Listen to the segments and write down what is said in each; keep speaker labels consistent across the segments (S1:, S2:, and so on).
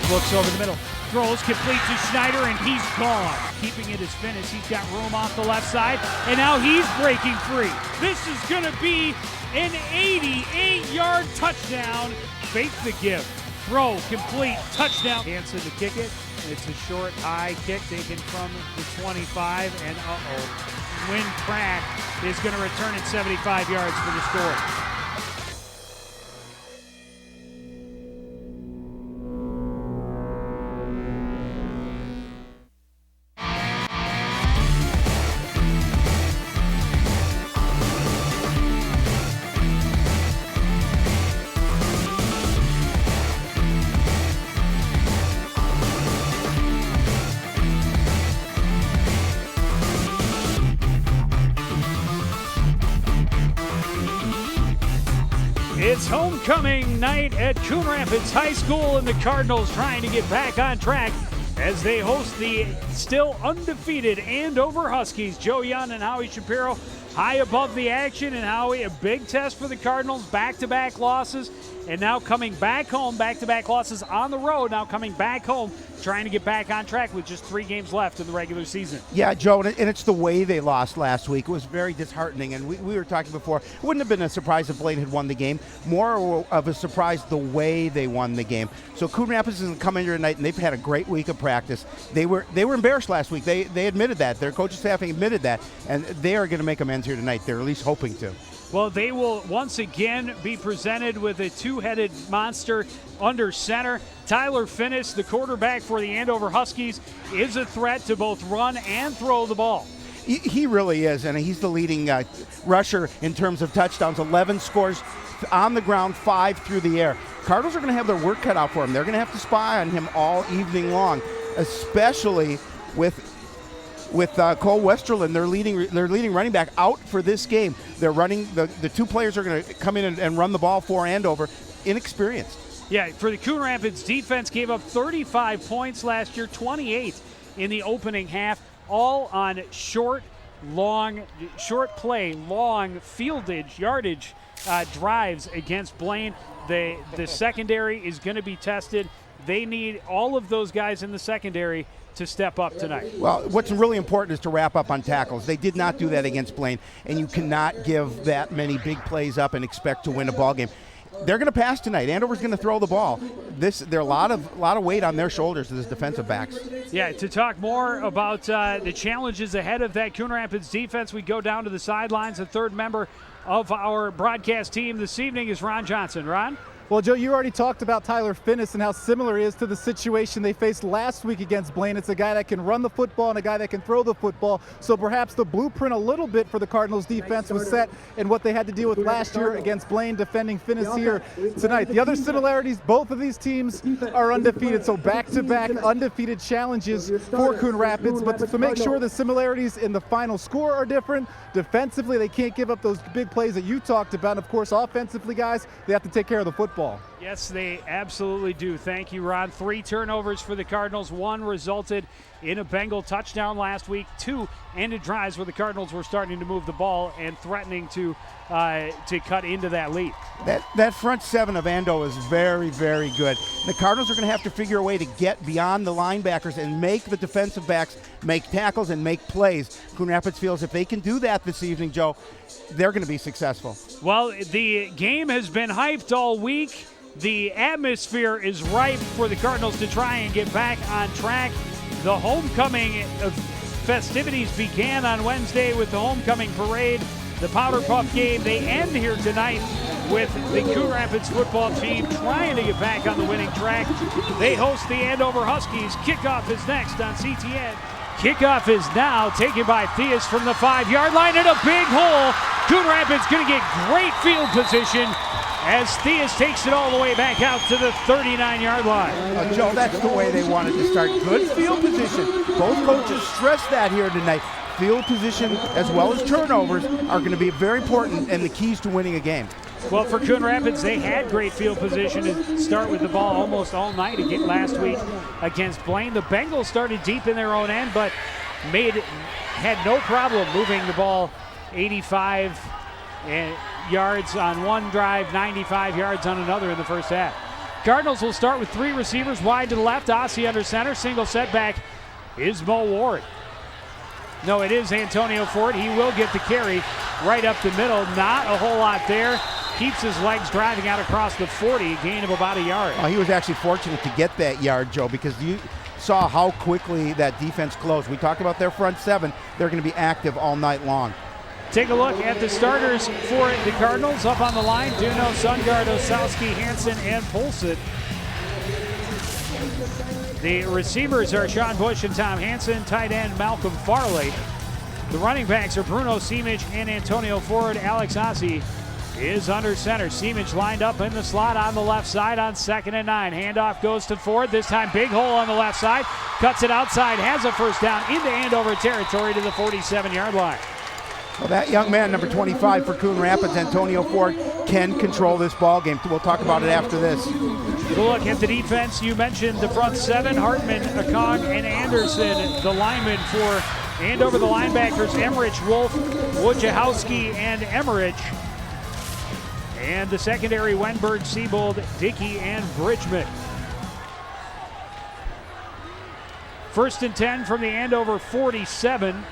S1: looks over the middle, throws complete to Schneider, and he's gone. Keeping it as finish, he's got room off the left side, and now he's breaking free. This is going to be an 88-yard touchdown. Fake the give. Throw, complete, touchdown. Hanson to kick it. It's a short, high kick taken from the 25, and Win Crack is going to return it 75 yards for the score. It's homecoming night at Coon Rapids High School, and the Cardinals trying to get back on track as they host the still undefeated Andover Huskies. Joe Young and Howie Shapiro high above the action, and Howie, a big test for the Cardinals, back-to-back losses, and now coming back home, back-to-back losses on the road, now coming back home, trying to get back on track with just 3 games left in the regular season.
S2: Yeah, Joe, and it's the way they lost last week. It was very disheartening, and we were talking before, it wouldn't have been a surprise if Blaine had won the game. More of a surprise the way they won the game. So Coon Rapids is coming here tonight, and they've had a great week of practice. They were embarrassed last week. They admitted that. Their coaching staff admitted that, and they are going to make amends here tonight. They're at least hoping to.
S1: Well, they will once again be presented with a two-headed monster under center. Tyler Finnis, the quarterback for the Andover Huskies, is a threat to both run and throw the ball.
S2: He really is, and he's the leading rusher in terms of touchdowns. 11 scores on the ground, 5 through the air. Cardinals are going to have their work cut out for him. They're going to have to spy on him all evening long, especially with Cole Westerlund, their leading running back, out for this game. They're running the 2 players are going to come in and run the ball for Andover, inexperienced.
S1: Yeah, for the Coon Rapids defense, gave up 35 points last year, 28 in the opening half, all on short play, long yardage drives against Blaine. The secondary is going to be tested. They need all of those guys in the secondary to step up tonight.
S2: Well, what's really important is to wrap up on tackles. They did not do that against Blaine, and you cannot give that many big plays up and expect to win a ball game. They're going to pass tonight. Andover's going to throw the ball. There are a lot of weight on their shoulders as defensive backs.
S1: Yeah, to talk more about the challenges ahead of that Coon Rapids defense, we go down to the sidelines. The third member of our broadcast team this evening is Ron Johnson. Ron?
S3: Well, Joe, you already talked about Tyler Finnis and how similar he is to the situation they faced last week against Blaine. It's a guy that can run the football and a guy that can throw the football. So perhaps the blueprint a little bit for the Cardinals defense was set in what they had to deal with last year against Blaine, defending Finnis here tonight. The other similarities, both of these teams are undefeated, so back-to-back undefeated challenges for Coon Rapids. But to make sure the similarities in the final score are different, defensively they can't give up those big plays that you talked about. And of course, offensively, guys, they have to take care of the football.
S1: Yes, they absolutely do. Thank you, Ron. 3 turnovers for the Cardinals. 1 resulted in a Bengal touchdown last week. 2 ended drives where the Cardinals were starting to move the ball and threatening to cut into that lead.
S2: That front 7 of Ando is very, very good. The Cardinals are going to have to figure a way to get beyond the linebackers and make the defensive backs make tackles and make plays. Coon Rapids feels if they can do that this evening, Joe, they're going to be successful.
S1: Well, the game has been hyped all week. The atmosphere is ripe for the Cardinals to try and get back on track. The homecoming festivities began on Wednesday with the homecoming parade. The Powder Puff game, they end here tonight with the Coon Rapids football team trying to get back on the winning track. They host the Andover Huskies. Kickoff is next on CTN. Kickoff is now taken by Theus from the 5-yard line in a big hole. Coon Rapids going to get great field position as Theus takes it all the way back out to the 39-yard line.
S2: Joe, that's the way they wanted to start. Good field position. Both coaches stressed that here tonight. Field position as well as turnovers are going to be very important and the keys to winning a game.
S1: Well, for Coon Rapids, they had great field position to start with the ball almost all night again last week against Blaine. The Bengals started deep in their own end, but had no problem moving the ball 85 yards on one drive, 95 yards on another in the first half. Cardinals will start with 3 receivers wide to the left. Ossie under center. Single setback is Mo Ward. No, it is Antonio Ford. He will get the carry right up the middle. Not a whole lot there. Keeps his legs driving out across the 40, a gain of about a yard.
S2: He was actually fortunate to get that yard, Joe, because you saw how quickly that defense closed. We talked about their front 7. They're going to be active all night long.
S1: Take a look at the starters for the Cardinals. Up on the line, Duno, Sundgaard, Osowski, Hansen, and Polson. The receivers are Sean Bush and Tom Hansen. Tight end Malcolm Farley. The running backs are Bruno Simic and Antonio Ford. Alex Ossie is under center. Simic lined up in the slot on the left side on 2nd and 9. Handoff goes to Ford. This time big hole on the left side. Cuts it outside. Has a first down into Andover territory to the 47-yard line.
S2: Well, that young man, number 25 for Coon Rapids, Antonio Ford, can control this ball game. We'll talk about it after this.
S1: So look at the defense. You mentioned the front 7, Hartman, Akong, and Anderson. The linemen for Andover, the linebackers, Emmerich, Wolf, Wojciechowski, and Emmerich. And the secondary, Wenberg, Siebold, Dickey, and Bridgman. 1st and 10 from the Andover 47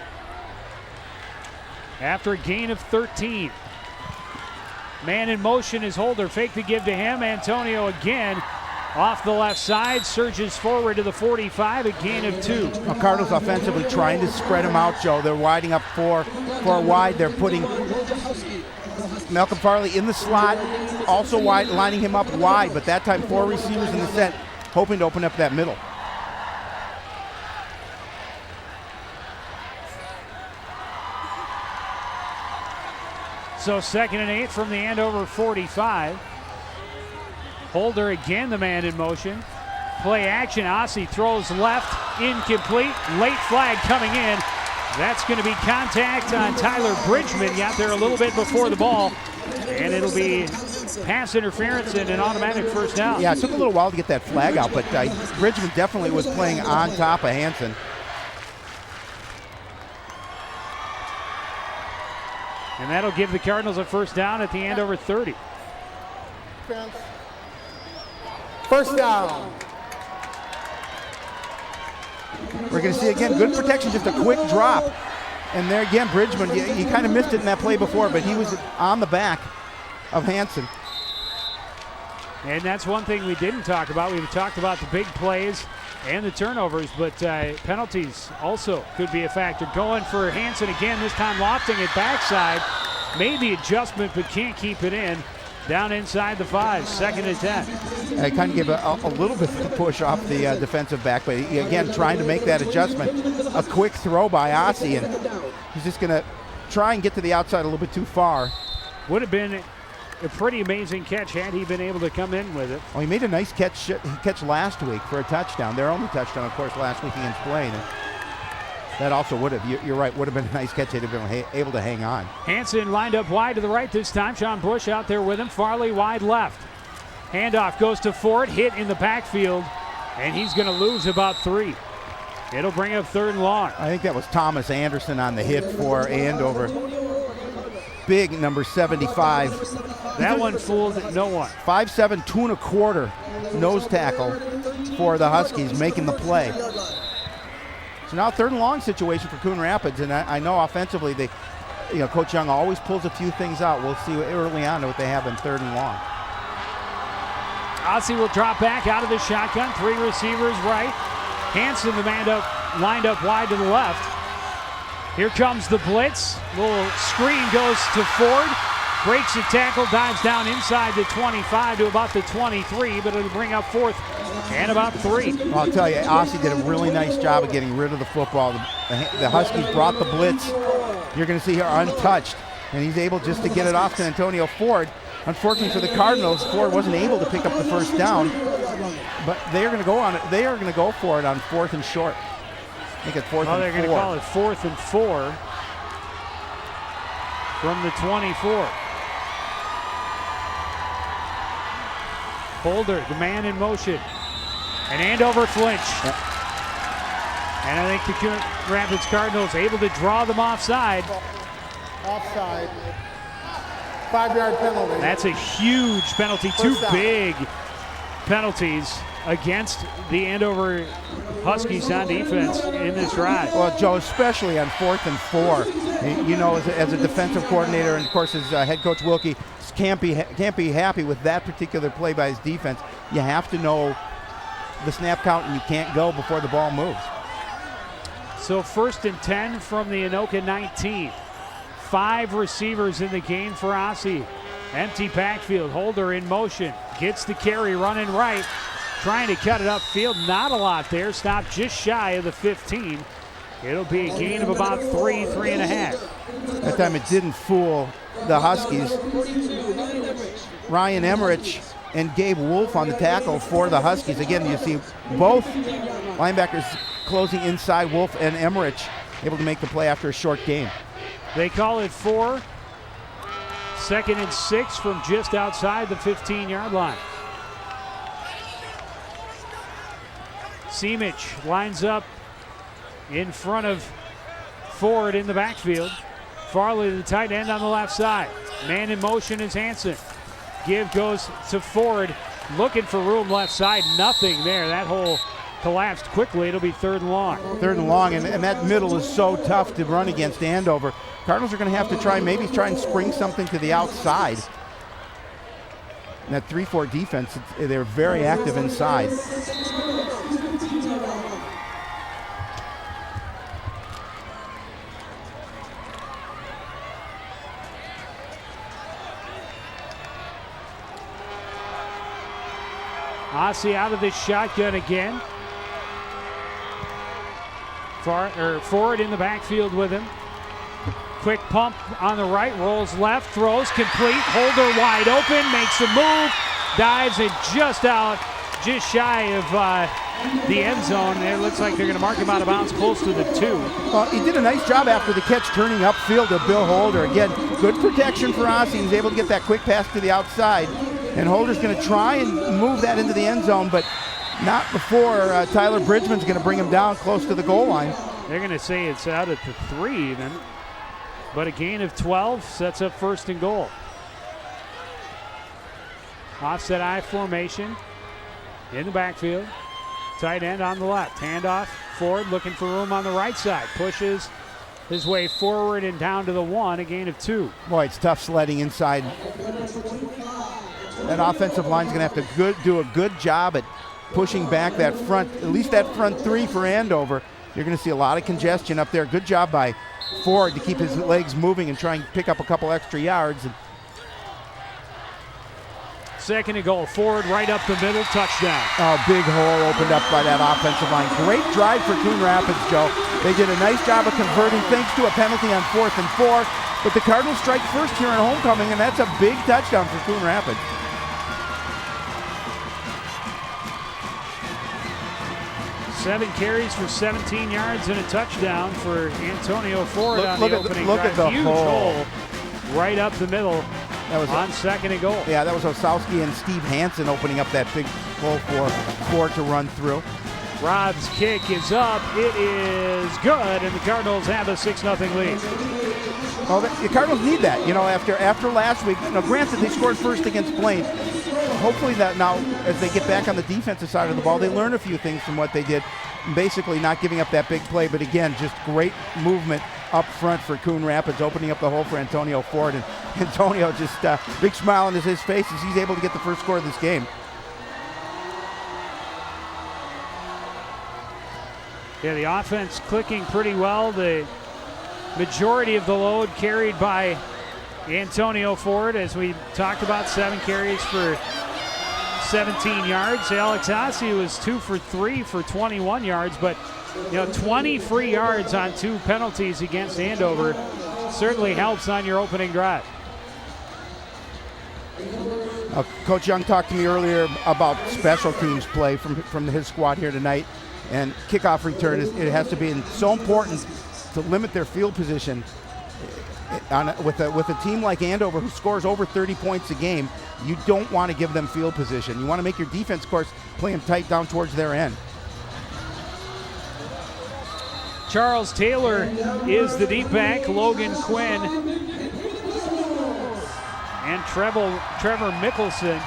S1: after a gain of 13. Man in motion is Holder. Fake the give to him. Antonio again off the left side. Surges forward to the 45. A gain of 2.
S2: Well, Cardinals offensively trying to spread them out, Joe. They're widening up 4 wide. They're putting Malcolm Farley in the slot, also wide, lining him up wide, but that time 4 receivers in the set, hoping to open up that middle.
S1: So 2nd and 8 from the Andover 45. Holder again, the man in motion. Play action. Ossie throws left, incomplete. Late flag coming in. That's going to be contact on Tyler Bridgman. Got there a little bit before the ball, and it'll be pass interference and an automatic first down.
S2: Yeah, it took a little while to get that flag out, but Bridgman definitely was playing on top of Hansen.
S1: And that'll give the Cardinals a first down at the Andover 30.
S4: First down.
S2: We're going to see again good protection, just a quick drop. And there again, Bridgman, he kind of missed it in that play before, but he was on the back of Hansen.
S1: And that's one thing we didn't talk about. We've talked about the big plays and the turnovers, but penalties also could be a factor. Going for Hansen again, this time lofting it backside. Made the adjustment, but can't keep it in. Down inside the 5, 2nd and 10.
S2: I kind of gave a little bit of a push off the defensive back, but again, trying to make that adjustment. A quick throw by Ossie, and he's just going to try and get to the outside a little bit too far.
S1: Would have been a pretty amazing catch had he been able to come in with it.
S2: Well, he made a nice catch last week for a touchdown. Their only touchdown, of course, last week against Blaine. And that also would have, you're right, would have been a nice catch. They'd have been able to hang on.
S1: Hansen lined up wide to the right this time. Sean Bush out there with him. Farley wide left. Handoff goes to Ford, hit in the backfield, and he's going to lose about 3. It'll bring up 3rd and long.
S2: I think that was Thomas Anderson on the hit for Andover. Big number 75.
S1: That one fooled no one.
S2: 5'7", 2 1/4 nose tackle for the Huskies, making the play. So now 3rd and long situation for Coon Rapids, and I know offensively they, Coach Young always pulls a few things out. We'll see early on what they have in 3rd and long.
S1: Ossie will drop back out of the shotgun. 3 receivers right. Hansen, the man lined up wide to the left. Here comes the blitz. Little screen goes to Ford. Breaks the tackle, dives down inside the 25 to about the 23, but it'll bring up 4th and about 3.
S2: Well, I'll tell you, Ossie did a really nice job of getting rid of the football. The Huskies brought the blitz. You're going to see here untouched, and he's able just to get it off to Antonio Ford. Unfortunately for the Cardinals, Ford wasn't able to pick up the first down, but they are going to go on it. They are going to go for it on 4th and short. I think it's 4th and 4.
S1: They're going to call it 4th and 4 from the 24. Holder, the man in motion. And Andover flinch.
S2: Yep.
S1: And I think the Coon Rapids Cardinals able to draw them offside.
S4: Offside. 5-yard penalty.
S1: That's a huge penalty, too big penalties against the Andover Huskies on defense in this drive.
S2: Well, Joe, especially on 4th and 4, you know, as a defensive coordinator, and of course as head coach Wilkie can't be happy with that particular play by his defense. You have to know the snap count, and you can't go before the ball moves.
S1: So 1st and 10 from the Anoka 19. 5 receivers in the game for Aussie. Empty backfield, Holder in motion, gets the carry running right, trying to cut it upfield. Not a lot there, stopped just shy of the 15. It'll be a gain of about 3.5.
S2: That time it didn't fool the Huskies. Ryan Emmerich and Gabe Wolf on the tackle for the Huskies. Again, you see both linebackers closing inside. Wolf and Emmerich able to make the play after a short gain.
S1: They call it 4. 2nd and 6 from just outside the 15-yard line. Seamich lines up in front of Ford in the backfield. Farley, the tight end, on the left side. Man in motion is Hansen. Give goes to Ford, looking for room left side. Nothing there. That hole collapsed quickly. It'll be 3rd and long.
S2: 3rd and long, and that middle is so tough to run against Andover. Cardinals are going to have to maybe try and spring something to the outside. And that 3-4 defense, they're very active inside.
S1: Aussie out of this shotgun again. Ford in the backfield with him. Quick pump on the right, rolls left, throws complete. Holder wide open, makes a move, dives and just shy of the end zone. It looks like they're going to mark him out of bounds close to the 2.
S2: He did a nice job after the catch turning upfield to Bill Holder. Again, good protection for Aussie. He's able to get that quick pass to the outside. And Holder's going to try and move that into the end zone, but not before Tyler Bridgman's going to bring him down close to the goal line.
S1: They're going to say it's out at the 3 even. But a gain of 12 sets up 1st and goal. Offset I formation in the backfield. Tight end on the left. Handoff. Ford looking for room on the right side. Pushes his way forward and down to the 1. A gain of 2.
S2: Boy, it's tough sledding inside. That offensive line's going to have to do a good job at pushing back that front, at least that front 3 for Andover. You're going to see a lot of congestion up there. Good job by Ford to keep his legs moving and try and pick up a couple extra yards.
S1: 2nd and goal. Ford right up the middle, touchdown.
S2: Oh, big hole opened up by that offensive line. Great drive for Coon Rapids, Joe. They did a nice job of converting thanks to a penalty on 4th and 4. But the Cardinals strike first here in homecoming, and that's a big touchdown for Coon Rapids.
S1: Seven carries for 17 yards and a touchdown for Antonio Ford on the opening drive.
S2: Look at the
S1: huge hole right up the middle on 2nd and goal.
S2: Yeah, that was Osowski and Steve Hansen opening up that big hole for Ford to run through.
S1: Rob's kick is up. It is good, and the Cardinals have a 6-0 lead.
S2: Well, the Cardinals need that. You know, after last week, granted they scored first against Blaine. Hopefully that now, as they get back on the defensive side of the ball, they learn a few things from what they did. Basically not giving up that big play, but again, just great movement up front for Coon Rapids, opening up the hole for Antonio Ford. And Antonio just big smile on his face as he's able to get the first score of this game.
S1: Yeah, the offense clicking pretty well. The majority of the load carried by Antonio Ford, as we talked about, 7 carries for 17 yards. Alex Hasse was 2 for 3 for 21 yards, but 20 free yards on 2 penalties against Andover certainly helps on your opening drive.
S2: Coach Young talked to me earlier about special teams play from his squad here tonight, and kickoff return it has to be so important to limit their field position. With a team like Andover who scores over 30 points a game, you don't want to give them field position. You want to make your defense, of course, play them tight down towards their end.
S1: Charles Taylor is the deep back. Logan Quinn and Trevor Mickelson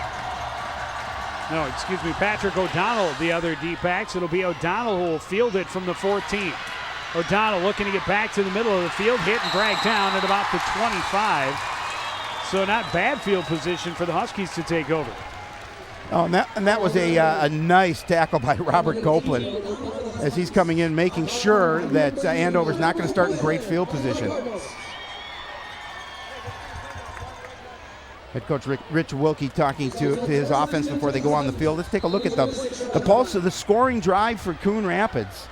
S1: No, excuse me, Patrick O'Donnell, the other D-backs. It'll be O'Donnell who will field it from the 14. O'Donnell looking to get back to the middle of the field, hit and dragged down at about the 25. So not bad field position for the Huskies to take over.
S2: Oh, and that was a nice tackle by Robert Copeland as he's coming in, making sure that Andover's not going to start in great field position. Head coach Rich Wilkie talking to his offense before they go on the field. Let's take a look at the pulse of the scoring drive for Coon Rapids.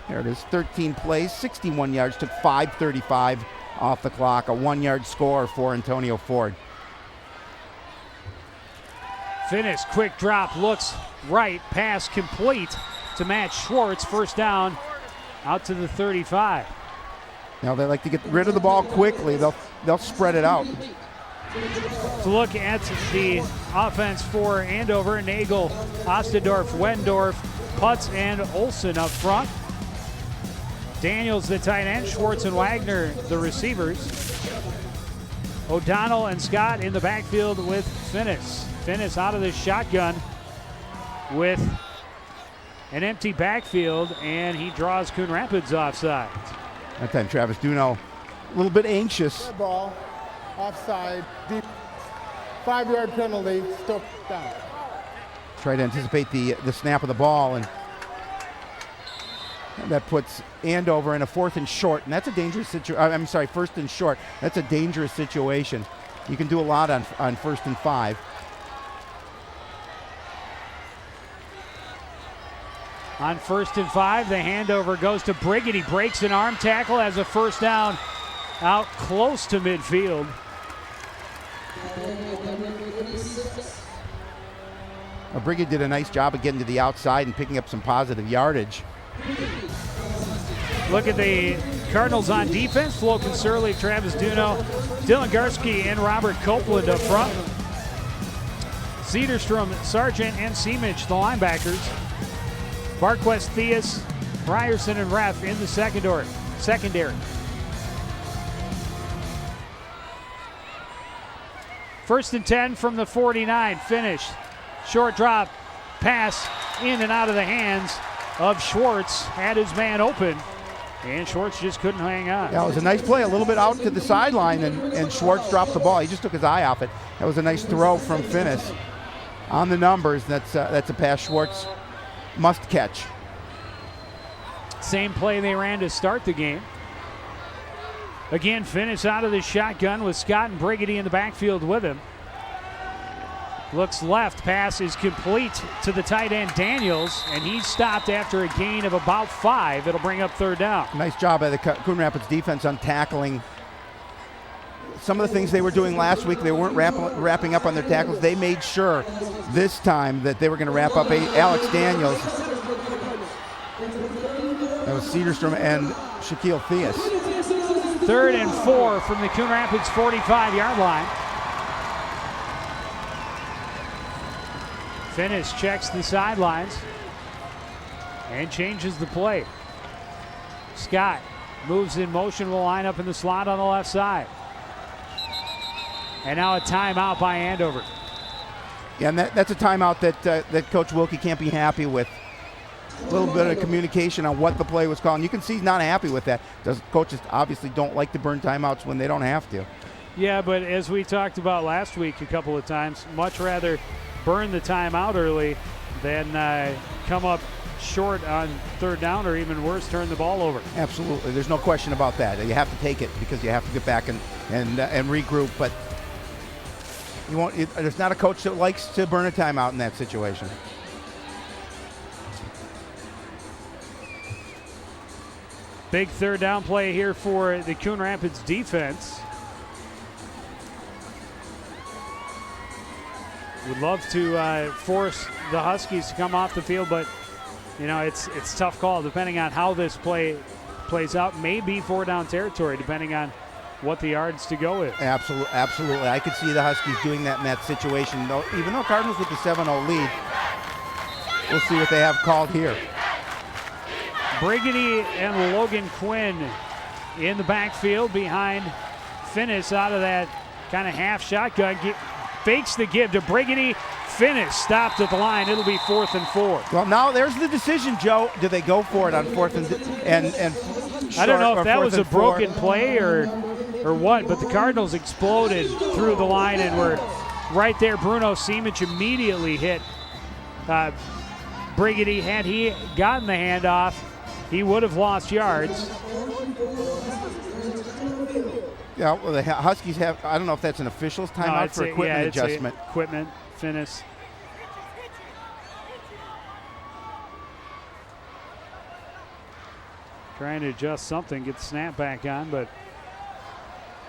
S2: There it is, 13 plays, 61 yards, took 5:35 off the clock, a 1-yard score for Antonio Ford.
S1: Finnis, quick drop, looks right, pass complete to Matt Schwartz, first down, out to the 35.
S2: Now they like to get rid of the ball quickly. They'll spread it out.
S1: To look at the offense for Andover, Nagel, Ostendorf, Wendorf, Putz, and Olson up front. Daniels, the tight end, Schwartz and Wagner, the receivers. O'Donnell and Scott in the backfield with Finnis. Finnis out of the shotgun with an empty backfield, and he draws Coon Rapids offside.
S2: That time Travis Duno a little bit anxious.
S4: Ball, offside, deep, 5-yard penalty, still down.
S2: Try to anticipate the snap of the ball, and that puts Andover in a 4th and short, and that's a dangerous situation. I'm sorry, 1st and short. That's a dangerous situation. You can do a lot on 1st and 5.
S1: On 1st and 5, the handover goes to Briggett. He breaks an arm tackle, has a first down out close to midfield.
S2: Briggett did a nice job of getting to the outside and picking up some positive yardage.
S1: Look at the Cardinals on defense. Flo Conserli, Travis Duno, Dylan Garski, and Robert Copeland up front. Cederstrom, Sargent, and Seamich, the linebackers. Barquest, Theus, Ryerson, and Ref in the secondary. 1st and 10 from the 49. Finish. Short drop. Pass in and out of the hands of Schwartz. Had his man open, and Schwartz just couldn't hang on.
S2: Yeah, it was a nice play, a little bit out to the sideline, and Schwartz dropped the ball. He just took his eye off it. That was a nice throw from Finnis. On the numbers, that's a pass Schwartz must catch.
S1: Same play they ran to start the game. Again, Finnis out of the shotgun with Scott and Briggity in the backfield with him. Looks left, pass is complete to the tight end Daniels, and he's stopped after a gain of about 5. It'll bring up 3rd down.
S2: Nice job by the Coon Rapids defense on tackling. Some of the things they were doing last week, they weren't wrapping up on their tackles. They made sure this time that they were going to wrap up Alex Daniels. That was Cederstrom and Shaquille Theus.
S1: 3rd and 4 from the Coon Rapids 45-yard line. Finnis checks the sidelines and changes the play. Scott moves in motion, will line up in the slot on the left side. And now a timeout by Andover.
S2: Yeah, and that's a timeout that Coach Wilkie can't be happy with. A little bit of communication on what the play was called. And you can see he's not happy with that. Coaches obviously don't like to burn timeouts when they don't have to.
S1: Yeah, but as we talked about last week a couple of times, much rather burn the timeout early than come up short on 3rd down, or even worse, turn the ball over.
S2: Absolutely. There's no question about that. You have to take it because you have to get back and regroup. But you won't. There's not a coach that likes to burn a timeout in that situation.
S1: Big 3rd down play here for the Coon Rapids defense. Would love to force the Huskies to come off the field, but you know it's a tough call depending on how this play plays out. Maybe 4-down territory depending on what the yards to go with.
S2: Absolutely. I could see the Huskies doing that in that situation. Though, even though Cardinals with the 7-0 lead, we'll see what they have called here.
S1: Briggity and Logan Quinn in the backfield behind Finnis out of that kind of half shotgun. Fakes the give to Brigady. Finish stopped at the line. It'll be 4th and 4.
S2: Well, now there's the decision, Joe. Do they go for it on 4th and
S1: I don't know if that was a
S2: 4th and 4?
S1: broken play or what, but the Cardinals exploded through the line and were right there. Bruno Simic immediately hit Brigady. Had he gotten the handoff, he would have lost yards.
S2: Yeah, well, the Huskies have, I don't know if that's an official's timeout for equipment adjustment.
S1: Equipment, finish. Trying to adjust something, get the snap back on, but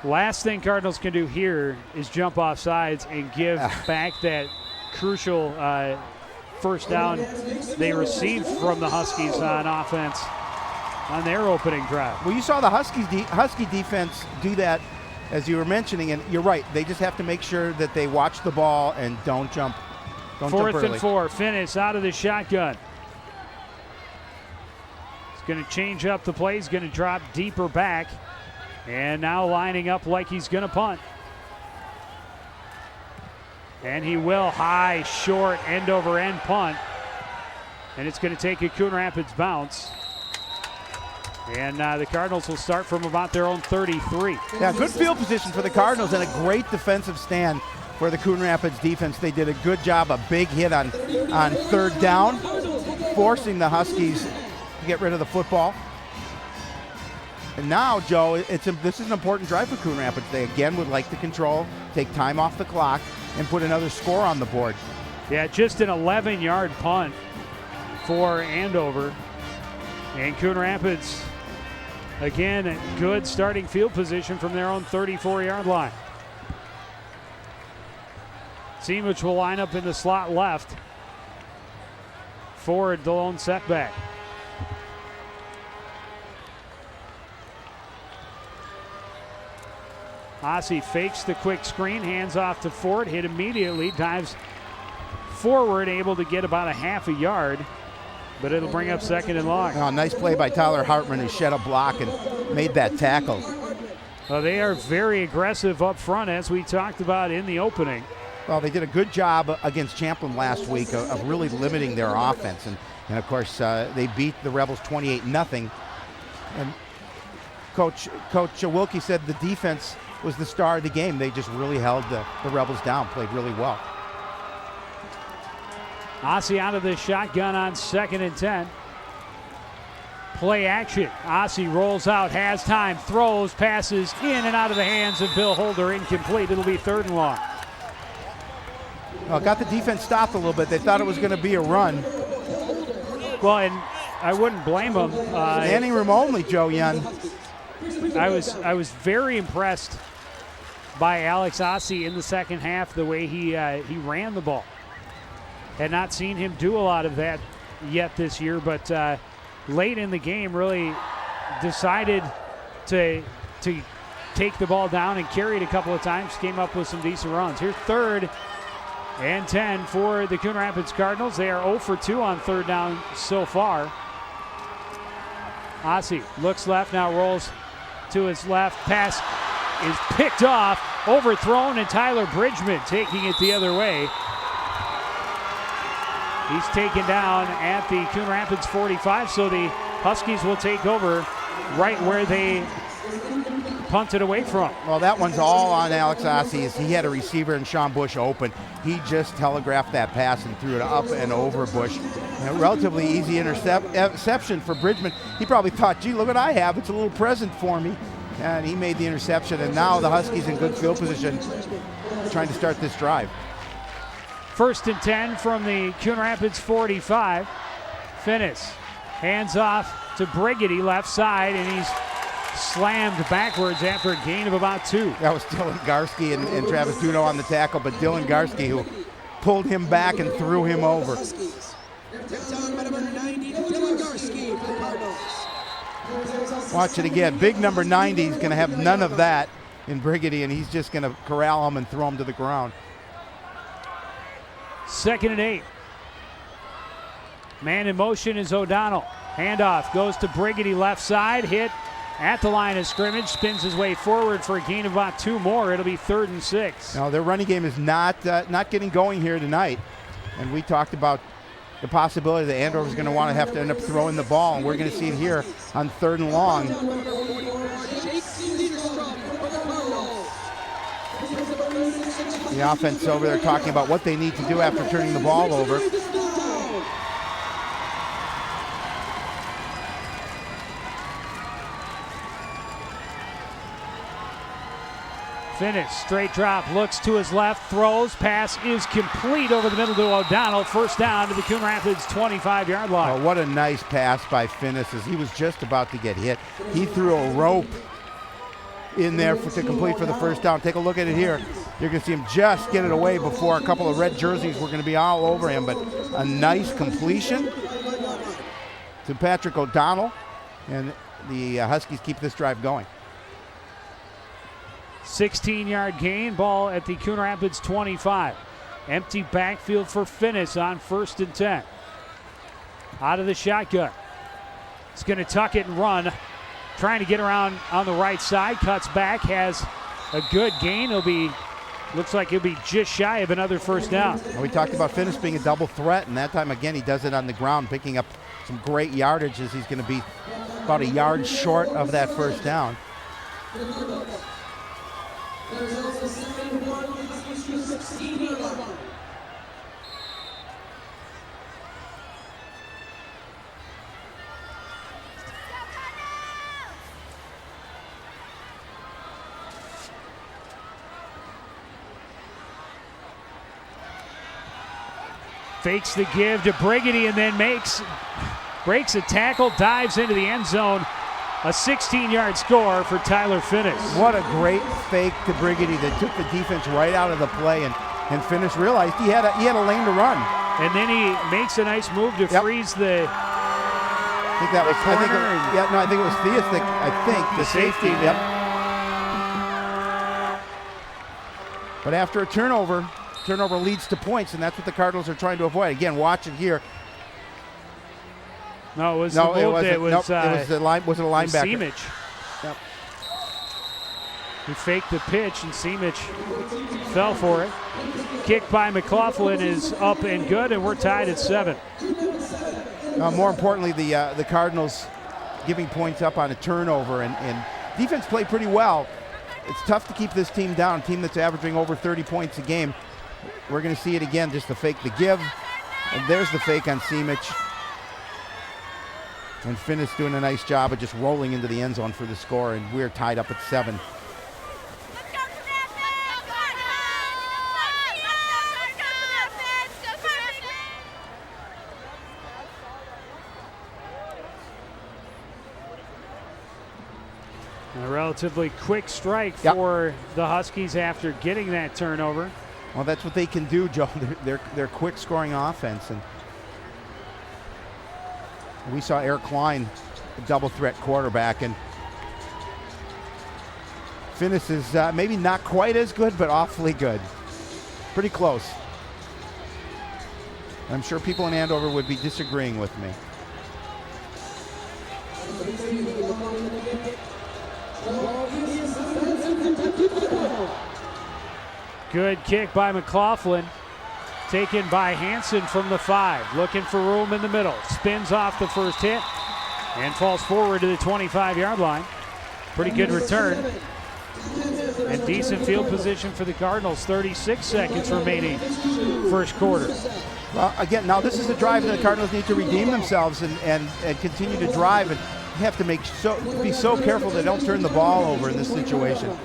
S1: last thing Cardinals can do here is jump off sides and give back that crucial first down they received from the Huskies on offense on their opening drive.
S2: Well, you saw the Husky defense do that, as you were mentioning, and you're right. They just have to make sure that they watch the ball and don't jump. Don't jump early.
S1: 4th and 4, finish out of the shotgun. He's going to change up the play. He's going to drop deeper back, and now lining up like he's going to punt. And he will. High, short, end over end punt. And it's going to take a Coon Rapids bounce. And the Cardinals will start from about their own 33.
S2: Yeah, good field position for the Cardinals and a great defensive stand for the Coon Rapids defense. They did a good job, a big hit on 3rd down, forcing the Huskies to get rid of the football. And now, Joe, this is an important drive for Coon Rapids. They again would like to control, take time off the clock, and put another score on the board.
S1: Yeah, just an 11-yard punt for Andover. And Coon Rapids, again, good starting field position from their own 34-yard line. Simic will line up in the slot left. Forward, the lone setback. Ossie fakes the quick screen, hands off to Ford, hit immediately, dives forward, able to get about a half a yard, but it'll bring up 2nd and long.
S2: Oh, nice play by Tyler Hartman, who shed a block and made that tackle.
S1: Well, they are very aggressive up front, as we talked about in the opening.
S2: Well, they did a good job against Champlin last week of really limiting their offense. And of course, they beat the Rebels 28-0. And Coach Wilkie said the defense was the star of the game. They just really held the Rebels down, played really well.
S1: Ossie out of the shotgun on 2nd and 10. Play action. Ossie rolls out, has time, throws, passes in and out of the hands of Bill Holder, incomplete. It'll be 3rd and long.
S2: Well, got the defense stopped a little bit. They thought it was going to be a run.
S1: Well, and I wouldn't blame them.
S2: Standing room only, Joe Young.
S1: I was very impressed by Alex Ossie in the second half, the way he ran the ball. Had not seen him do a lot of that yet this year, but late in the game really decided to take the ball down and carry it a couple of times, came up with some decent runs. Here's 3rd and 10 for the Coon Rapids Cardinals. They are 0 for 2 on 3rd down so far. Ossie looks left, now rolls to his left. Pass is picked off, overthrown, and Tyler Bridgman taking it the other way. He's taken down at the Coon Rapids 45, so the Huskies will take over right where they punted away from.
S2: Well, that one's all on Alex Ossie. He had a receiver and Sean Bush open. He just telegraphed that pass and threw it up and over Bush. A relatively easy interception for Bridgman. He probably thought, gee, look what I have. It's a little present for me. And he made the interception, and now the Huskies in good field position trying to start this drive.
S1: 1st and 10 from the Coon Rapids 45. Finnis hands off to Brigady left side, and he's slammed backwards after a gain of about 2.
S2: That was Dylan Garski and Travis Duno on the tackle, but Dylan Garski who pulled him back and threw him over. Watch it again. Big number 90 is going to have none of that in Brigady, and he's just going to corral him and throw him to the ground.
S1: 2nd and 8. Man in motion is O'Donnell. Handoff goes to Brigady left side. Hit at the line of scrimmage, spins his way forward for a gain of about 2 more. It'll be 3rd and 6.
S2: Now, their running game is not getting going here tonight. And we talked about the possibility that Andover is going to want to have to end up throwing the ball, and we're going to see it here on 3rd and long. The offense over there talking about what they need to do after turning the ball over.
S1: Finnis, straight drop, looks to his left, throws, pass is complete over the middle to O'Donnell. First down to the Coon Rapids 25-yard line.
S2: Oh, what a nice pass by Finnis as he was just about to get hit. He threw a rope in there to complete for the first down. Take a look at it here. You're going to see him just get it away before a couple of red jerseys were going to be all over him, but a nice completion to Patrick O'Donnell, and the Huskies keep this drive going.
S1: 16-yard gain, ball at the Coon Rapids 25. Empty backfield for Finnis on 1st and 10. Out of the shotgun. He's going to tuck it and run. Trying to get around on the right side. Cuts back, has a good gain. Looks like he'll be just shy of another first down.
S2: Well, we talked about Finnis being a double threat, and that time again he does it on the ground, picking up some great yardage as he's going to be about a yard short of that first down.
S1: Fakes the give to Brigady and then breaks a tackle, dives into the end zone. A 16-yard score for Tyler Finnis.
S2: What a great fake to Brigady that took the defense right out of the play, and Finnis realized he had a lane to run.
S1: And then he makes a nice move to freeze the
S2: I think that was corner. I think it was Theistic, the safety. Yep. But after a turnover leads to points, and that's what the Cardinals are trying to avoid. Again, watch it here.
S1: No, it was the move.
S2: It was the linebacker.
S1: Simic. Yep. He faked the pitch, and Simic fell for it. Kick by McLaughlin is up and good, and we're tied at 7.
S2: More importantly, the Cardinals giving points up on a turnover, and defense played pretty well. It's tough to keep this team down, a team that's averaging over 30 points a game. We're going to see it again, just the fake the give. And there's the fake on Simic. And Finnis doing a nice job of just rolling into the end zone for the score, and we're tied up at 7.
S1: A relatively quick strike for the Huskies after getting that turnover.
S2: Well, that's what they can do, Joe. They're quick scoring offense, and we saw Eric Klein, a double threat quarterback, and Finnis is maybe not quite as good, but awfully good. Pretty close. I'm sure people in Andover would be disagreeing with me.
S1: Good kick by McLaughlin. Taken by Hansen from the 5. Looking for room in the middle. Spins off the first hit and falls forward to the 25-yard line. Pretty good return. And decent field position for the Cardinals. 36 seconds remaining first quarter.
S2: Well, again, now this is a drive that the Cardinals need to redeem themselves and continue to drive, and have to be so careful they don't turn the ball over in this situation.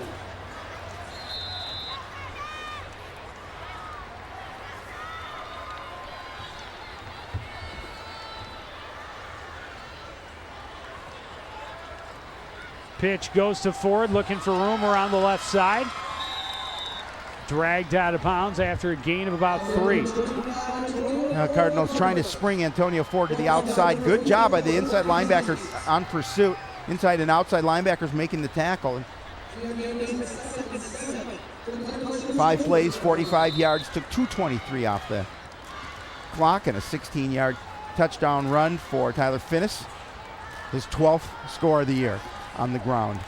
S1: Pitch goes to Ford, looking for room around the left side. Dragged out of bounds after a gain of about 3.
S2: Now Cardinals trying to spring Antonio Ford to the outside. Good job by the inside linebacker on pursuit. Inside and outside linebackers making the tackle. 5 plays, 45 yards, took 2:23 off the clock, and a 16-yard touchdown run for Tyler Finnis, his 12th score of the year. on the ground.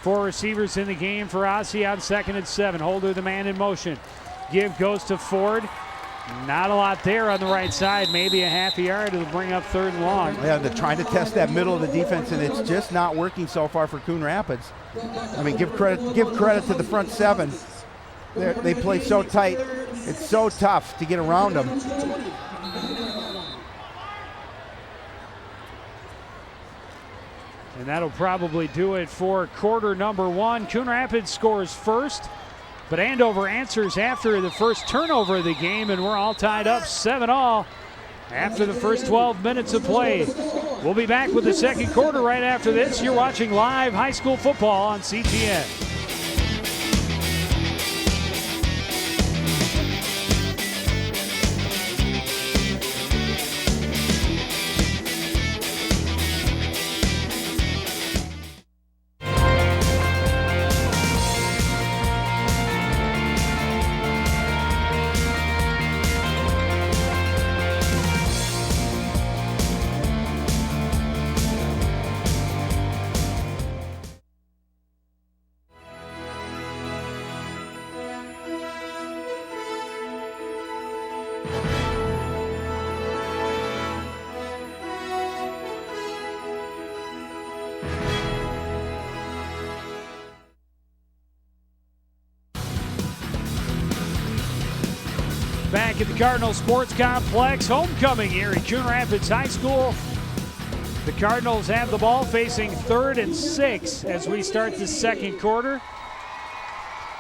S1: Four receivers in the game for Ossie on 2nd and 7. Holder, the man in motion. Give goes to Ford. Not a lot there on the right side. Maybe a half a yard. It'll bring up 3rd and long.
S2: Yeah, they're trying to test that middle of the defense, and it's just not working so far for Coon Rapids. I mean, give credit to the front 7. They play so tight. It's so tough to get around them.
S1: And that'll probably do it for quarter number 1. Coon Rapids scores first, but Andover answers after the first turnover of the game, and we're all tied up 7-all after the first 12 minutes of play. We'll be back with the second quarter right after this. You're watching live high school football on CTN. Back at the Cardinal Sports Complex, homecoming here at Coon Rapids High School. The Cardinals have the ball facing 3rd and 6 as we start the second quarter.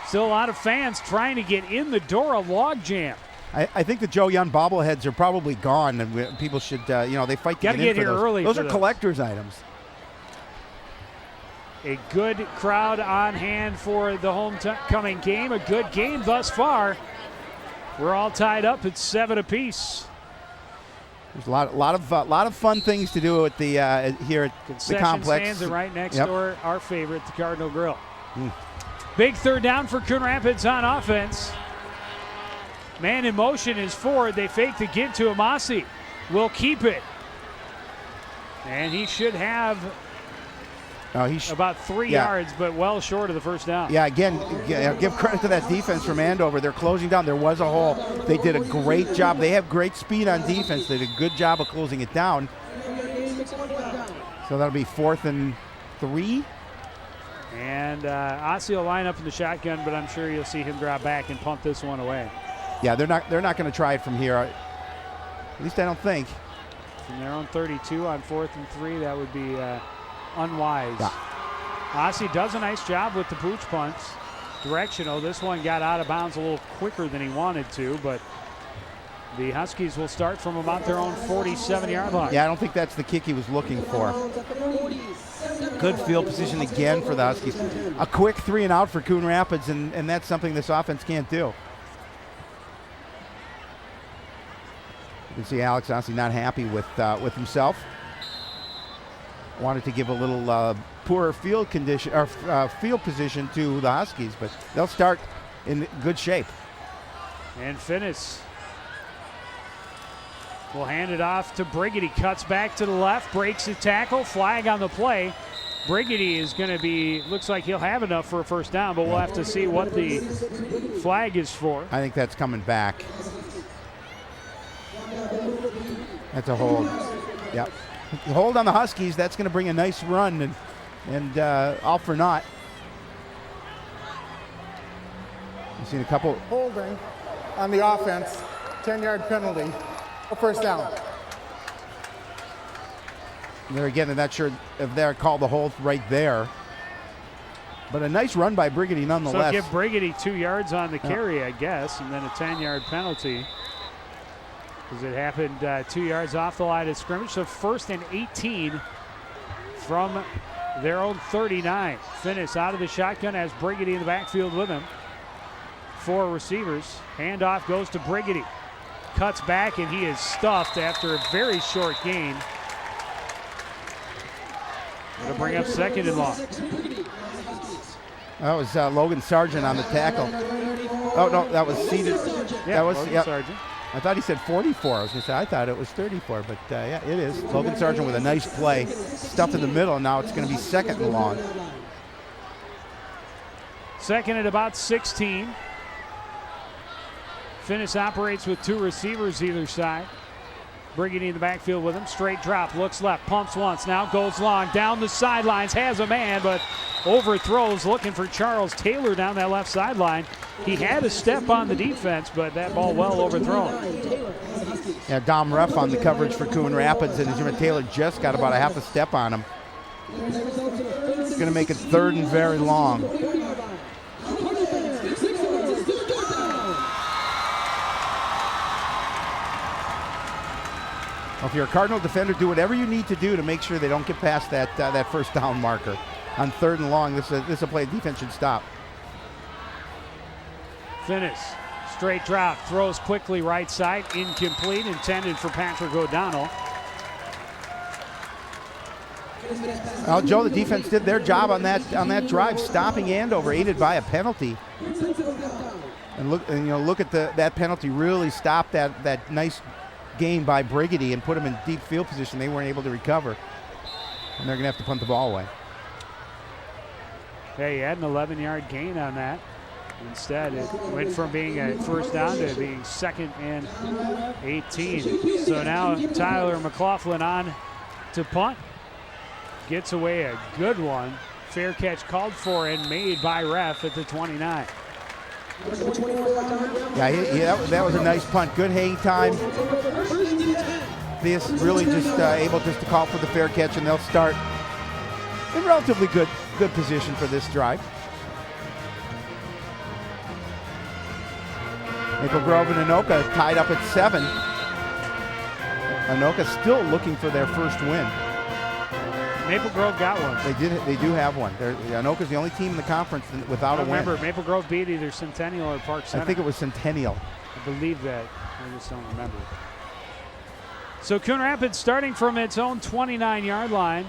S1: Still a lot of fans trying to get in the door, a logjam.
S2: I think the Joe Young bobbleheads are probably gone, and people should, they fight to
S1: Gotta
S2: get in
S1: get here
S2: those.
S1: early.
S2: Those are collector's items.
S1: A good crowd on hand for the homecoming game. A good game thus far. We're all tied up at 7 apiece.
S2: There's a lot of fun things to do at the here at the complex.
S1: Stands are right next door. Our favorite, the Cardinal Grill. Big 3rd down for Coon Rapids on offense. Man in motion is Ford. They fake the give to Amasi. Will keep it, and he should have about 3 yards, but well short of the first down.
S2: Yeah, again, give credit to that defense from Andover. They're closing down. There was a hole. They did a great job. They have great speed on defense. They did a good job of closing it down. So that'll be 4th and 3.
S1: And Ossie will line up in the shotgun, but I'm sure you'll see him drop back and punt this one away.
S2: Yeah, they're not going to try it from here. At least I don't think.
S1: From their own 32 on 4th and 3, that would be unwise. Yeah. Ossie does a nice job with the pooch punts. Directional. This one got out of bounds a little quicker than he wanted to, but the Huskies will start from about their own 47-yard line.
S2: Yeah, I don't think that's the kick he was looking for. Good field position again for the Huskies. A quick 3 and out for Coon Rapids, and that's something this offense can't do. You can see Alex Ossie not happy with himself. Wanted to give a little poorer field condition or field position to the Huskies, but they'll start in good shape.
S1: And Finnis will hand it off to Brigady. Cuts back to the left, breaks the tackle, flag on the play. Brigady is going to be, looks like he'll have enough for a first down, but we'll have to see what the flag is for.
S2: I think that's coming back. That's a hold. Yep. Hold on the Huskies. That's going to bring a nice run and all for naught. You've seen a couple.
S4: Holding on the offense, 10-yard penalty, a first down.
S2: There again, I'm not sure if they're called the hold right there. But a nice run by Brigady nonetheless.
S1: So give Brigady 2 yards on the carry, I guess, and then a 10-yard penalty. Because it happened 2 yards off the line of scrimmage. So 1st and 18 from their own 39. Finnis out of the shotgun, has Brigady in the backfield with him. 4 receivers. Handoff goes to Brigady. Cuts back, and he is stuffed after a very short gain. It'll bring up 2nd and long.
S2: That was Logan Sargent on the tackle. Oh, no, that was seated.
S1: Yeah, that was Logan Sargent.
S2: I thought he said 44. I was going to say, I thought it was 34, but yeah, it is. Logan Sargent with a nice play. Stuffed in the middle, and now it's going to be second and long.
S1: Second at about 16. Finnis operates with 2 receivers either side. Briggity in the backfield with him. Straight drop, looks left, pumps once, now goes long. Down the sidelines, has a man, but overthrows, looking for Charles Taylor down that left sideline. He had a step on the defense, but that ball well overthrown.
S2: Yeah, Dom Ruff on the coverage for Coon Rapids, and Jimmy Taylor just got about a half a step on him. It's going to make it third and very long. Well, if you're a Cardinal defender, do whatever you need to do to make sure they don't get past that first down marker. On third and long, this is a play defense should stop.
S1: Finnis, straight drop, throws quickly right side, incomplete, intended for Patrick O'Donnell.
S2: Well, Joe, the defense did their job on that drive, stopping Andover, aided by a penalty. And look at that penalty really stopped that nice gain by Briggity and put him in deep field position. They weren't able to recover, and they're going to have to punt the ball away.
S1: Yeah, he had an 11-yard gain on that. Instead, it went from being a first down to being second and 18. So now Tyler McLaughlin on to punt. Gets away a good one. Fair catch called for and made by ref at the 29.
S2: Yeah, that was a nice punt. Good hang time. This really just able just to call for the fair catch, and they'll start in relatively good position for this drive. Maple Grove and Anoka tied up at 7. Anoka still looking for their first win.
S1: Maple Grove got one.
S2: They do have one. Anoka's the only team in the conference without a win.
S1: Remember, Maple Grove beat either Centennial or Park Center.
S2: I think it was Centennial.
S1: I believe that. I just don't remember. So Coon Rapids starting from its own 29-yard line.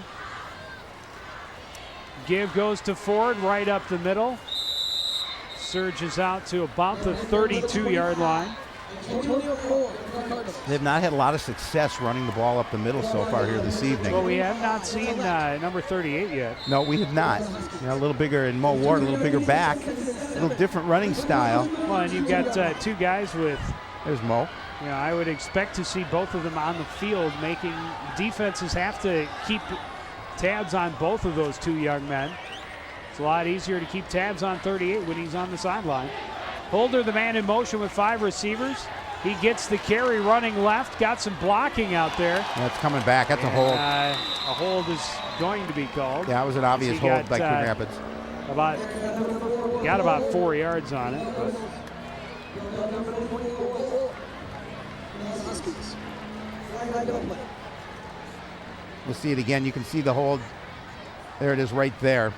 S1: Give goes to Ford right up the middle. Surges out to about the 32-yard line.
S2: They've not had a lot of success running the ball up the middle so far here this evening.
S1: Well, we have not seen number 38 yet.
S2: No, we have not. A little bigger in Mo Ward, a little bigger back, a little different running style.
S1: Well, and you've got 2 guys with.
S2: There's Mo.
S1: I would expect to see both of them on the field, making defenses have to keep tabs on both of those 2 young men. It's a lot easier to keep tabs on 38 when he's on the sideline. Holder, the man in motion with 5 receivers. He gets the carry running left, got some blocking out there.
S2: Yeah, it's coming back. That's a hold.
S1: A hold is going to be called.
S2: Yeah, it was an obvious hold by Coon Rapids.
S1: Got about 4 yards on it. But.
S2: We'll see it again. You can see the hold. There it is right there.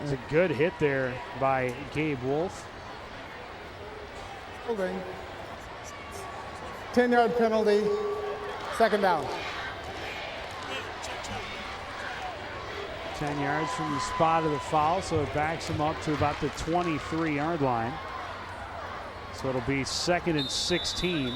S1: It's a good hit there by Gabe Wolf.
S4: Holding. 10-yard penalty, second down.
S1: 10 yards from the spot of the foul, so it backs him up to about the 23-yard line. So it'll be 2nd and 16.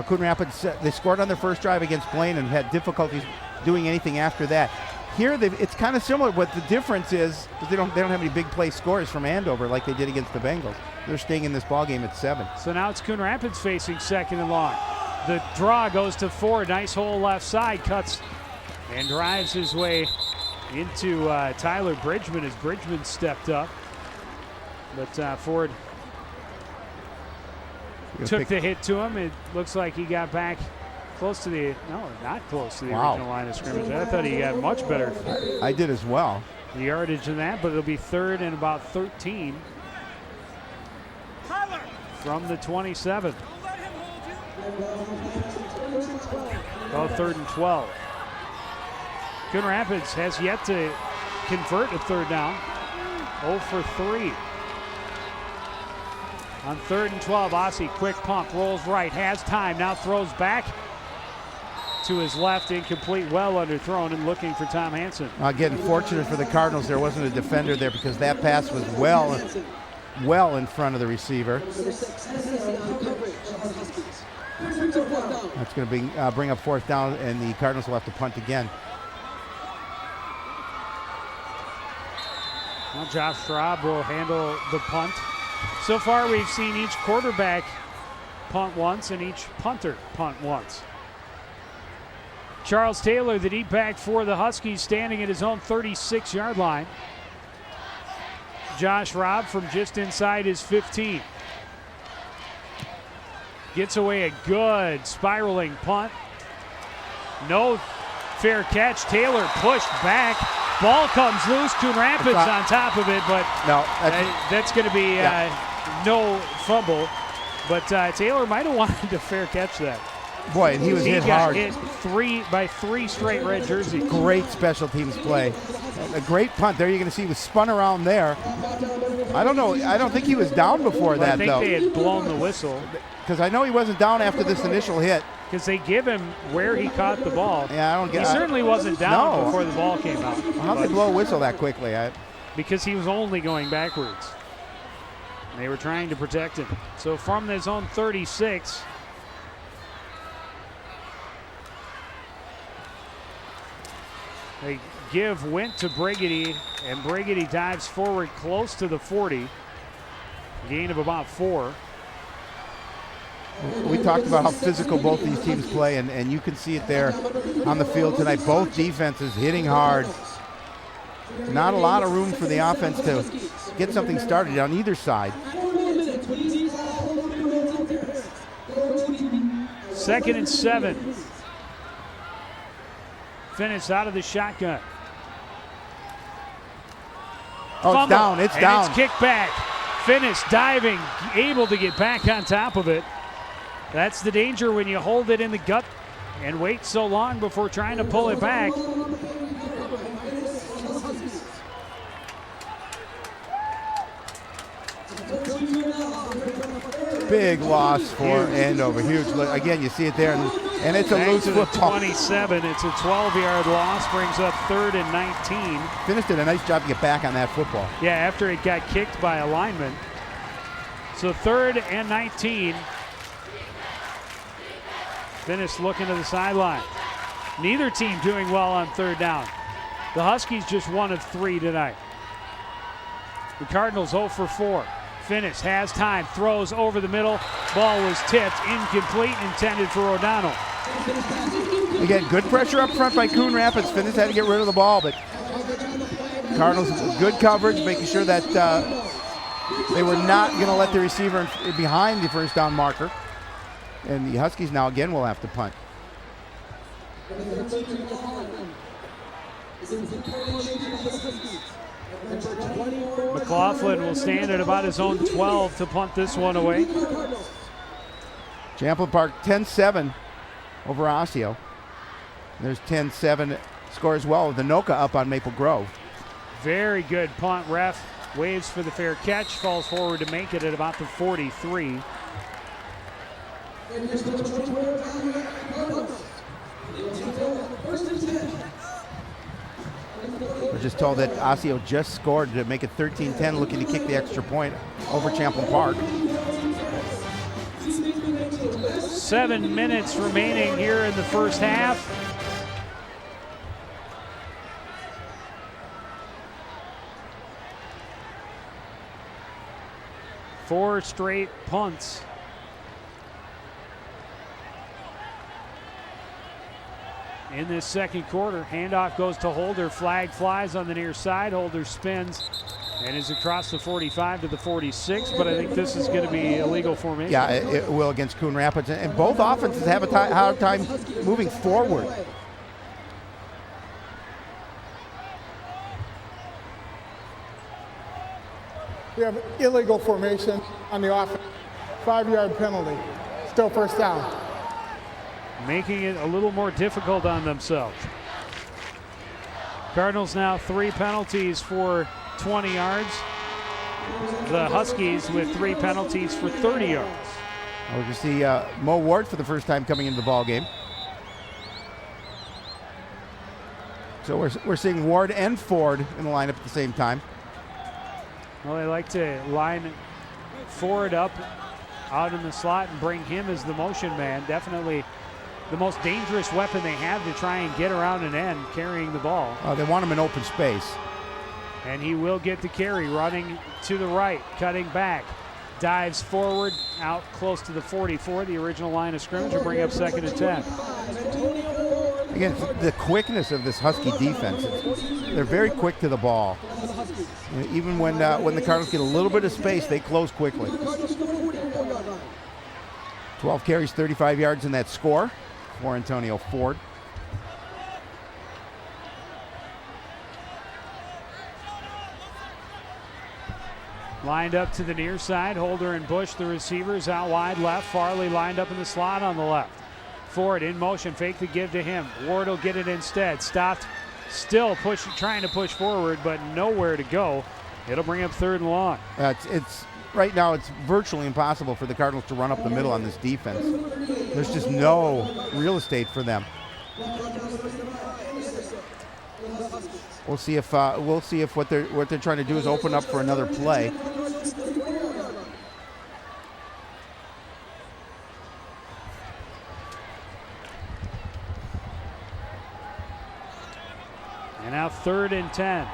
S2: Coon Rapids, they scored on their first drive against Blaine and had difficulties doing anything after that. Here, it's kind of similar. What the difference is they don't have any big play scores from Andover like they did against the Bengals. They're staying in this ball game at 7.
S1: So now it's Coon Rapids facing 2nd and long. The draw goes to Ford. Nice hole left side, cuts and drives his way into Tyler Bridgman as Bridgman stepped up. But Ford took the hit to him. It looks like he got back close to the, not close to the original line of scrimmage. I thought he got much better.
S2: I did as well.
S1: The yardage than that, but it'll be 3rd and about 13 from the 27. Well, 3rd and 12. Coon Rapids has yet to convert a 3rd down. 0 for 3. On 3rd and 12, Ossie, quick pump, rolls right, has time, now throws back to his left, incomplete, well underthrown, and looking for Tom Hansen.
S2: Again, fortunate for the Cardinals there wasn't a defender there because that pass was well in front of the receiver. That's going to bring up fourth down, and the Cardinals will have to punt again.
S1: Well, Josh Schraub will handle the punt. So far, we've seen each quarterback punt once and each punter punt once. Charles Taylor, the deep back for the Huskies, standing at his own 36-yard line. Josh Schraub from just inside his 15. Gets away a good spiraling punt. No fair catch. Taylor pushed back. Ball comes loose. Coon Rapids on top of it, but
S2: no,
S1: that's going to be no fumble. But Taylor might have wanted to fair catch that.
S2: Boy, and he was hit hard.
S1: He got hit by three straight red jerseys.
S2: Great special teams play. A great punt there. You're going to see he was spun around there. I don't know. I don't think he was down before that, though.
S1: I think they had blown the whistle.
S2: Because I know he wasn't down after this initial hit.
S1: Because they give him where he caught the ball.
S2: Yeah, I don't get.
S1: He certainly wasn't down before the ball came out.
S2: How did they blow a whistle that quickly?
S1: Because he was only going backwards. They were trying to protect him. So from his own 36, they give Wint to Brigady, and Brigady dives forward close to the 40. Gain of about 4.
S2: We talked about how physical both these teams play, and you can see it there on the field tonight. Both defenses hitting hard. Not a lot of room for the offense to get something started on either side.
S1: 2nd and 7. Finished out of the shotgun.
S2: Oh, it's down. It's down.
S1: It's kicked back. Finished diving, able to get back on top of it. That's the danger when you hold it in the gut and wait so long before trying to pull it back.
S2: Big loss for Andover. Huge. Again, you see it there, and it's a loose football.
S1: 27. It's a 12-yard loss. Brings up 3rd and 19.
S2: Finished did a nice job to get back on that football.
S1: Yeah, after it got kicked by a lineman. So 3rd and 19. Finished looking to the sideline. Neither team doing well on 3rd down. The Huskies just 1 of 3 tonight. The Cardinals 0 for 4. Finis has time, throws over the middle. Ball was tipped, incomplete, intended for O'Donnell.
S2: Again, good pressure up front by Coon Rapids. Finis had to get rid of the ball, but Cardinals good coverage, making sure that they were not going to let the receiver behind the first down marker. And the Huskies now again will have to punt.
S1: McLaughlin will stand at about his own 12 to punt this one away.
S2: Champlain Park 10-7 over Osseo. There's 10-7 score as well with Anoka up on Maple Grove.
S1: Very good punt. Ref waves for the fair catch, falls forward to make it at about the 43.
S2: We're just told that Osseo just scored to make it 13-10, looking to kick the extra point over Champlain Park.
S1: 7 minutes remaining here in the first half. Four straight punts. In this second quarter, handoff goes to Holder. Flag flies on the near side. Holder spins and is across the 45 to the 46, but I think this is going to be a legal formation.
S2: Yeah, it will against Coon Rapids. And both offenses have a hard time moving forward.
S4: We have illegal formation on the offense. 5-yard penalty. Still first down.
S1: Making it a little more difficult on themselves. Cardinals now 3 penalties for 20 yards. The Huskies with 3 penalties for 30 yards.
S2: We're going to see Mo Ward for the first time coming into the ball game. So we're seeing Ward and Ford in the lineup at the same time.
S1: Well, they like to line Ford up out in the slot and bring him as the motion man. Definitely the most dangerous weapon they have to try and get around an end carrying the ball.
S2: They want him in open space.
S1: And he will get the carry, running to the right, cutting back, dives forward, out close to the 44, the original line of scrimmage, will bring up 2nd and 10.
S2: Again, the quickness of this Husky defense, they're very quick to the ball. Even when the Cardinals get a little bit of space, they close quickly. 12 carries, 35 yards in that score for Antonio Ford.
S1: Lined up to the near side, Holder and Bush, the receivers, out wide left. Farley lined up in the slot on the left. Ford in motion, fake the give to him. Ward will get it instead. Stopped, still trying to push forward, but nowhere to go. It'll bring up 3rd and long.
S2: It's right now, it's virtually impossible for the Cardinals to run up the middle on this defense. There's just no real estate for them. We'll see if what they're trying to do is open up for another play.
S1: And now 3rd and 10.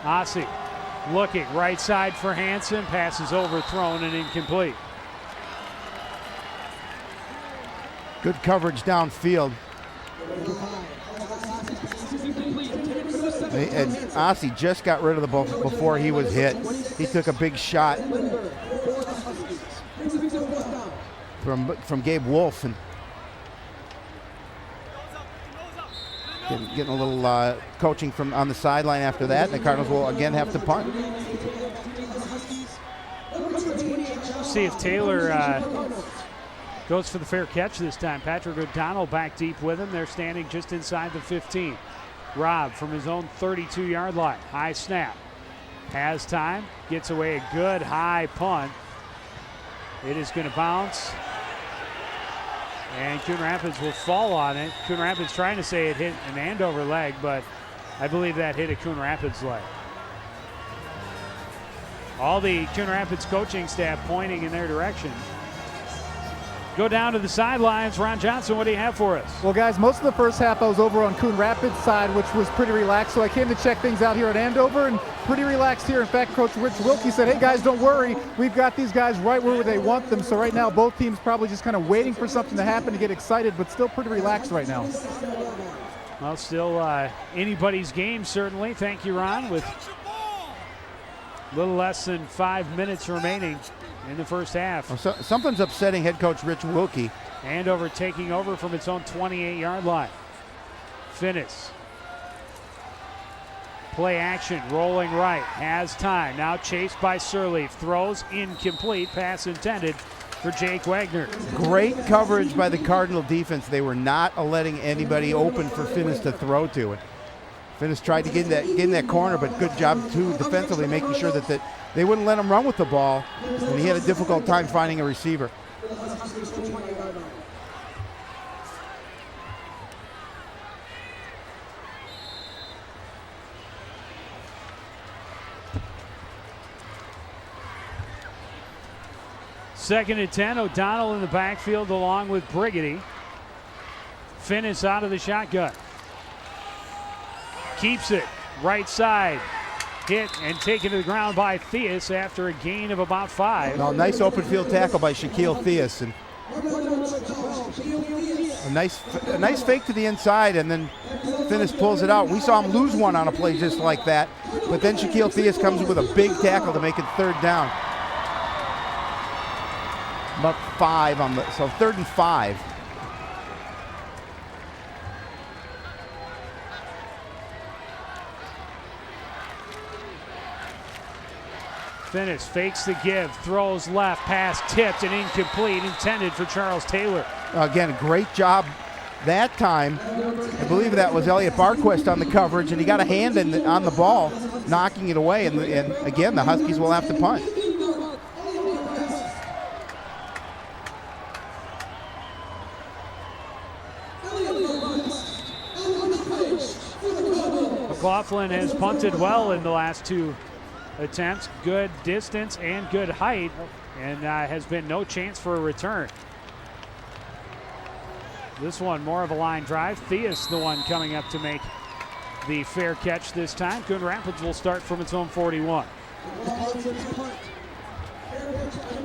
S1: Ossie looking right side for Hansen. Pass is overthrown and incomplete.
S2: Good coverage downfield. And Ossie just got rid of the ball before he was hit. He took a big shot from Gabe Wolf and getting a little coaching from on the sideline after that. The Cardinals will again have to punt.
S1: See if Taylor goes for the fair catch this time. Patrick O'Donnell back deep with him. They're standing just inside the 15. Robb from his own 32-yard line. High snap. Has time. Gets away a good high punt. It is going to bounce. And Coon Rapids will fall on it. Coon Rapids trying to say it hit an Andover leg, but I believe that hit a Coon Rapids leg. All the Coon Rapids coaching staff pointing in their direction. Go down to the sidelines. Ron Johnson, what do you have for us?
S3: Well, guys, most of the first half I was over on Coon Rapids side, which was pretty relaxed. So I came to check things out here at Andover, and pretty relaxed here. In fact, Coach Rich Wilkie said, hey, guys, don't worry. We've got these guys right where they want them. So right now, both teams probably just kind of waiting for something to happen to get excited, but still pretty relaxed right now.
S1: Well, still anybody's game, certainly. Thank you, Ron, with a little less than 5 minutes remaining in the first half.
S2: Well, something's upsetting head coach Rich Wilkie.
S1: Andover taking over from its own 28-yard line. Finnis. Play action, rolling right, has time. Now chased by Sirleaf, throws incomplete, pass intended for Jake Wagner.
S2: Great coverage by the Cardinal defense. They were not letting anybody open for Finnis to throw to. And Finnis tried to get in that corner, but good job too defensively, making sure that they wouldn't let him run with the ball, and he had a difficult time finding a receiver.
S1: Second and 10, O'Donnell in the backfield along with Brigady. Finnis out of the shotgun. Keeps it right side. Hit and taken to the ground by Theus after a gain of about 5.
S2: Well, nice open field tackle by Shaquille Theus. And a nice fake to the inside, and then Finnis pulls it out. We saw him lose one on a play just like that, but then Shaquille Theus comes with a big tackle to make it 3rd down. About 5 on the, so 3rd and 5.
S1: Finnis fakes the give, throws left, pass tipped and incomplete, intended for Charles Taylor.
S2: Again, great job that time. I believe that was Elliot Barquist on the coverage, and he got a hand on the ball, knocking it away, and again, the Huskies will have to punt.
S1: McLaughlin has punted well in the last 2 attempts. Good distance and good height, and has been no chance for a return. This one more of a line drive. Theus the one coming up to make the fair catch this time. Coon Rapids will start from its own 41.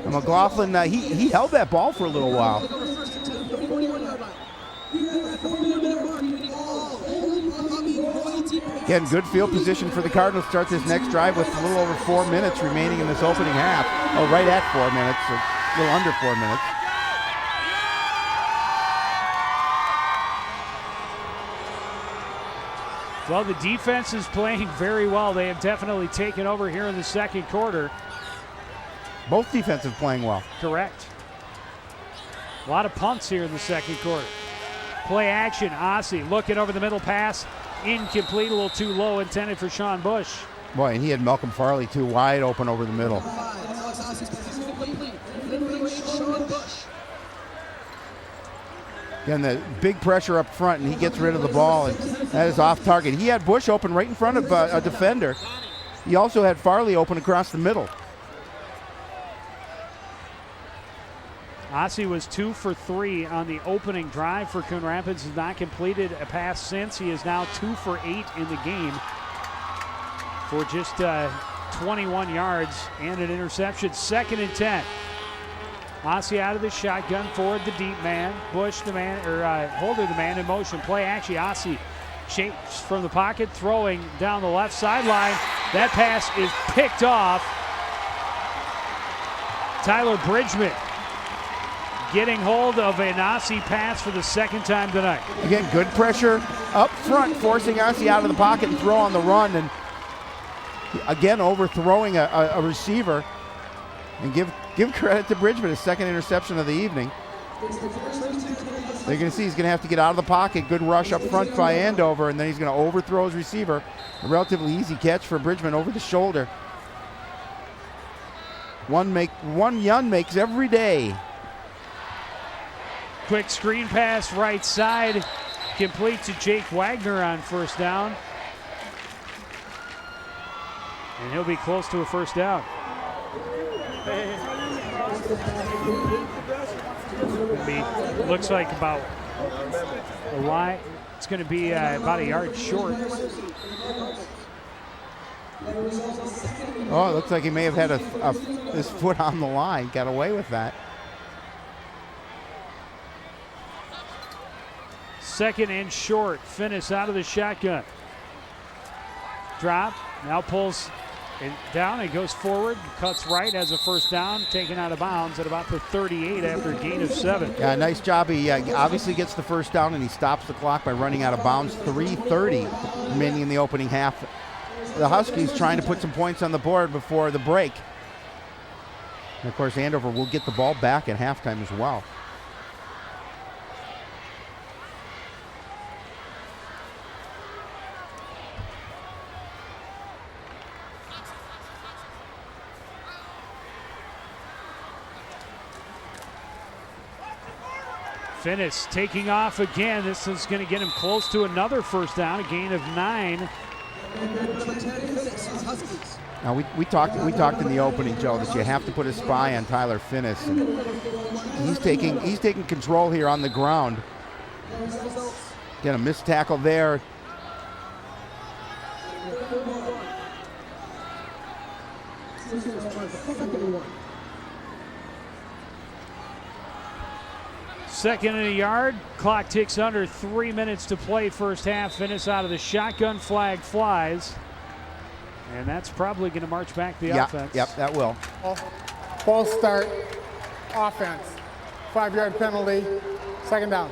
S2: And McLaughlin, he held that ball for a little while. Again, good field position for the Cardinals to start this next drive with a little over 4 minutes remaining in this opening half. Oh, right at 4 minutes, a little under 4 minutes.
S1: Well, the defense is playing very well. They have definitely taken over here in the second quarter.
S2: Both defensive playing well.
S1: Correct. A lot of punts here in the second quarter. Play action, Ossie looking over the middle pass. Incomplete, a little too low, intended for Sean Bush.
S2: Boy, and he had Malcolm Farley too, wide open over the middle. Again, the big pressure up front, and he gets rid of the ball, and that is off target. He had Bush open right in front of a defender. He also had Farley open across the middle.
S1: Ossie was 2 for 3 on the opening drive for Coon Rapids. Has not completed a pass since. He is now 2 for 8 in the game for just 21 yards and an interception. 2nd and 10. Ossie out of the shotgun, forward the deep man. Bush the man, or Holder the man in motion. Play action. Ossie shapes from the pocket, throwing down the left sideline. That pass is picked off. Tyler Bridgman getting hold of an Ossie pass for the 2nd time tonight.
S2: Again, good pressure up front, forcing Ossie out of the pocket and throw on the run, and again overthrowing a receiver. And give credit to Bridgman, his 2nd interception of the evening. They're going to see he's going to have to get out of the pocket. Good rush up front by Andover, and then he's going to overthrow his receiver. A relatively easy catch for Bridgman over the shoulder. One Yun makes every day.
S1: Quick screen pass right side, complete to Jake Wagner on 1st down. And he'll be close to a 1st down. Looks like about a line. It's going to be about a yard short.
S2: Oh, it looks like he may have had his foot on the line. Got away with that.
S1: 2nd and short. Finis out of the shotgun. Drop. Now pulls it down and goes forward. Cuts right, has a 1st down. Taken out of bounds at about the 38 after a gain of 7.
S2: Yeah, nice job. He obviously gets the 1st down, and he stops the clock by running out of bounds. 3:30 remaining in the opening half. The Huskies trying to put some points on the board before the break. And of course, Andover will get the ball back at halftime as well.
S1: Finis taking off again. This is going to get him close to another 1st down, a gain of 9.
S2: Now we talked in the opening, Joe, that you have to put a spy on Tyler Finis. He's taking control here on the ground. Get a missed tackle there.
S1: Second and a yard. Clock ticks under 3 minutes to play 1st half. Finis out of the shotgun. Flag flies. And that's probably going to march back the offense.
S2: Yep, that will.
S4: Ball start, offense. 5-yard penalty, 2nd down.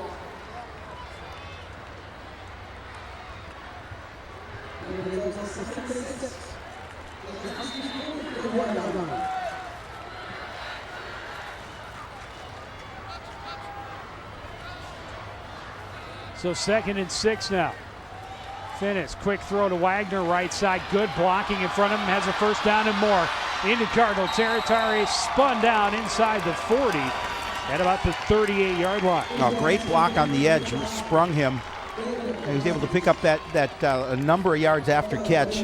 S1: So 2nd and 6 now. Finis, quick throw to Wagner, right side, good blocking in front of him, has a 1st down and more. Into Cardinal territory, spun down inside the 40 at about the 38-yard line.
S2: Oh, great block on the edge, sprung him. And he's able to pick up that a number of yards after catch.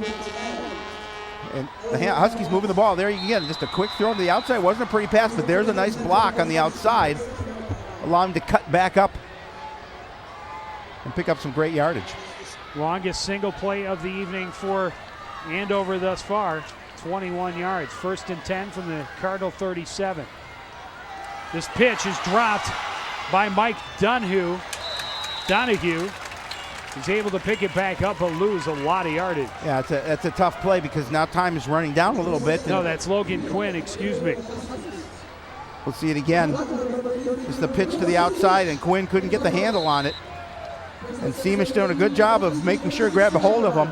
S2: And the Huskies moving the ball. There you get just a quick throw to the outside. Wasn't a pretty pass, but there's a nice block on the outside. Allow him to cut back up and pick up some great yardage.
S1: Longest single play of the evening for Andover thus far, 21 yards. 1st and 10 from the Cardinal 37. This pitch is dropped by Mike Donahue. He's able to pick it back up but lose a lot of yardage.
S2: Yeah, that's a tough play because now time is running down a little bit.
S1: No, that's Logan Quinn, excuse me.
S2: We'll see it again. Just the pitch to the outside, and Quinn couldn't get the handle on it. And Seamish doing a good job of making sure to grab a hold of him.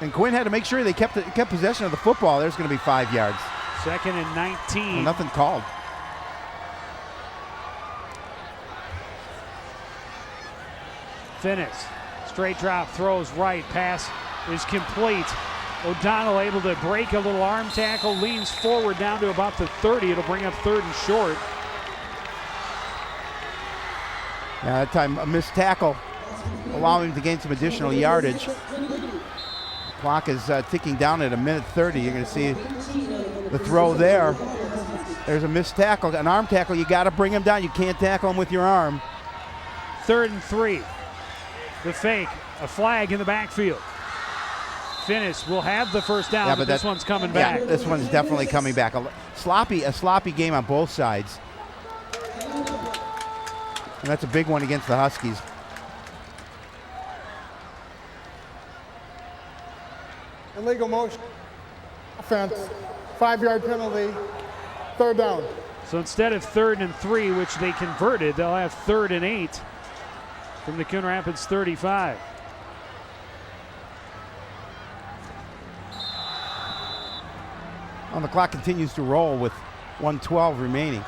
S2: And Quinn had to make sure they kept possession of the football. There's going to be 5 yards.
S1: 2nd and 19.
S2: And nothing called.
S1: Finnis, straight drop, throws right, pass is complete. O'Donnell able to break a little arm tackle, leans forward down to about the 30. It'll bring up 3rd and short.
S2: Yeah, that time a missed tackle, allowing him to gain some additional yardage. Clock is ticking down at 1:30. You're going to see the throw there. There's a missed tackle, an arm tackle. You got to bring him down. You can't tackle him with your arm.
S1: 3rd and 3. The fake, a flag in the backfield. Finnis will have the first down, but this one's coming back.
S2: Yeah, this one's definitely coming back. A sloppy game on both sides. And that's a big one against the Huskies.
S4: Illegal motion. Offense. 5-yard penalty. 3rd down.
S1: So instead of 3rd and 3, which they converted, they'll have 3rd and 8 from the Coon Rapids 35.
S2: Well, the clock continues to roll with 1:12 remaining.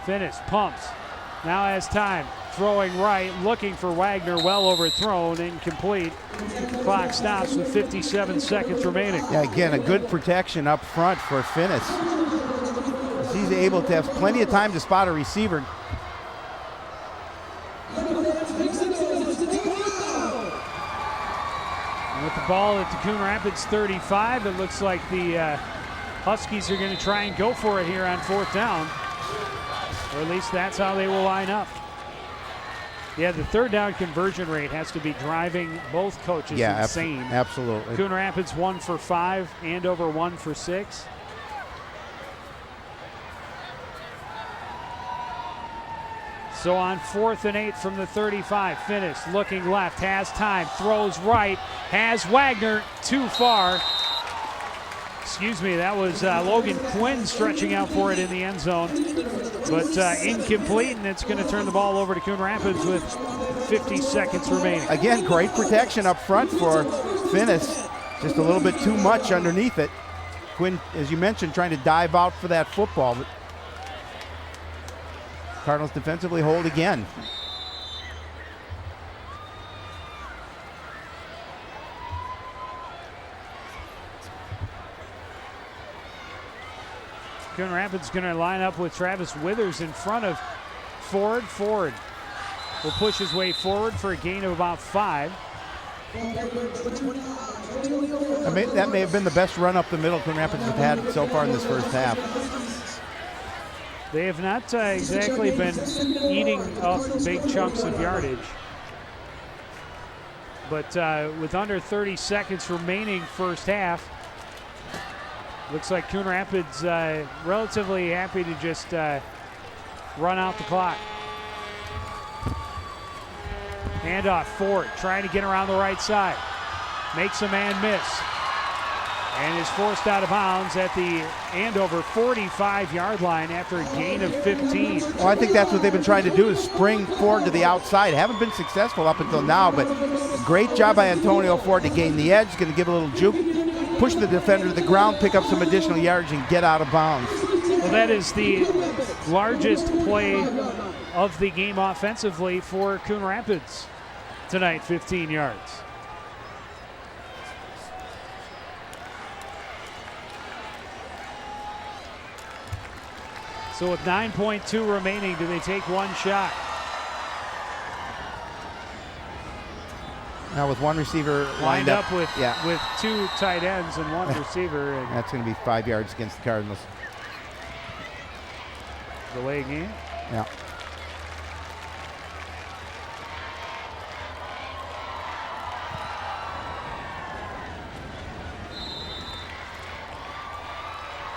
S1: Finnis pumps. Now has time. Throwing right, looking for Wagner, well overthrown, incomplete. Clock stops with 57 seconds remaining.
S2: Yeah, again, a good protection up front for Finnis. He's able to have plenty of time to spot a receiver.
S1: And with the ball at the Coon Rapids 35, it looks like the Huskies are going to try and go for it here on 4th down. Or at least that's how they will line up. Yeah, the 3rd down conversion rate has to be driving both coaches insane.
S2: Absolutely.
S1: Coon Rapids 1 for 5, Andover 1 for 6. So on 4th and 8 from the 35, Finnis looking left, has time, throws right, has Wagner too far. Excuse me, that was Logan Quinn stretching out for it in the end zone. But incomplete, and it's going to turn the ball over to Coon Rapids with 50 seconds remaining.
S2: Again, great protection up front for Finnis. Just a little bit too much underneath it. Quinn, as you mentioned, trying to dive out for that football. But Cardinals defensively hold again.
S1: Coon Rapids going to line up with Travis Withers in front of Ford. Ford will push his way forward for a gain of about 5.
S2: That may have been the best run up the middle Coon Rapids have had so far in this first half.
S1: They have not exactly been eating up big chunks of yardage. But with under 30 seconds remaining first half, looks like Coon Rapids relatively happy to just run out the clock. Handoff, Ford trying to get around the right side. Makes a man miss. And is forced out of bounds at the Andover 45-yard line after a gain of 15.
S2: Well, I think that's what they've been trying to do is spring Ford to the outside. Haven't been successful up until now, but great job by Antonio Ford to gain the edge. Going to give a little juke, push the defender to the ground, pick up some additional yardage, and get out of bounds.
S1: Well, that is the largest play of the game offensively for Coon Rapids tonight, 15 yards. So with 9.2 remaining, do they take one shot?
S2: Now with one receiver
S1: lined up with
S2: yeah.
S1: with two tight ends and one receiver. And
S2: that's going to be 5 yards against the Cardinals.
S1: Delay game.
S2: Yeah.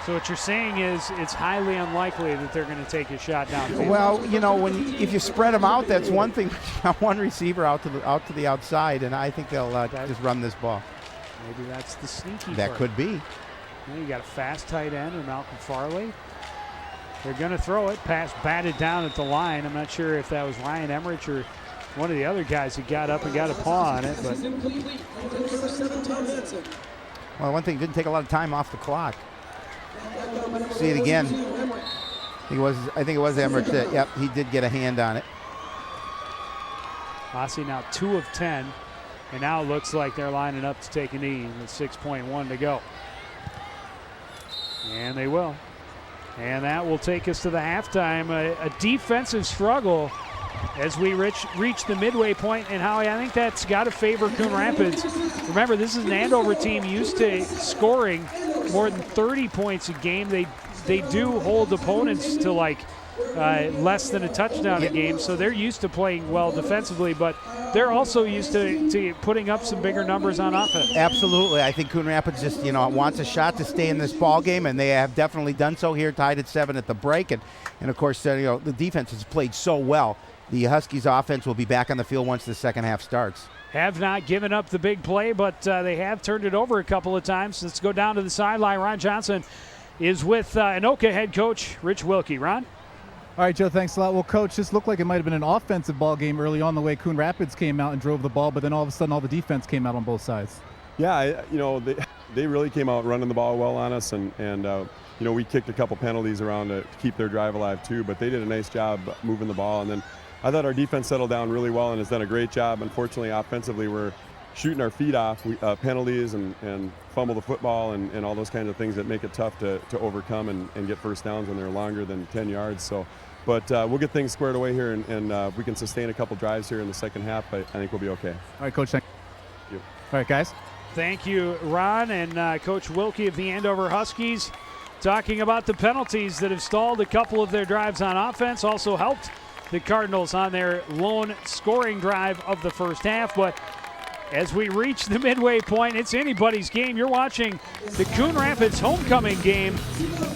S1: So what you're saying is it's highly unlikely that they're going to take a shot downfield.
S2: Well, you know, if you spread them out, that's one thing. One receiver out to the outside, and I think they'll just run this ball.
S1: Maybe that's the sneaky
S2: That
S1: part.
S2: could be.
S1: You got a fast tight end in Malcolm Farley. They're going to throw it. Pass batted down at the line. I'm not sure if that was Ryan Emmerich or one of the other guys who got up and got a paw on it. But
S2: well, one thing, didn't take a lot of time off the clock. See it again. I think it was Emmerich that, yep, he did get a hand on it.
S1: Rossi now 2 of 10, and now it looks like they're lining up to take a knee with 6.1 to go. And they will. And that will take us to the halftime. A defensive struggle as we reach the midway point. And Howie, I think that's got to favor Coon Rapids. Remember, this is an Andover team used to scoring more than 30 points a game. They do hold opponents to like less than a touchdown a game, so they're used to playing well defensively, but they're also used to putting up some bigger numbers on offense.
S2: Absolutely. I think Coon Rapids just, wants a shot to stay in this ball game, and they have definitely done so here, tied at 7 at the break. And of course, the defense has played so well. The Huskies offense will be back on the field once the second half starts.
S1: Have not given up the big play, but they have turned it over a couple of times. Let's go down to the sideline. Ron Johnson is with Anoka head coach Rich Wilkie. Ron?
S3: All right, Joe, thanks a lot. Well, Coach, this looked like it might have been an offensive ball game early on the way Coon Rapids came out and drove the ball, but then all of a sudden all the defense came out on both sides.
S5: Yeah, they really came out running the ball well on us, and we kicked a couple penalties around to keep their drive alive too, but they did a nice job moving the ball. And then I thought our defense settled down really well and has done a great job. Unfortunately, offensively, we're shooting our feet off, penalties and fumble the football and all those kinds of things that make it tough to overcome and get first downs when they're longer than 10 yards. So, but we'll get things squared away here, and if we can sustain a couple drives here in the second half, I think we'll be okay.
S3: All right, Coach, thank
S5: you.
S3: All right, guys.
S1: Thank you, Ron, and Coach Wilkie of the Andover Huskies talking about the penalties that have stalled a couple of their drives on offense, also helped the Cardinals on their lone scoring drive of the first half. But as we reach the midway point, it's anybody's game. You're watching the Coon Rapids homecoming game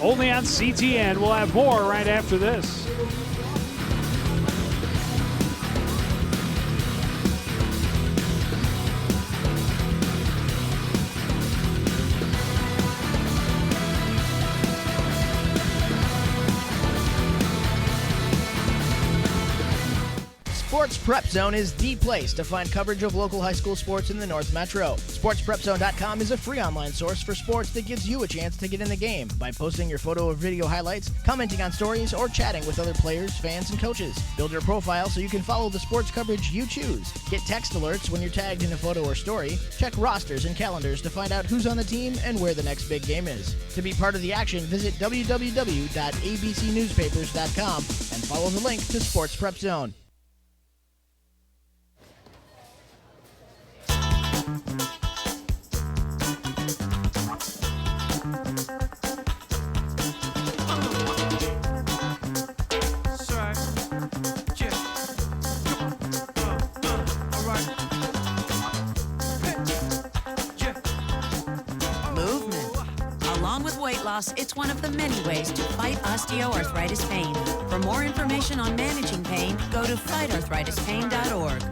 S1: only on CTN. We'll have more right after this.
S6: Sports Prep Zone is the place to find coverage of local high school sports in the North Metro. SportsPrepZone.com is a free online source for sports that gives you a chance to get in the game by posting your photo or video highlights, commenting on stories, or chatting with other players, fans, and coaches. Build your profile so you can follow the sports coverage you choose. Get text alerts when you're tagged in a photo or story. Check rosters and calendars to find out who's on the team and where the next big game is. To be part of the action, visit www.abcnewspapers.com and follow the link to Sports Prep Zone.
S7: It's one of the many ways to fight osteoarthritis pain. For more information on managing pain, go to fightarthritispain.org.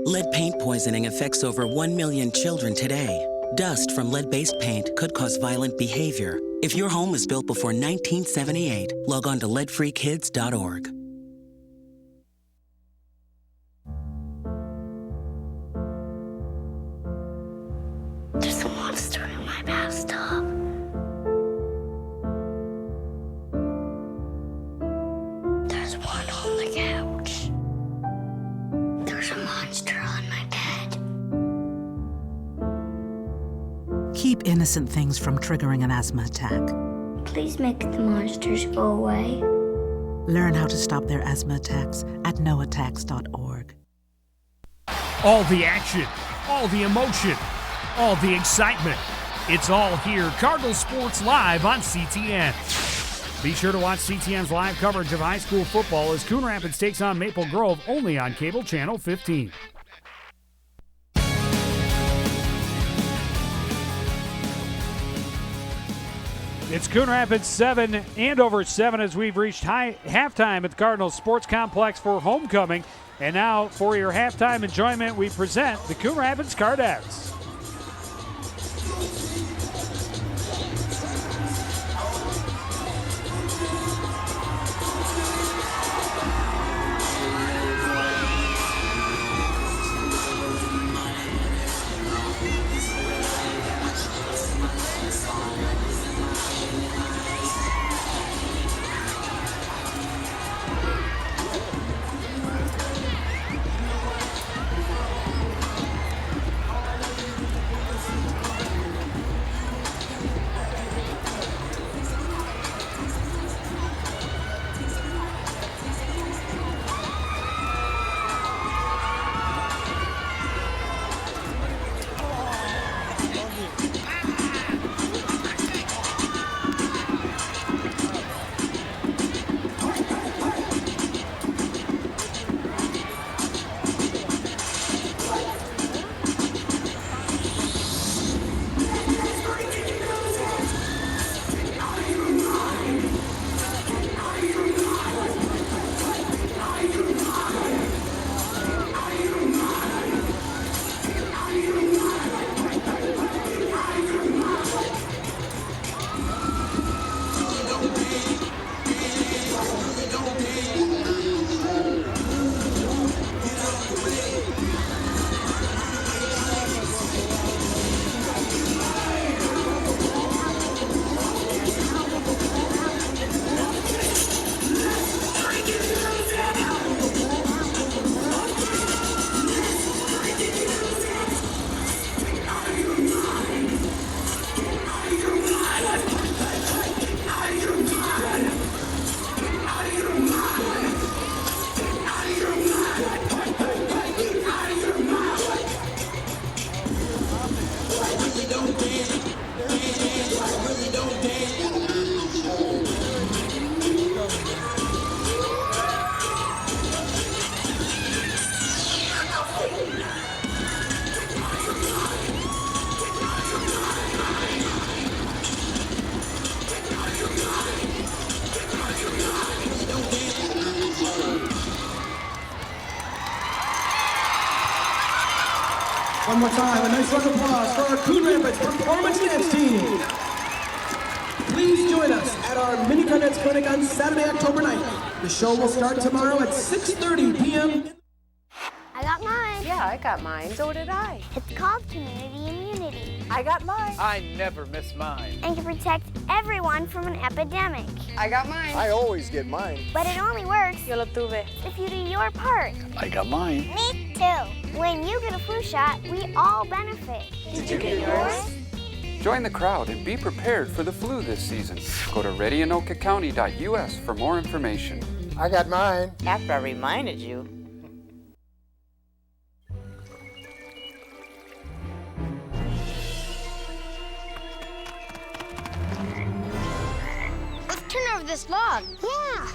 S8: Lead paint poisoning affects over 1 million children today. Dust from lead-based paint could cause violent behavior. If your home was built before 1978, log on to leadfreekids.org.
S9: There's a monster in my bathtub. innocent things from triggering an asthma attack.
S10: Please make the monsters go away.
S9: Learn how to stop their asthma attacks at noattacks.org.
S1: All the action, all the emotion, all the excitement. It's all here. Cardinal Sports Live on CTN. Be sure to watch CTN's live coverage of high school football as Coon Rapids takes on Maple Grove only on Cable Channel 15. It's Coon Rapids 7, Andover 7 as we've reached halftime at the Cardinal Sports Complex for homecoming. And now for your halftime enjoyment, we present the Coon Rapids Cardettes.
S11: One more time, a nice round of applause for our Coon Rapids Performance Dance Team. Please join us at our Mini Cardettes Clinic on Saturday, October 9th. The show will start tomorrow at 6:30 p.m.
S10: I got mine.
S12: Yeah, I got mine. So did I.
S10: It's called Community Immunity.
S12: I got mine.
S13: I never miss mine.
S10: And can protect everyone from an epidemic.
S12: I got mine.
S13: I always get mine.
S10: But it only works
S12: Yo lo tuve.
S10: if you do your part.
S13: I got mine.
S10: Me too. When you get a flu shot, we all benefit.
S12: Did you get yours?
S14: Join the crowd and be prepared for the flu this season. Go to readyanokacounty.us for more information.
S13: I got mine.
S12: After I reminded you.
S10: Let's turn over this log. Yeah.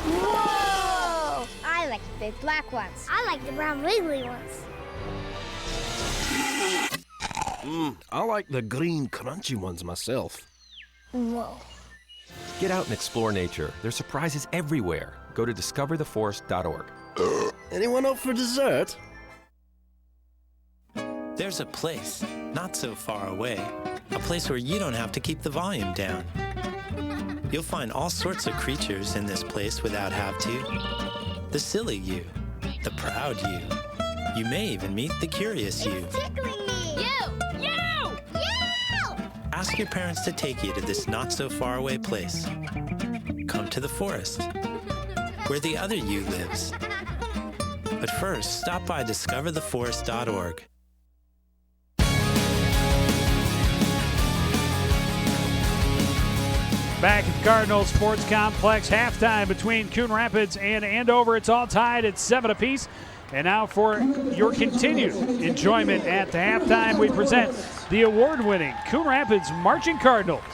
S10: Whoa! I like the big black ones. I like the brown wiggly ones.
S15: I like the green crunchy ones myself.
S10: Whoa.
S16: Get out and explore nature. There's surprises everywhere. Go to discovertheforest.org.
S15: Anyone up for dessert?
S17: There's a place, not so far away, a place where you don't have to keep the volume down. You'll find all sorts of creatures in this place without have to. The silly you, the proud you. You may even meet the curious you.
S10: It's tickling me. You!
S17: Ask your parents to take you to this not so far away place. Come to the forest, where the other you lives. But first, stop by discovertheforest.org.
S1: Back at the Cardinals Sports Complex, halftime between Coon Rapids and Andover. It's all tied at 7 apiece. And now for your continued enjoyment at the halftime, we present the award-winning Coon Rapids Marching Cardinals.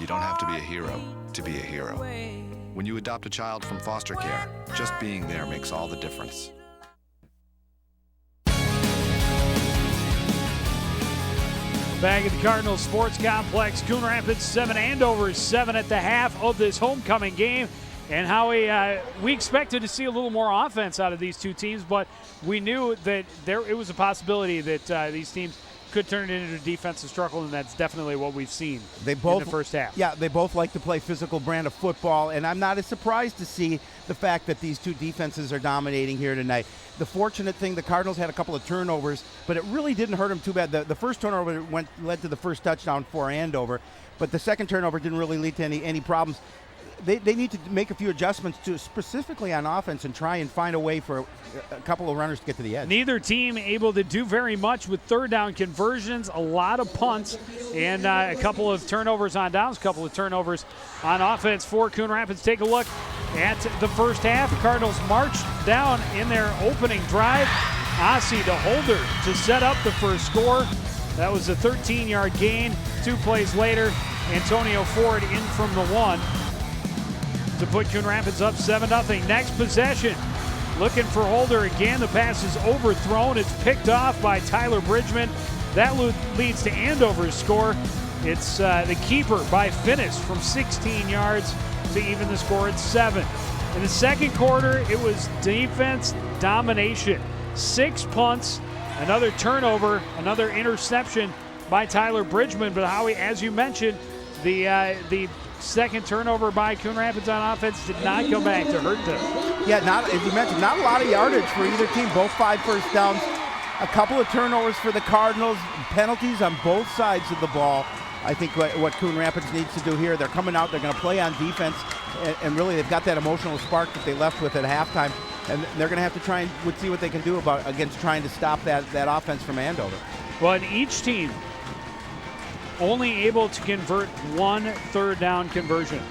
S18: You don't have to be a hero to be a hero. When you adopt a child from foster care, just being there makes all the difference.
S1: Back at the Cardinals Sports Complex, Coon Rapids 7, Andover 7 at the half of this homecoming game. And Howie, we expected to see a little more offense out of these two teams, but we knew that it was a possibility that these teams could turn it into a defensive struggle, and that's definitely what we've seen in the first half.
S2: Yeah, they both like to play physical brand of football, and I'm not as surprised to see the fact that these two defenses are dominating here tonight. The fortunate thing, the Cardinals had a couple of turnovers, but it really didn't hurt them too bad. The first turnover led to the first touchdown for Andover, but the second turnover didn't really lead to any problems. They need to make a few adjustments specifically on offense and try and find a way for a couple of runners to get to the edge.
S1: Neither team able to do very much with third down conversions, a lot of punts, and a couple of turnovers on downs, a couple of turnovers on offense for Coon Rapids. Take a look at the first half. The Cardinals marched down in their opening drive. Ossie to Holder to set up the first score. That was a 13-yard gain. 2 plays later, Antonio Ford in from the 1 to put Coon Rapids up 7-0. Next possession, looking for Holder again. The pass is overthrown. It's picked off by Tyler Bridgman. That leads to Andover's score. It's the keeper by Finnis from 16 yards to even the score at 7. In the second quarter, it was defense domination. 6 punts, another turnover, another interception by Tyler Bridgman. But Howie, as you mentioned, the second turnover by Coon Rapids on offense did not come back to hurt them.
S2: Yeah, as you mentioned, not a lot of yardage for either team. Both 5 first downs. A couple of turnovers for the Cardinals. Penalties on both sides of the ball. I think what Coon Rapids needs to do here, they're coming out, they're going to play on defense, and really they've got that emotional spark that they left with at halftime, and they're going to have to try and see what they can do against trying to stop that offense from Andover.
S1: Well, and each team only able to convert 1 third down conversion.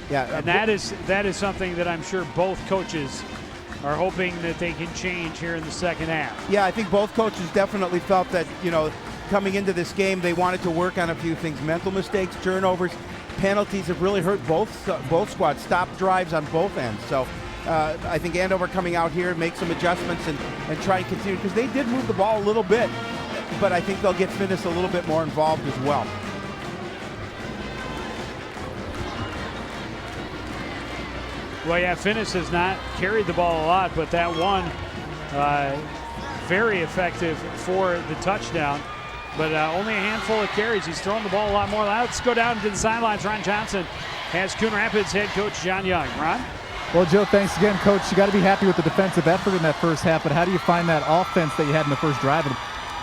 S2: Yeah,
S1: and that is something that I'm sure both coaches are hoping that they can change here in the second half.
S2: Yeah, I think both coaches definitely felt that, coming into this game, they wanted to work on a few things. Mental mistakes, turnovers, penalties have really hurt both squads. Stop drives on both ends. So I think Andover coming out here, make some adjustments and try and continue, because they did move the ball a little bit, but I think they'll get Finnis a little bit more involved as well.
S1: Well, yeah, Finnis has not carried the ball a lot, but that one very effective for the touchdown. But only a handful of carries. He's throwing the ball a lot more. Let's go down to the sidelines. Ron Johnson has Coon Rapids head coach John Young. Ron?
S3: Well, Joe, thanks again, Coach. You got to be happy with the defensive effort in that first half, but how do you find that offense that you had in the first drive?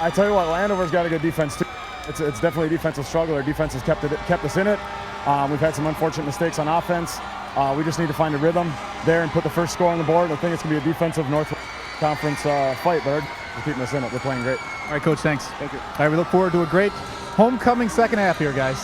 S19: I tell you what, Andover's got a good defense too. It's definitely a defensive struggle. Our defense has kept us in it. We've had some unfortunate mistakes on offense. We just need to find a rhythm there and put the first score on the board. I think it's going to be a defensive North Conference fight, but they're keeping us in it. They're playing great.
S3: All right, Coach, thanks.
S19: Thank you.
S3: All right, we look forward to a great homecoming second half here, guys.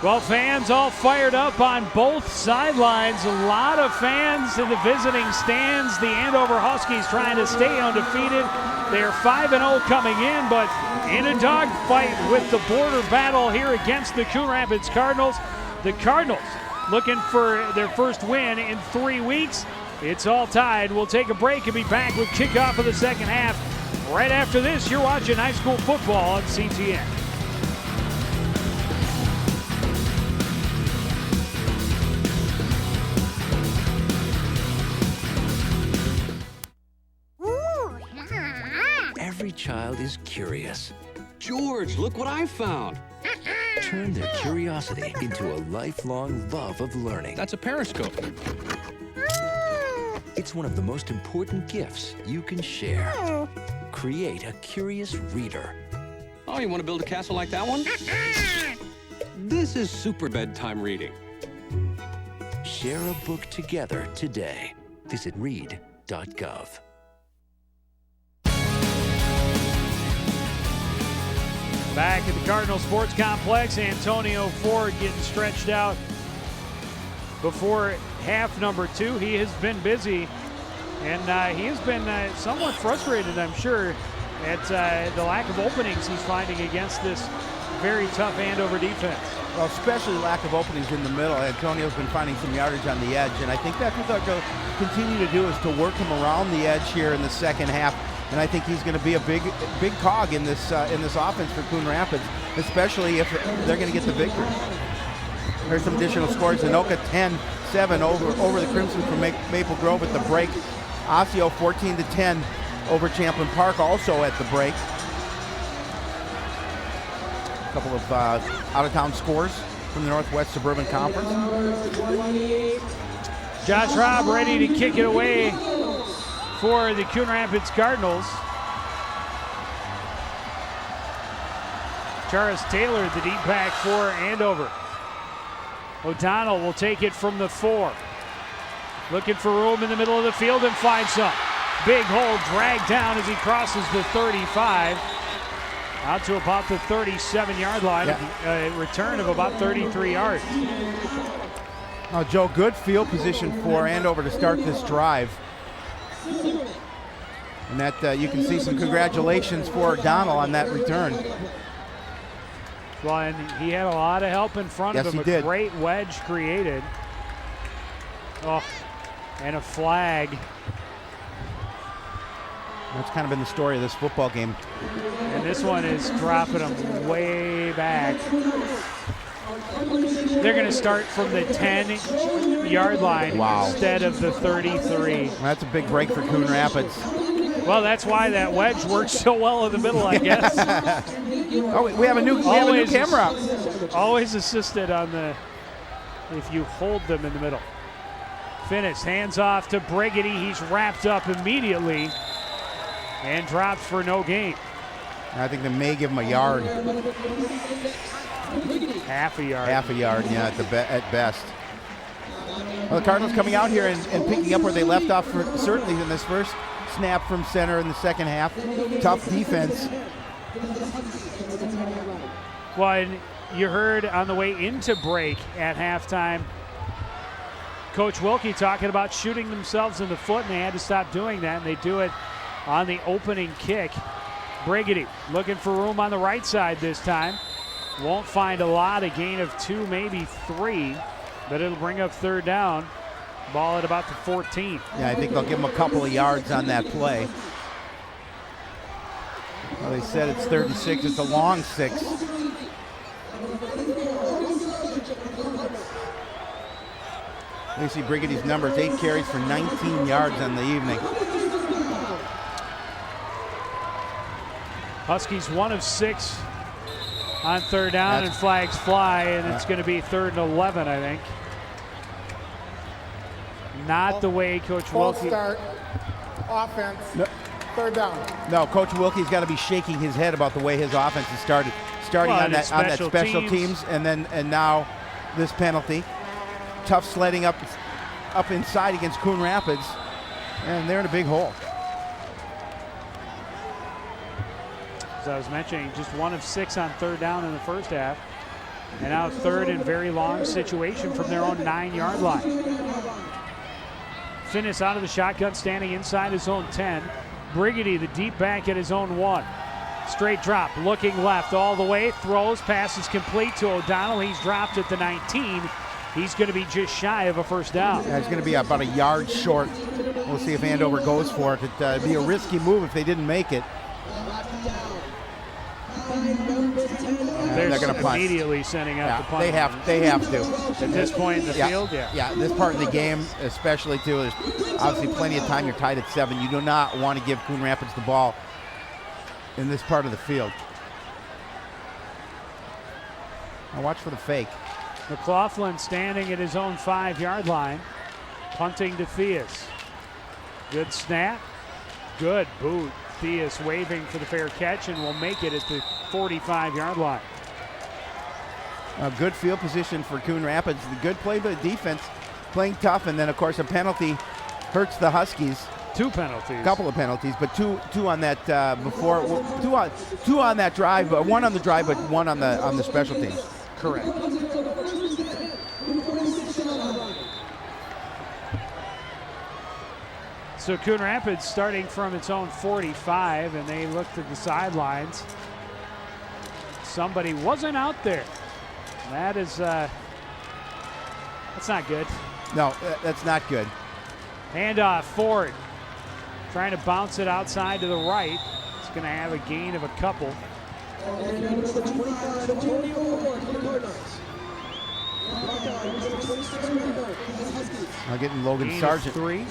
S1: Well, fans all fired up on both sidelines. A lot of fans in the visiting stands. The Andover Huskies trying to stay undefeated. They're 5-0 coming in, but in a dogfight with the border battle here against the Coon Rapids Cardinals. The Cardinals looking for their first win in 3 weeks. It's all tied. We'll take a break and be back with kickoff of the second half. Right after this, you're watching high school football on CTN.
S20: Every child is curious.
S21: George, look what I found.
S20: Turn their curiosity into a lifelong love of learning.
S21: That's a periscope.
S20: It's one of the most important gifts you can share. Create a curious reader.
S21: Oh, you want to build a castle like that one? This is super bedtime reading.
S20: Share a book together today. Visit read.gov.
S1: Back at the Cardinal Sports Complex, Antonio Ford getting stretched out before half number 2. He has been busy, and he has been somewhat frustrated, I'm sure, at the lack of openings he's finding against this very tough Andover defense.
S2: Well, especially lack of openings in the middle. Antonio's been finding some yardage on the edge, and I think that's what they'll continue to do, is to work him around the edge here in the second half. And I think he's going to be a big cog in this offense for Coon Rapids, especially if they're going to get the victory. There's some additional scores. Anoka 10-7 over the Crimson from Maple Grove at the break. Osseo 14-10 over Champlain Park, also at the break. A couple of out-of-town scores from the Northwest Suburban Conference.
S1: Josh Robb ready to kick it away for the Coon Rapids Cardinals. Charles Taylor, the deep back for Andover. O'Donnell will take it from the 4. Looking for room in the middle of the field and finds some. Big hole dragged down as he crosses the 35. Out to about the 37-yard line. Yeah. A return of about 33 yards.
S2: Now, Joe, good field position for Andover to start this drive. And that you can see some congratulations for O'Donnell on that return.
S1: Well, and he had a lot of help in front of him.
S2: Yes, he did.
S1: Great wedge created. Oh, and a flag.
S2: That's kind of been the story of this football game.
S1: And this one is dropping them way back. They're going to start from the 10-yard line instead of the 33.
S2: Well, that's a big break for Coon Rapids.
S1: Well, that's why that wedge works so well in the middle, I guess.
S2: Oh, we have a new camera.
S1: Always assisted on the, if you hold them in the middle. Finnis, hands off to Brigady. He's wrapped up immediately and dropped for no gain.
S2: I think they may give him a yard.
S1: Half a yard.
S2: Half a yard, yeah, at best. Well, the Cardinals coming out here and picking up where they left off, certainly in this first snap from center in the second half. Tough defense.
S1: Well, and you heard on the way into break at halftime, Coach Wilkie talking about shooting themselves in the foot, and they had to stop doing that, and they do it on the opening kick. Brigady looking for room on the right side this time. Won't find a lot, a gain of 2, maybe 3, but it'll bring up third down. Ball at about the 14.
S2: Yeah, I think they'll give him a couple of yards on that play. Well, they said it's 3rd and 6. It's a long 6. You see Brigady's numbers, 8 carries for 19 yards on the evening.
S1: Huskies 1 of 6 on third down, and flags fly, and it's going to be 3rd and 11, I think. Not the way Coach Wilkie.
S13: Start, offense, no. 3rd down.
S2: No, Coach Wilkie's got to be shaking his head about the way his offense has started. Starting on that special teams, and now this penalty. Tough sledding up inside against Coon Rapids, and they're in a big hole.
S1: As I was mentioning, just 1 of 6 on third down in the first half, and now 3rd and very long situation from their own 9-yard line. Finnis out of the shotgun, standing inside his own 10. Brigady, the deep back at his own 1. Straight drop, looking left all the way, throws, passes complete to O'Donnell. He's dropped at the 19. He's going to be just shy of a first down.
S2: Yeah, he's going to be about a yard short. We'll see if Andover goes for it. It'd be a risky move if they didn't make it.
S1: They're going to punt. Immediately sending out the punt.
S2: They have to.
S1: At this point in the field,
S2: Yeah, this part of the game, especially too, there's obviously plenty of time. You're tied at 7. You do not want to give Coon Rapids the ball in this part of the field. Now watch for the fake.
S1: McLaughlin standing at his own 5-yard line, punting to Theus. Good snap, good boot. Theus waving for the fair catch and will make it at the 45-yard line.
S2: A good field position for Coon Rapids. The good play by the defense, playing tough, and then of course a penalty hurts the Huskies.
S1: 2 penalties.
S2: A couple of penalties, but two on that before. Two on that drive, but 1 on the drive, but 1 on the special teams.
S1: Correct. So Coon Rapids starting from its own 45, and they look to the sidelines somebody wasn't out there. That is, that's not good.
S2: No, that's not good.
S1: Handoff, Ford. Trying to bounce it outside to the right. It's going to have a gain of a couple.
S11: And number 25, Antonio Ford for the Cardinals.
S2: Now getting Logan
S1: Gain
S2: Sargent
S1: 3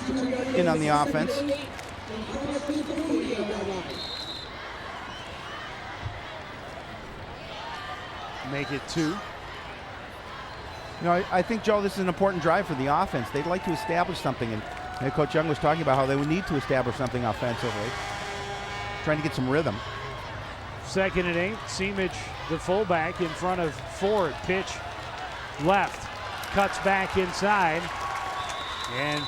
S2: in on the offense.
S1: Make it 2.
S2: I think, Joe, this is an important drive for the offense. They'd like to establish something, and Coach Young was talking about how they would need to establish something offensively, trying to get some rhythm.
S1: 2nd and 8. Seamage, the fullback, in front of Ford. Pitch left, cuts back inside, and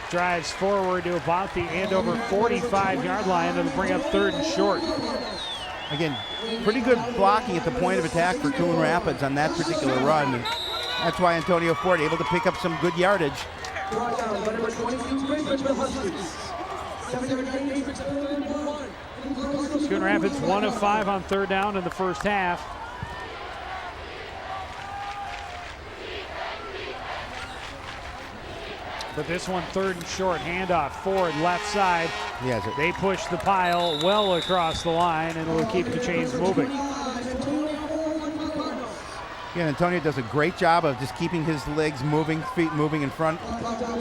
S1: drives forward to about the Andover 45-yard line. It'll bring up 3rd and short.
S2: Again, pretty good blocking at the point of attack for Coon Rapids on that particular run. And that's why Antonio Ford able to pick up some good yardage.
S1: Coon Rapids 1 of 5 on 3rd down in the first half. But this one 3rd and short. Handoff, Ford left side.
S2: Yes,
S1: they push the pile well across the line, and it'll keep the chains moving.
S2: Again, Antonio does a great job of just keeping his legs moving, feet moving in front,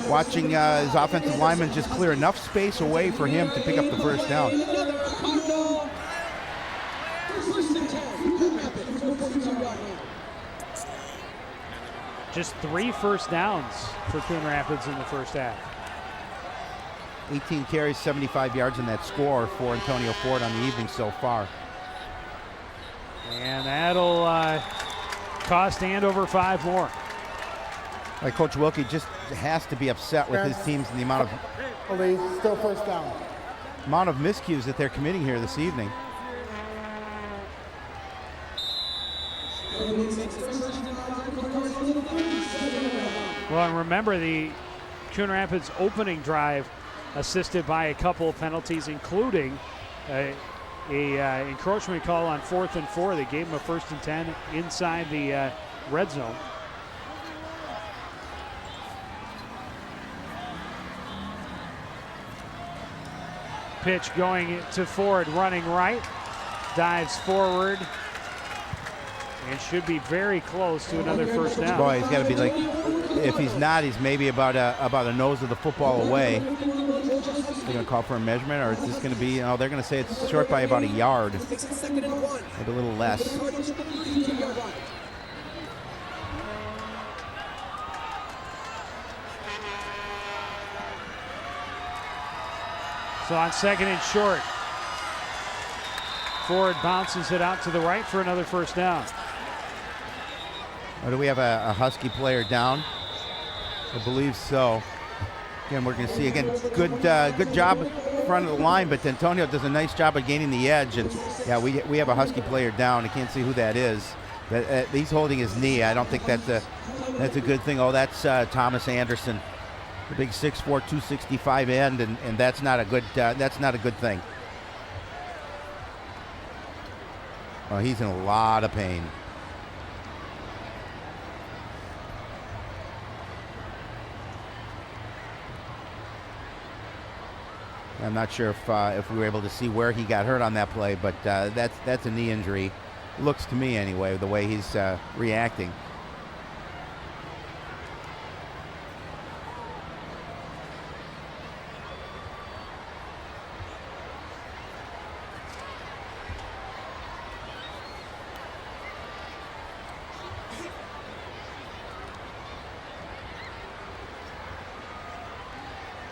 S2: watching his offensive linemen just clear enough space away for him to pick up the first down.
S1: Just 3 first downs for Coon Rapids in the first half.
S2: 18 carries, 75 yards in that score for Antonio Ford on the evening so far.
S1: And that'll cost Andover 5 more.
S2: Like Coach Wilkie just has to be upset with his teams and the amount of
S13: still first down.
S2: Miscues that they're committing here this evening.
S1: Well, and remember the Coon Rapids opening drive assisted by a couple of penalties, including a encroachment call on 4th and 4. They gave them a 1st and 10 inside the red zone. Pitch going to Ford, running right, dives forward, and should be very close to another first down.
S2: Boy, he's got to be like, if he's not, he's maybe about a nose of the football away. They're going to call for a measurement, or is this going to be, they're going to say it's short by about a yard, maybe a little less.
S1: So on 2nd and short, Ford bounces it out to the right for another first down.
S2: Or do we have a Husky player down? I believe so. Again, we're going to see, good job front of the line, but Antonio does a nice job of gaining the edge. And yeah, we have a Husky player down. I can't see who that is. He's holding his knee. I don't think that's a good thing. Oh, that's Thomas Anderson, the big 6'4", 265 end, and that's not a good thing. Oh, he's in a lot of pain. I'm not sure if we were able to see where he got hurt on that play, but that's a knee injury. Looks to me anyway, the way he's reacting.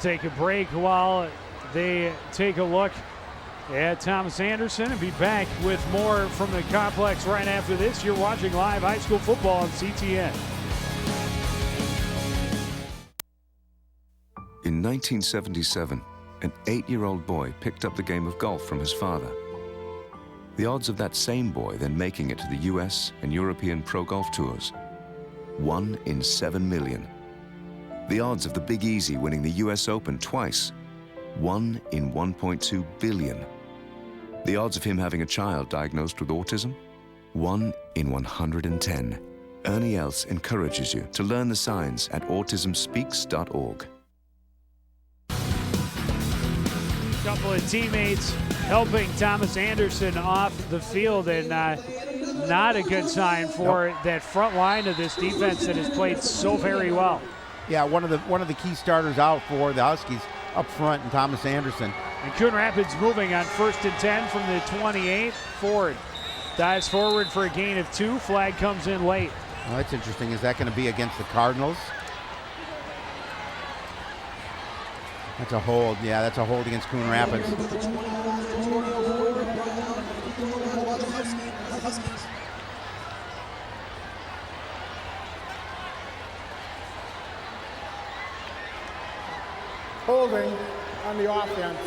S1: Take a break while they take a look at Thomas Anderson and be back with more from the complex right after this. You're watching live high school football on CTN.
S4: In 1977, an 8-year-old boy picked up the game of golf from his father. The odds of that same boy then making it to the US and European pro golf tours, 1 in 7 million. The odds of the Big Easy winning the US Open twice, 1 in 1.2 billion. The odds of him having a child diagnosed with autism, 1 in 110. Ernie Els encourages you to learn the signs at autismspeaks.org.
S1: Couple of teammates helping Thomas Anderson off the field, and not a good sign for that front line of this defense that has played so very well.
S2: Yeah, one of the key starters out for the Huskies up front, and Thomas Anderson.
S1: And Coon Rapids moving on 1st and 10 from the 28. Ford dives forward for a gain of 2. Flag comes in late.
S2: Well, that's interesting. Is that going to be against the Cardinals? That's a hold. Yeah, that's a hold against Coon Rapids.
S13: Holding on the offense.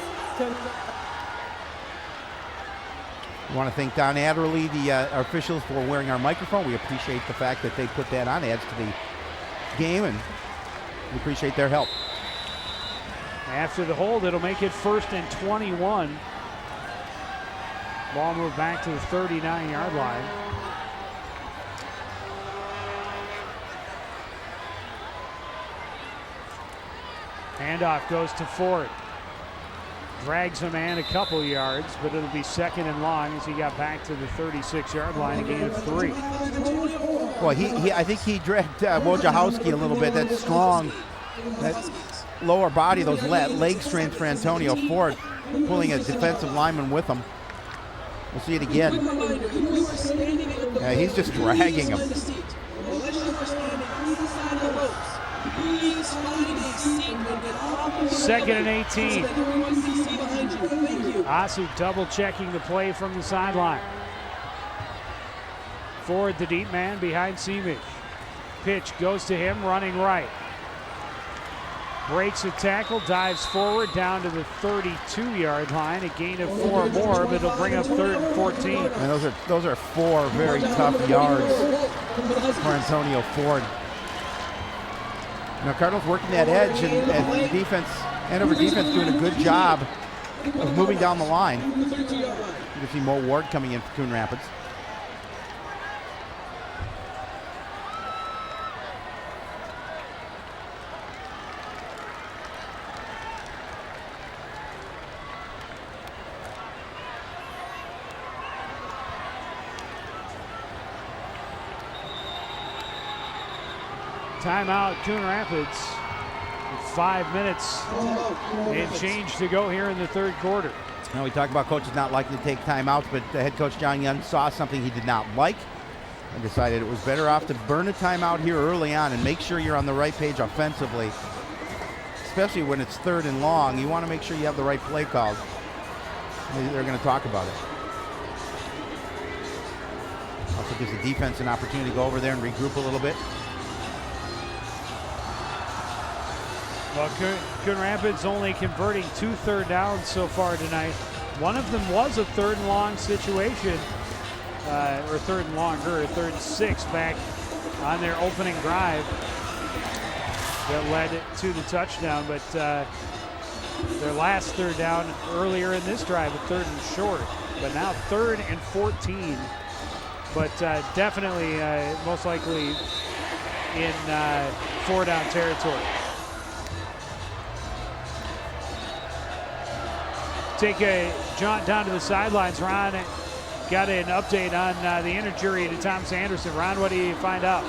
S2: I want to thank Don Adderley, the officials, for wearing our microphone. We appreciate the fact that they put that on, adds to the game, and we appreciate their help.
S1: After the hold, it'll make it 1st and 21. Ball moved back to the 39-yard line. Handoff goes to Ford. Drags a man a couple yards, but it'll be 2nd and long as he got back to the 36-yard line, a gain of 3.
S2: Well, I think he dragged Wojciechowski a little bit. That's strong. That lower body, those leg strength for Antonio Ford, pulling a defensive lineman with him. We'll see it again. Yeah, he's just dragging him.
S1: 2nd and 18. Asu double checking the play from the sideline. Ford, the deep man behind Seamish. Pitch goes to him, running right. Breaks a tackle, dives forward down to the 32-yard line. A gain of 4 more, but it'll bring up 3rd and 14.
S2: And those are 4 very tough yards for Antonio Ford. Now Cardinals working that edge, and the defense, Andover defense, doing a good job of moving down the line. You can see Mo Ward coming in for Coon Rapids.
S1: Timeout, Coon Rapids. 5 minutes and change to go here in the 3rd quarter.
S2: Now we talk about coaches not liking to take timeouts, but the head coach John Young saw something he did not like and decided it was better off to burn a timeout here early on and make sure you're on the right page offensively, especially when it's 3rd and long. You want to make sure you have the right play called. They're going to talk about it. Also gives the defense an opportunity to go over there and regroup a little bit.
S1: Well, Coon Rapids only converting 2 3rd downs so far tonight. One of them was a 3rd and long situation, or 3rd and longer, 3rd and 6 back on their opening drive that led to the touchdown. But their last 3rd down earlier in this drive, a 3rd and short. But now 3rd and 14. But definitely, most likely in 4-down territory. Take a jaunt down to the sidelines. Ron got an update on the injury to Thomas Anderson. Ron, what do you find out?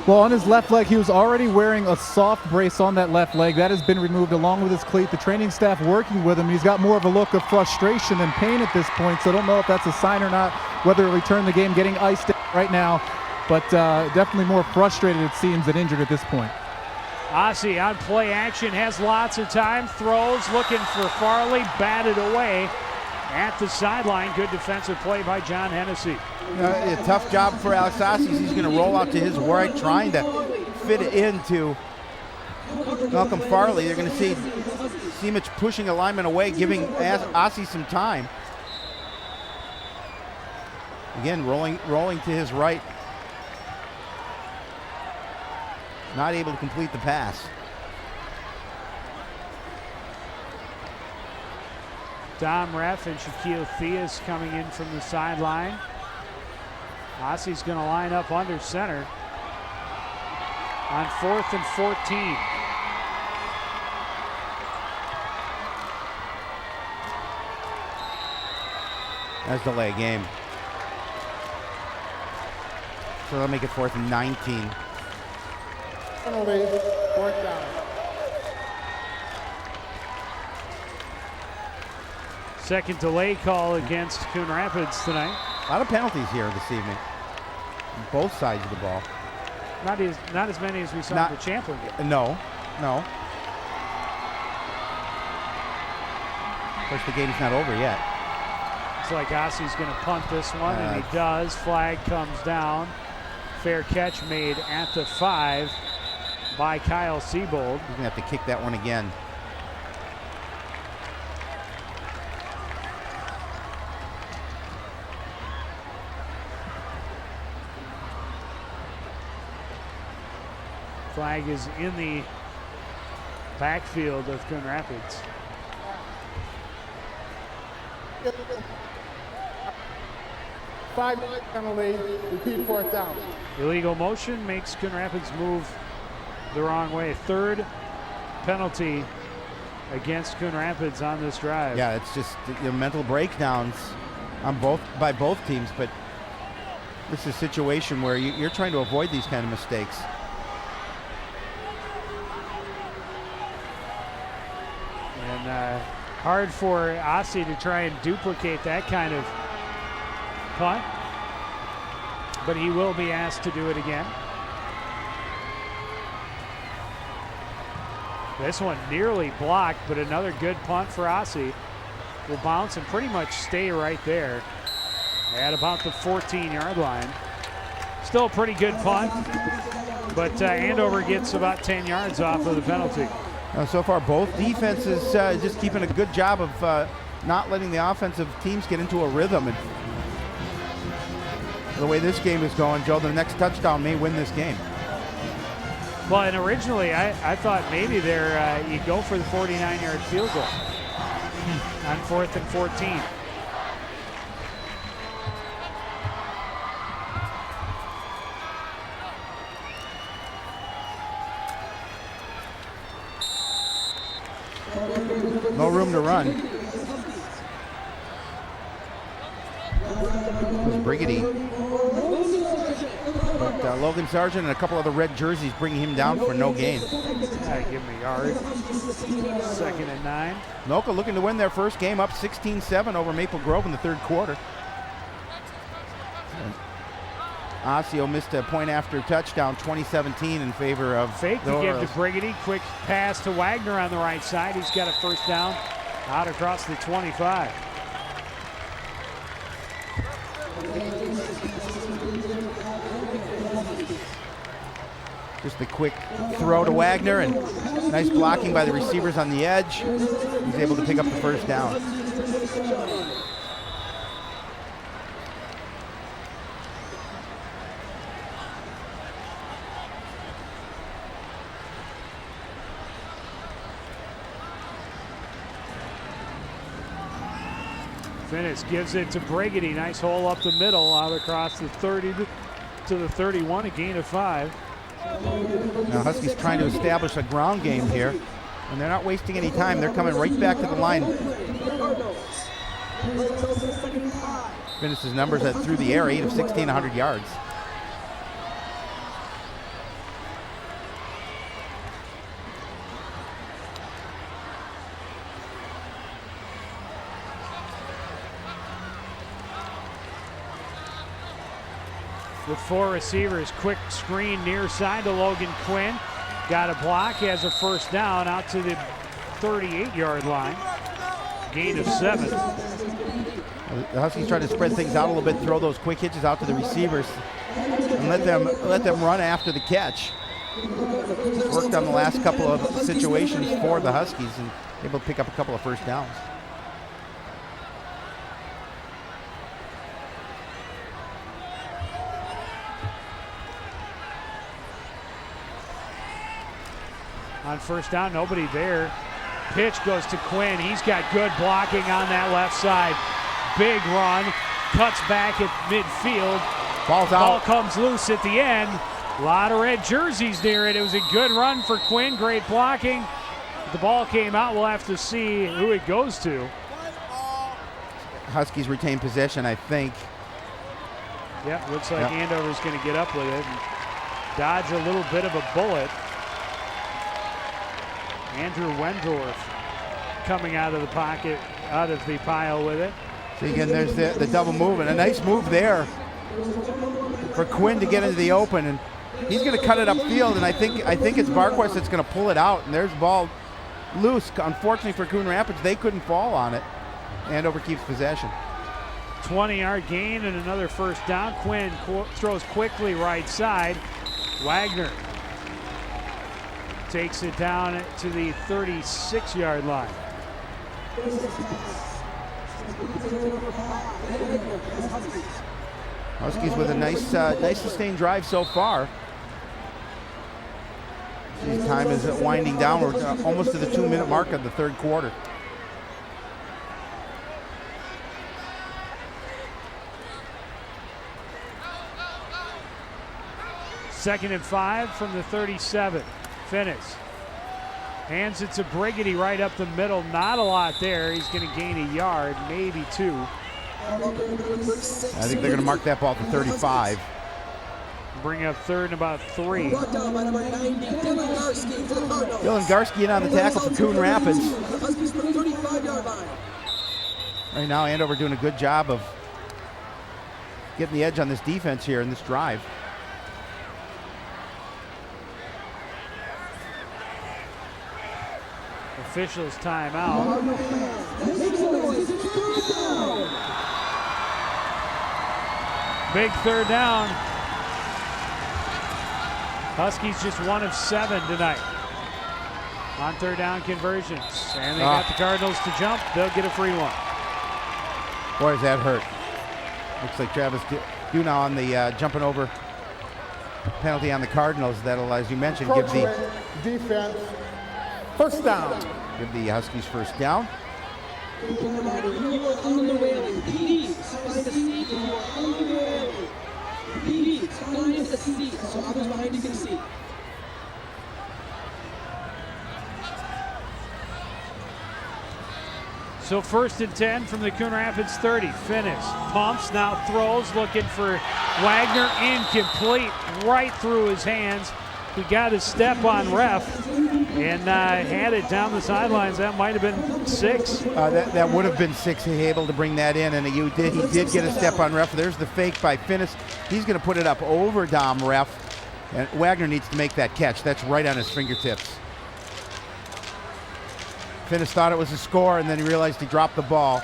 S3: Well, on his left leg, he was already wearing a soft brace on that left leg. That has been removed along with his cleat. The training staff working with him. He's got more of a look of frustration and pain at this point, so I don't know if that's a sign or not, whether he'll return the game, getting iced right now. But definitely more frustrated, it seems, than injured at this point.
S1: Ossie on play action, has lots of time, throws, looking for Farley, batted away at the sideline. Good defensive play by John Hennessy.
S2: A tough job for Alex Ossie. He's going to roll out to his right, trying to fit it into Malcolm Farley. They're going to see Seamich pushing a lineman away, giving Ossie some time. Again, rolling to his right. Not able to complete the pass.
S1: Dom Reff and Shaquille Theus coming in from the sideline. Ossie's going to line up under center on 4th and 14.
S2: That's delay game. So they'll make it 4th and 19.
S13: Penalty, 4th down.
S1: Second delay call against Coon Rapids tonight.
S2: A lot of penalties here this evening. On both sides of the ball.
S1: Not as many as we saw in the Champlin game.
S2: No. Of course, the game's not over yet.
S1: It's like Ossie's going to punt this one, and he does. Flag comes down. Fair catch made at the 5 by Kyle Siebold.
S2: He's going to have to kick that one again.
S1: Flag is in the backfield of Coon Rapids.
S13: Five-yard penalty, repeat 4th down.
S1: Illegal motion makes Coon Rapids move the wrong way. Third penalty against Coon Rapids on this drive.
S2: Yeah, it's just mental breakdowns on by both teams, but this is a situation where you're trying to avoid these kind of mistakes.
S1: And hard for Ossie to try and duplicate that kind of punt, but he will be asked to do it again. This one nearly blocked, but another good punt for Ossie. Will bounce and pretty much stay right there at about the 14-yard line. Still a pretty good punt, but Andover gets about 10 yards off of the penalty.
S2: So far, both defenses just keeping a good job of not letting the offensive teams get into a rhythm. And the way this game is going, Joe, the next touchdown may win this game.
S1: Well, and originally I thought maybe you'd go for the 49-yard field goal on 4th and 14.
S2: No room to run. It was Brigady. But Logan Sargent and a couple other red jerseys bringing him down for no gain.
S1: Give him a yard. 2nd and 9.
S2: Noka looking to win their first game, up 16-7 over Maple Grove in the 3rd quarter. Osseo missed a point after touchdown, 2017 in favor of
S1: fake to give to Brigady. Quick pass to Wagner on the right side. He's got a first down out across the 25.
S2: Just a quick throw to Wagner and nice blocking by the receivers on the edge. He's able to pick up the first down.
S1: Finnis gives it to Brigady. Nice hole up the middle, out across the 30 to the 31, a gain of 5.
S2: Now Huskies trying to establish a ground game here, and they're not wasting any time. They're coming right back to the line. Finnis's numbers through the air, 8 of 16, 100 yards.
S1: With 4 receivers, quick screen near side to Logan Quinn. Got a block, he has a first down out to the 38-yard line. Gain of 7.
S2: The Huskies trying to spread things out a little bit, throw those quick hitches out to the receivers, and let them run after the catch. Worked on the last couple of situations for the Huskies and able to pick up a couple of first downs.
S1: On first down, nobody there. Pitch goes to Quinn. He's got good blocking on that left side. Big run, cuts back at midfield,
S2: Ball's out.
S1: Ball comes loose at the end. A lot of red jerseys near it. It was a good run for Quinn. Great blocking. The ball came out. We'll have to see who it goes to.
S2: Huskies retain possession, I think.
S1: Yeah, looks like Andover's going to get up with it and dodge a little bit of a bullet. Andrew Wendorf coming out of the pocket, out of the pile with it.
S2: So again, there's the double move, and a nice move there for Quinn to get into the open, and he's going to cut it upfield, and I think it's Barquist that's going to pull it out, and there's the ball loose. Unfortunately for Coon Rapids, they couldn't fall on it. Andover keeps possession.
S1: 20-yard gain and another first down. Quinn throws quickly right side. Wagner takes it down to the 36-yard line.
S2: Huskies with a nice sustained drive so far. This time is winding down. We're almost to the 2-minute mark of the third quarter.
S1: Second and 5 from the 37. Finnis hands it to Brigady right up the middle. Not a lot there. He's going to gain a yard, maybe 2.
S2: I think they're going to mark that ball to 35.
S1: Bring up third and about 3.
S2: Dylan Garski in on the tackle for Coon Rapids. Right now, Andover doing a good job of getting the edge on this defense here in this drive.
S1: Officials timeout. Big third down. Huskies just 1 of 7 tonight on third down conversions. And they got the Cardinals to jump. They'll get a free one.
S2: Boy, does that hurt. Looks like Travis Dunau on the jumping over penalty on the Cardinals. That'll, as you mentioned, give the
S13: defense first down.
S2: Give the Huskies first down.
S1: So first and 10 from the Coon Rapids 30. Finnis pumps, now throws, looking for Wagner. Incomplete, right through his hands. He got his step on ref and had it down the sidelines. That might have been 6.
S2: That would have been 6. He able to bring that in, and he did get a step on ref. There's the fake by Finnis. He's going to put it up over Dom ref, and Wagner needs to make that catch. That's right on his fingertips. Finnis thought it was a score, and then he realized he dropped the ball.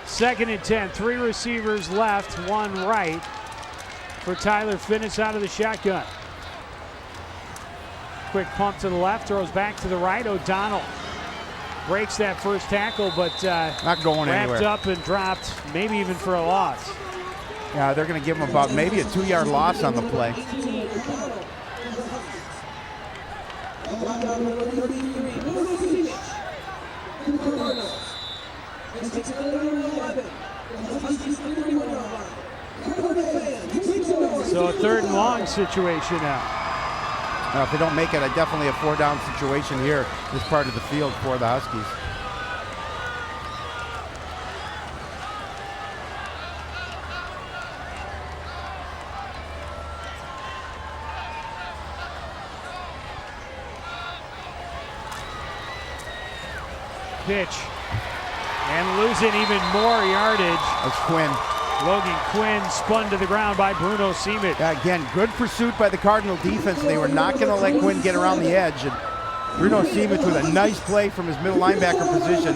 S1: Second and 10, 3 receivers left, 1 right for Tyler Finnis out of the shotgun. Quick pump to the left, throws back to the right. O'Donnell breaks that first tackle, but
S2: not going anywhere.
S1: Wrapped up and dropped, maybe even for a loss.
S2: Yeah, they're going to give him about maybe a 2-yard loss on the play.
S1: So a third and long situation now.
S2: If they don't make it, definitely a 4-down situation here, this part of the field for the Huskies.
S1: Pitch. And losing even more yardage.
S2: That's Quinn.
S1: Logan Quinn spun to the ground by Bruno Simic.
S2: Again, good pursuit by the Cardinal defense. They were not going to let Quinn get around the edge. And Bruno Simic with a nice play from his middle linebacker position.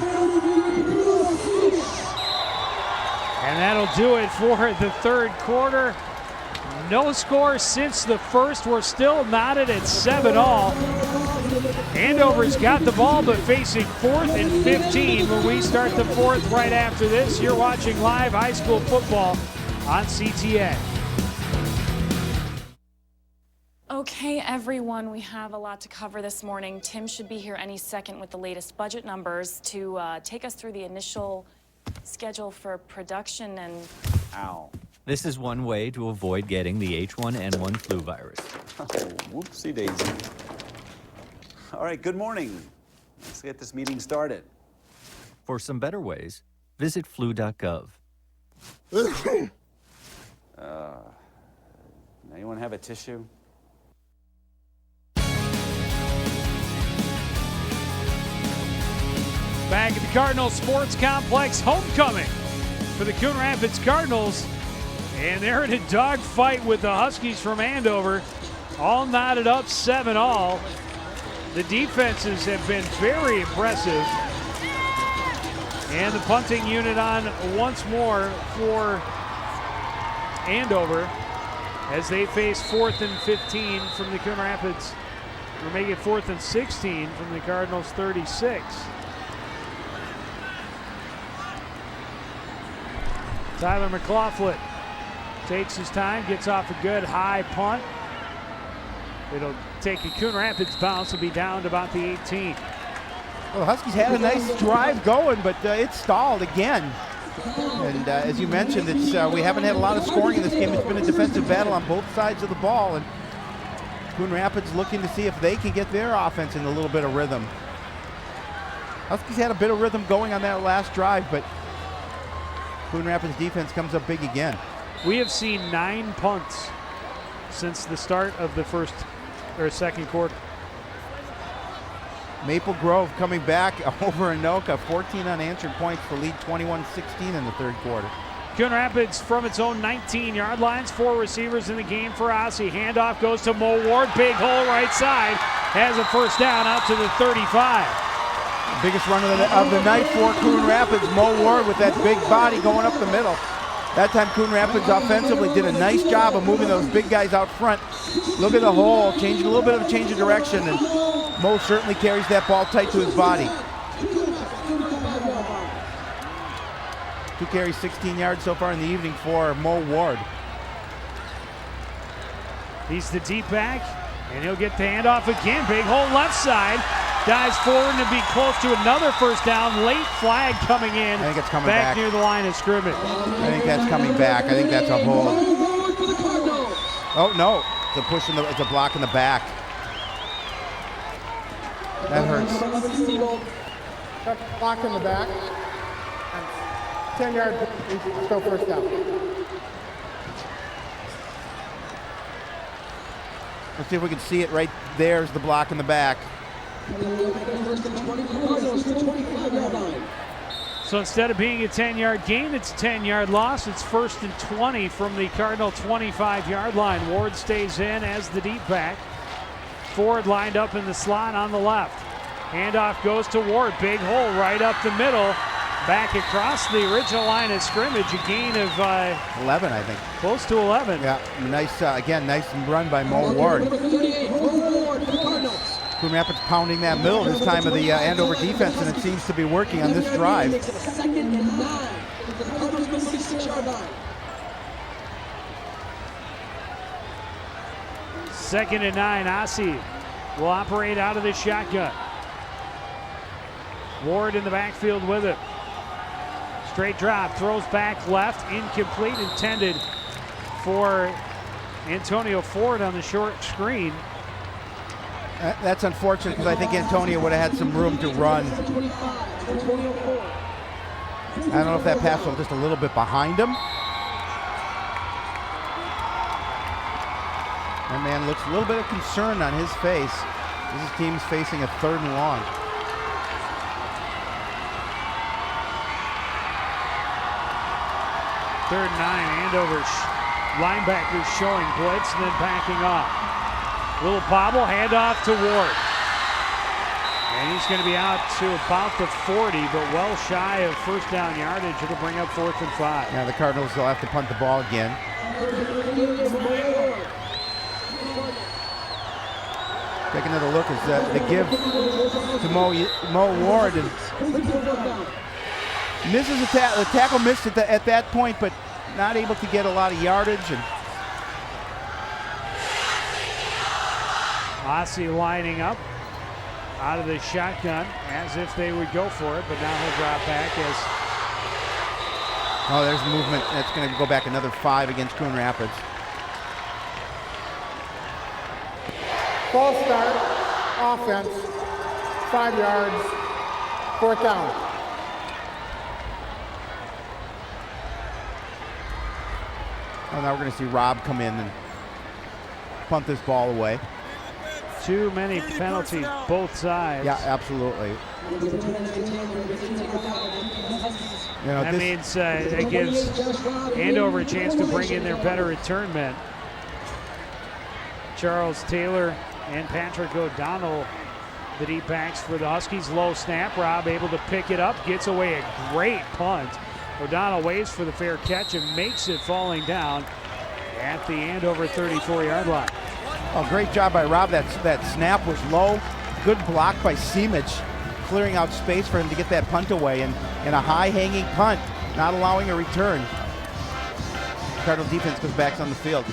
S1: And that'll do it for the third quarter. No score since the first. We're still knotted at 7-all. Andover's got the ball, but facing 4th and 15 when we start the 4th right after this. You're watching live high school football on CTN.
S5: Okay, everyone, we have a lot to cover this morning. Tim should be here any second with the latest budget numbers to take us through the initial schedule for production and...
S6: Ow.
S22: This is one way to avoid getting the H1N1 flu virus.
S6: Oh, whoopsie daisy. All right, good morning. Let's get this meeting started.
S22: For some better ways, visit flu.gov.
S6: Anyone have a tissue?
S1: Back at the Cardinals Sports Complex, homecoming for the Coon Rapids Cardinals. And they're in a dogfight with the Huskies from Andover. All knotted up 7-all. The defenses have been very impressive. And the punting unit on once more for Andover as they face 4th and 15 from the Coon Rapids. Or make it 4th and 16 from the Cardinals 36. Tyler McLaughlin takes his time, gets off a good high punt. It'll take a Coon Rapids bounce and be down to about the 18.
S2: Well, the Huskies had a nice drive going, but it stalled again. And as you mentioned, it's we haven't had a lot of scoring in this game. It's been a defensive battle on both sides of the ball. And Coon Rapids looking to see if they can get their offense in a little bit of rhythm. Huskies had a bit of rhythm going on that last drive, but Coon Rapids defense comes up big again.
S1: We have seen 9 punts since the start of the first or second quarter.
S2: Maple Grove coming back over Anoka, 14 unanswered points to lead 21-16 in the third quarter.
S1: Coon Rapids from its own 19-yard lines, 4 receivers in the game for Ossie. Handoff goes to Mo Ward, big hole right side, has a first down out to the 35.
S2: Biggest run of the night for Coon Rapids. Mo Ward with that big body going up the middle. That time Coon Rapids offensively did a nice job of moving those big guys out front. Look at the hole, changing a little bit of a change of direction, and Mo certainly carries that ball tight to his body. 2 carries, 16 yards so far in the evening for Mo Ward.
S1: He's the deep back, and he'll get the handoff again. Big hole left side. Dives forward and be close to another first down. Late flag coming in.
S2: I think it's coming back
S1: near the line of scrimmage.
S2: I think that's coming back. I think that's a hold. Oh no, it's a push it's a block in the back. That hurts.
S13: Block in the back. 10 yards, still first down.
S2: Let's see if we can see it right there's the block in the back.
S1: So instead of being a 10-yard gain, it's a 10-yard loss. It's 1st and 20 from the Cardinal 25-yard line. Ward stays in as the deep back. Ford lined up in the slot on the left. Handoff goes to Ward. Big hole right up the middle. Back across the original line of scrimmage. A gain of
S2: 11, I think.
S1: Close to 11.
S2: Yeah, nice, again, nice run by Mo Ward. Coon Rapids pounding that middle this time of the Andover defense, and it seems to be working on this drive.
S11: 2nd and 9. The Cardinals go 66-yard line.
S1: 2nd and 9. Ossie will operate out of the shotgun. Ward in the backfield with it. Straight drop, throws back left, incomplete, intended for Antonio Ford on the short screen.
S2: That's unfortunate because I think Antonio would have had some room to run. I don't know if that pass was just a little bit behind him. That man looks a little bit of concern on his face. This team's facing a 3rd and long.
S1: Third and 9, Andover linebackers showing blitz and then backing off. Little bobble, handoff to Ward. And he's going to be out to about the 40, but well shy of first down yardage. It'll bring up 4th and 5.
S2: Now the Cardinals will have to punt the ball again. Take another look as the give to Mo Ward. And misses the tackle missed at that point, but not able to get a lot of yardage. And
S1: Ossie lining up out of the shotgun as if they would go for it, but now he'll drop back as
S2: Oh, there's movement. That's going to go back another 5 against Coon Rapids.
S13: False start, offense, 5 yards, 4th down.
S2: Oh, now we're going to see Rob come in and punt this ball away.
S1: Too many penalties, both sides.
S2: Yeah, absolutely. You know,
S1: That means it gives Andover a chance to bring in their better return men. Charles Taylor and Patrick O'Donnell, the deep backs for the Huskies. Low snap. Rob able to pick it up, gets away a great punt. O'Donnell waits for the fair catch and makes it falling down at the Andover 34-yard line.
S2: Oh, great job by Rob. That snap was low. Good block by Seamage, clearing out space for him to get that punt away. And a high-hanging punt, not allowing a return. Cardinal defense goes back on the field.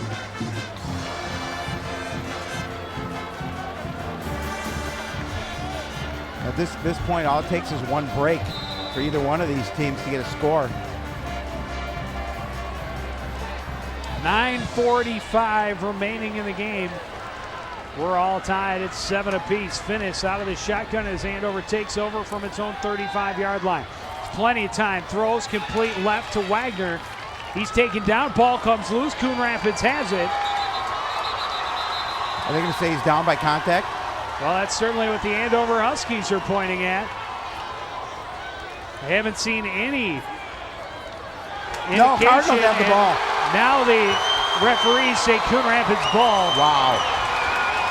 S2: At this point, all it takes is one break for either one of these teams to get a score.
S1: 9:45 remaining in the game. We're all tied at 7 apiece. Finis out of the shotgun as Andover takes over from its own 35-yard line. There's plenty of time. Throws complete left to Wagner. He's taken down. Ball comes loose. Coon Rapids has it.
S2: Are they going to say he's down by contact?
S1: Well, that's certainly what the Andover Huskies are pointing at. I haven't seen any indication.
S2: No, Cardinals have the ball.
S1: Now the referees say Coon Rapids ball.
S2: Wow.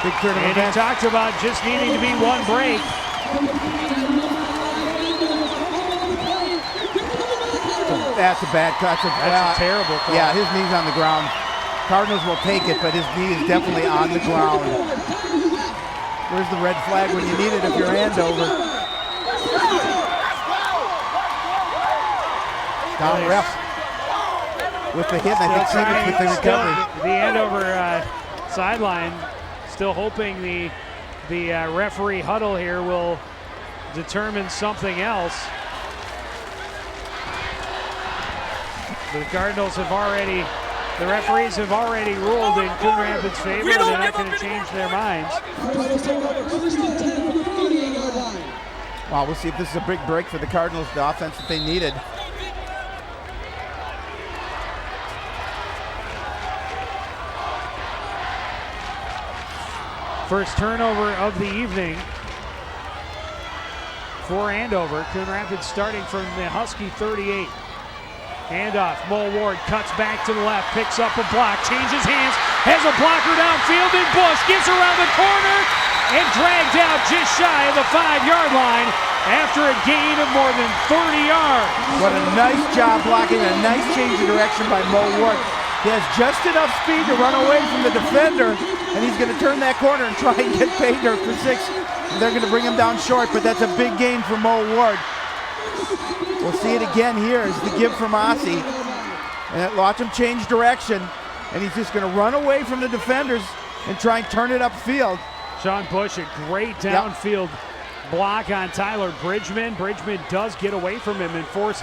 S2: Big turn of
S1: events. And he talked about just needing to be one break.
S2: That's a bad cut.
S1: That's a terrible call.
S2: Yeah, his knee's on the ground. Cardinals will take it, but his knee is definitely on the ground. Where's the red flag when you need it if you're Andover? Down ref with the hit. I think Seamage with the recovery.
S1: The Andover sideline still hoping the referee huddle here will determine something else. The Cardinals have already, the referees have already ruled in Coon Rapids' favor. They're not going to change their minds.
S2: Wow, we'll see if this is a big break for the Cardinals, the offense that they needed.
S1: First turnover of the evening for Andover. Coon Rapids starting from the Husky 38. Handoff, Mo Ward cuts back to the left, picks up a block, changes hands, has a blocker downfield, and Bush gets around the corner and dragged out just shy of the 5-yard line after a gain of more than 30 yards.
S2: What a nice job blocking, a nice change of direction by Mo Ward. He has just enough speed to run away from the defender, and he's going to turn that corner and try and get Painter for 6. They're going to bring him down short, but that's a big gain for Mo Ward. We'll see it again here as the give from Ossie. And watch him change direction, and he's just going to run away from the defenders and try and turn it upfield.
S1: Sean Bush, a great downfield block on Tyler Bridgman. Bridgman does get away from him and force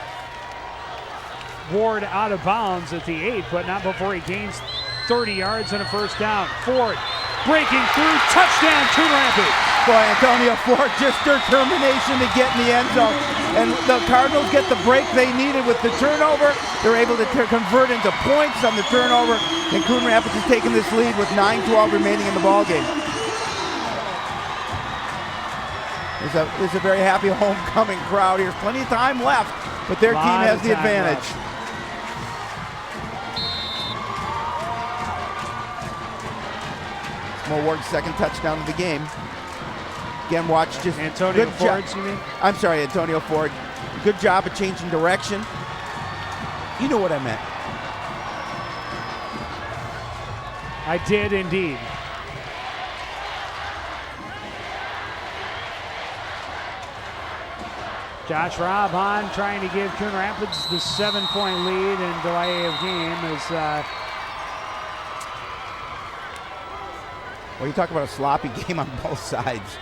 S1: Ward out of bounds at the 8, but not before he gains 30 yards and a first down. Ford breaking through, touchdown, Coon Rapids.
S2: Boy, Antonio Ford, just determination to get in the end zone. And the Cardinals get the break they needed with the turnover. They're able to convert into points on the turnover, and Coon Rapids is taking this lead with 9:12 remaining in the ballgame. There's a very happy homecoming crowd here. Plenty of time left, but their team has the advantage. Mo Ward's second touchdown of the game. Again, watch just
S1: Antonio Ford, you mean?
S2: I'm sorry, Antonio Ford. Good job of changing direction. You know what I meant.
S1: I did indeed. Josh Robb on, trying to give Coon Rapids the 7-point lead and delay of game as
S2: well, you talk about a sloppy game on both sides.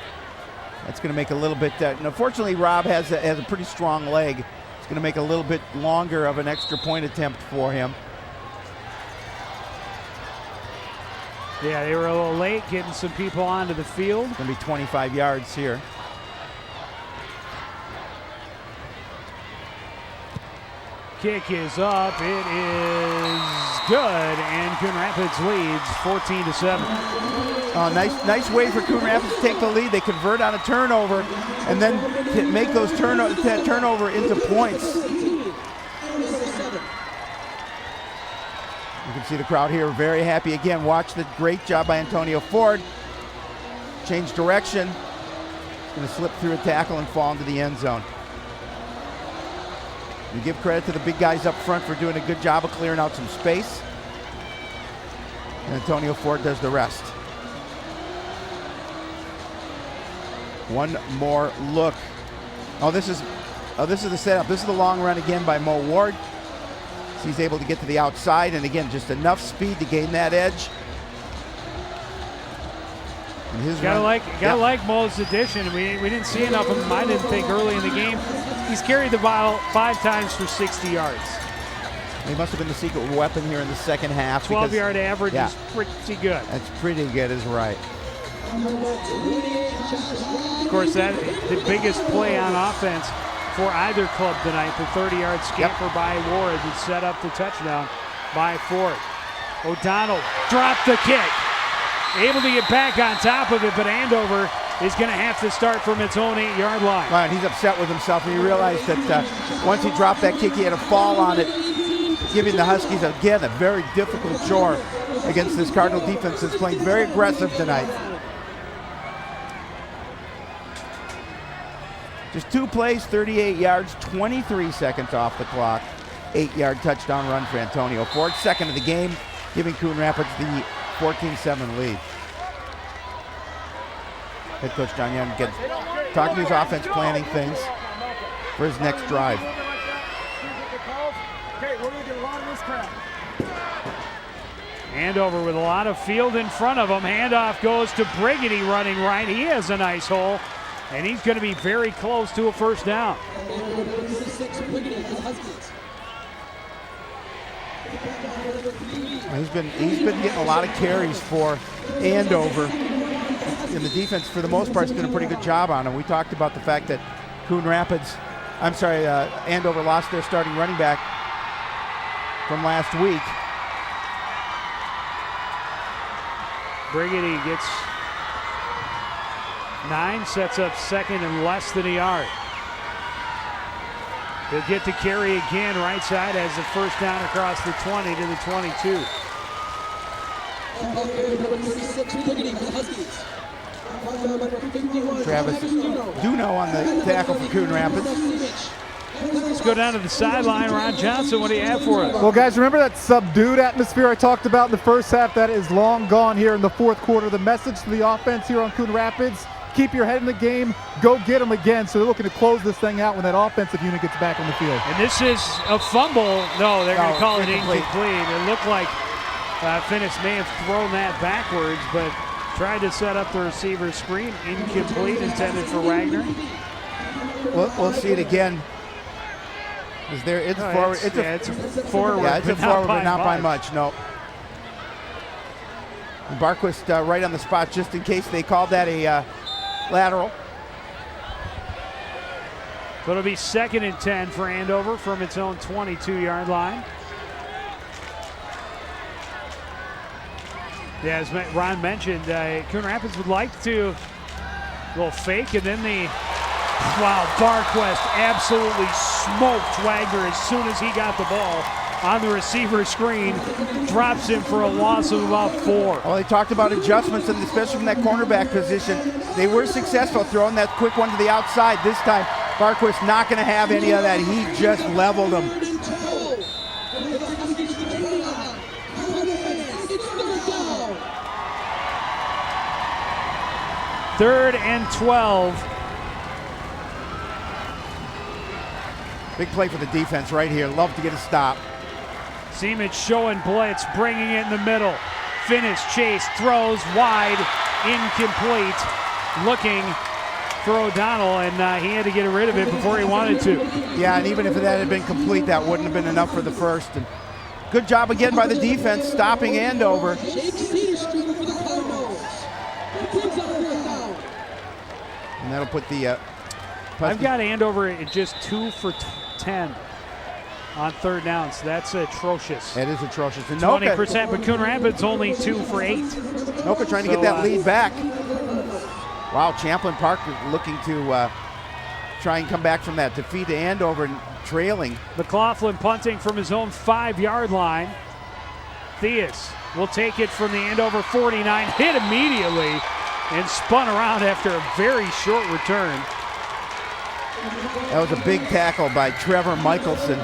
S2: That's going to make a little bit. Unfortunately, Robb has a pretty strong leg. going to make a little bit longer of an extra point attempt for him.
S1: Yeah, they were a little late getting some people onto the field.
S2: It's going to be 25 yards here.
S1: Kick is up. It is good, and Coon Rapids leads 14-7.
S2: Nice way for Coon Rapids to take the lead. They convert on a turnover, and then to make those turnover into points. You can see the crowd here very happy again. Watch the great job by Antonio Ford. Change direction. Going to slip through a tackle and fall into the end zone. We give credit to the big guys up front for doing a good job of clearing out some space. And Antonio Ford does the rest. One more look. This is the setup. This is the long run again by Mo Ward. So he's able to get to the outside, and again, just enough speed to gain that edge. And his
S1: gotta like Mo's addition. We didn't see enough of him, I didn't think, early in the game. He's carried the ball 5 times for 60 yards.
S2: He must have been the secret weapon here in the second half.
S1: 12-yard average is pretty good.
S2: That's pretty good, is right.
S1: Of course, that the biggest play on offense for either club tonight. The 30-yard scamper by Ward that set up the touchdown by Ford. O'Donnell dropped the kick. Able to get back on top of it, but Andover is going to have to start from its own 8-yard line.
S2: Right, he's upset with himself, and he realized that once he dropped that kick, he had to fall on it, giving the Huskies, again, a very difficult chore against this Cardinal defense that's playing very aggressive tonight. Just 2 plays, 38 yards, 23 seconds off the clock. 8-yard touchdown run for Antonio Ford, second of the game, giving Coon Rapids the 14-7 lead. Head coach John Young again talking to his offense, planning things for his next drive.
S1: Andover with a lot of field in front of him. Handoff goes to Brigady running right. He has a nice hole, and he's going to be very close to a first down.
S2: He's been getting a lot of carries for Andover, and the defense for the most part has done a pretty good job on him. We talked about the fact that Andover lost their starting running back from last week.
S1: Brigady gets 9, sets up second and less than a yard. He'll get to carry again right side as the first down across the 20 to the 22.
S2: Travis Duno on the tackle for Coon Rapids.
S1: Let's go down to the sideline. Ron Johnson, what do you have for us?
S3: Well, guys, remember that subdued atmosphere I talked about in the first half? That is long gone here in the fourth quarter. The message to the offense here on Coon Rapids: keep your head in the game, go get them again. So they're looking to close this thing out when that offensive unit gets back on the field.
S1: And this is a fumble. No, they're going to call it incomplete. It looked like Finnis may have thrown that backwards, but tried to set up the receiver screen. Incomplete, intended for Wagner.
S2: We'll see it again. It's forward.
S1: It's forward.
S2: Yeah, it's a forward, but not by much. No. And Barquist right on the spot, just in case they called that a lateral.
S1: So it'll be 2nd and 10 for Andover from its own 22-yard line. Yeah, as Ron mentioned, Coon Rapids would like to go fake, and then Barquist absolutely smoked Wagner as soon as he got the ball on the receiver screen, drops him for a loss of about 4.
S2: Well, they talked about adjustments, and especially from that cornerback position. They were successful throwing that quick one to the outside. This time, Barquist not going to have any of that. He just leveled him.
S1: Third and 12.
S2: Big play for the defense right here. Love to get a stop.
S1: Seaman showing blitz, bringing it in the middle. Finnis chase, throws wide, incomplete. Looking for O'Donnell, and he had to get rid of it before he wanted to.
S2: Yeah, and even if that had been complete, that wouldn't have been enough for the first. And good job again by the defense, stopping Andover. And that'll put the...
S1: I've got Andover at just 2 for 10 on third downs. That's atrocious.
S2: That is atrocious. And
S1: 20%, but Coon Rapids only 2 for 8.
S2: Noka trying to get that lead back. Wow, Champlin Park looking to try and come back from that defeat to Andover and trailing.
S1: McLaughlin punting from his own 5-yard line. Theus will take it from the Andover 49, hit immediately, and spun around after a very short return.
S2: That was a big tackle by Trevor Michelson.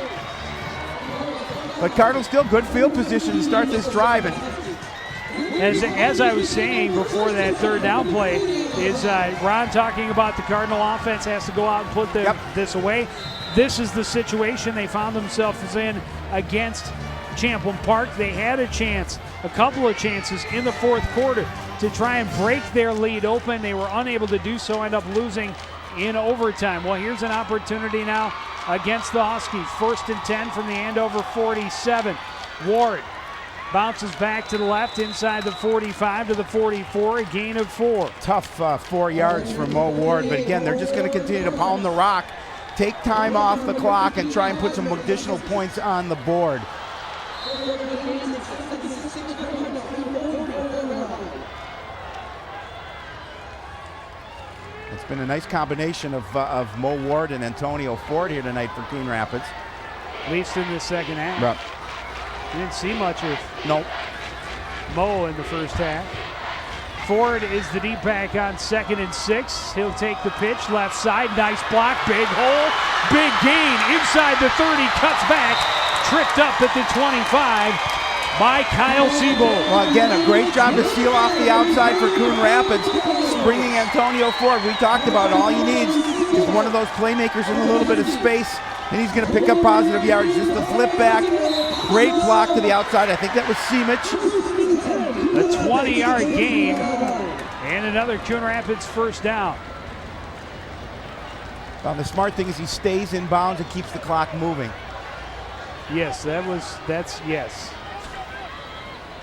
S2: But Cardinals still good field position to start this drive. And
S1: as I was saying before that third down play, is Ron talking about the Cardinal offense has to go out and put this away. This is the situation they found themselves in against Champlin Park. They had a chance, a couple of chances in the fourth quarter to try and break their lead open. They were unable to do so, end up losing in overtime. Well, here's an opportunity now against the Huskies. 1st and 10 from the Andover 47. Ward bounces back to the left inside the 45 to the 44, a gain of 4.
S2: Tough 4 yards for Mo Ward, but again, they're just going to continue to pound the rock, take time off the clock, and try and put some additional points on the board. It's been a nice combination of Mo Ward and Antonio Ford here tonight for Coon Rapids.
S1: At least in the second half.
S2: Right.
S1: You didn't see much of
S2: Mo
S1: in the first half. Ford is the deep back on 2nd and 6. He'll take the pitch, left side, nice block, big hole, big gain inside the 30, cuts back, tripped up at the 25 by Kyle Siebold.
S2: Well, again, a great job to seal off the outside for Coon Rapids, bringing Antonio Ford. We talked about all he needs is one of those playmakers in a little bit of space, and he's going to pick up positive yards. Just the flip back, great block to the outside. I think that was Simic.
S1: A 20-yard gain and another Coon Rapids first down.
S2: Well, the smart thing is he stays in bounds and keeps the clock moving.
S1: Yes, yes.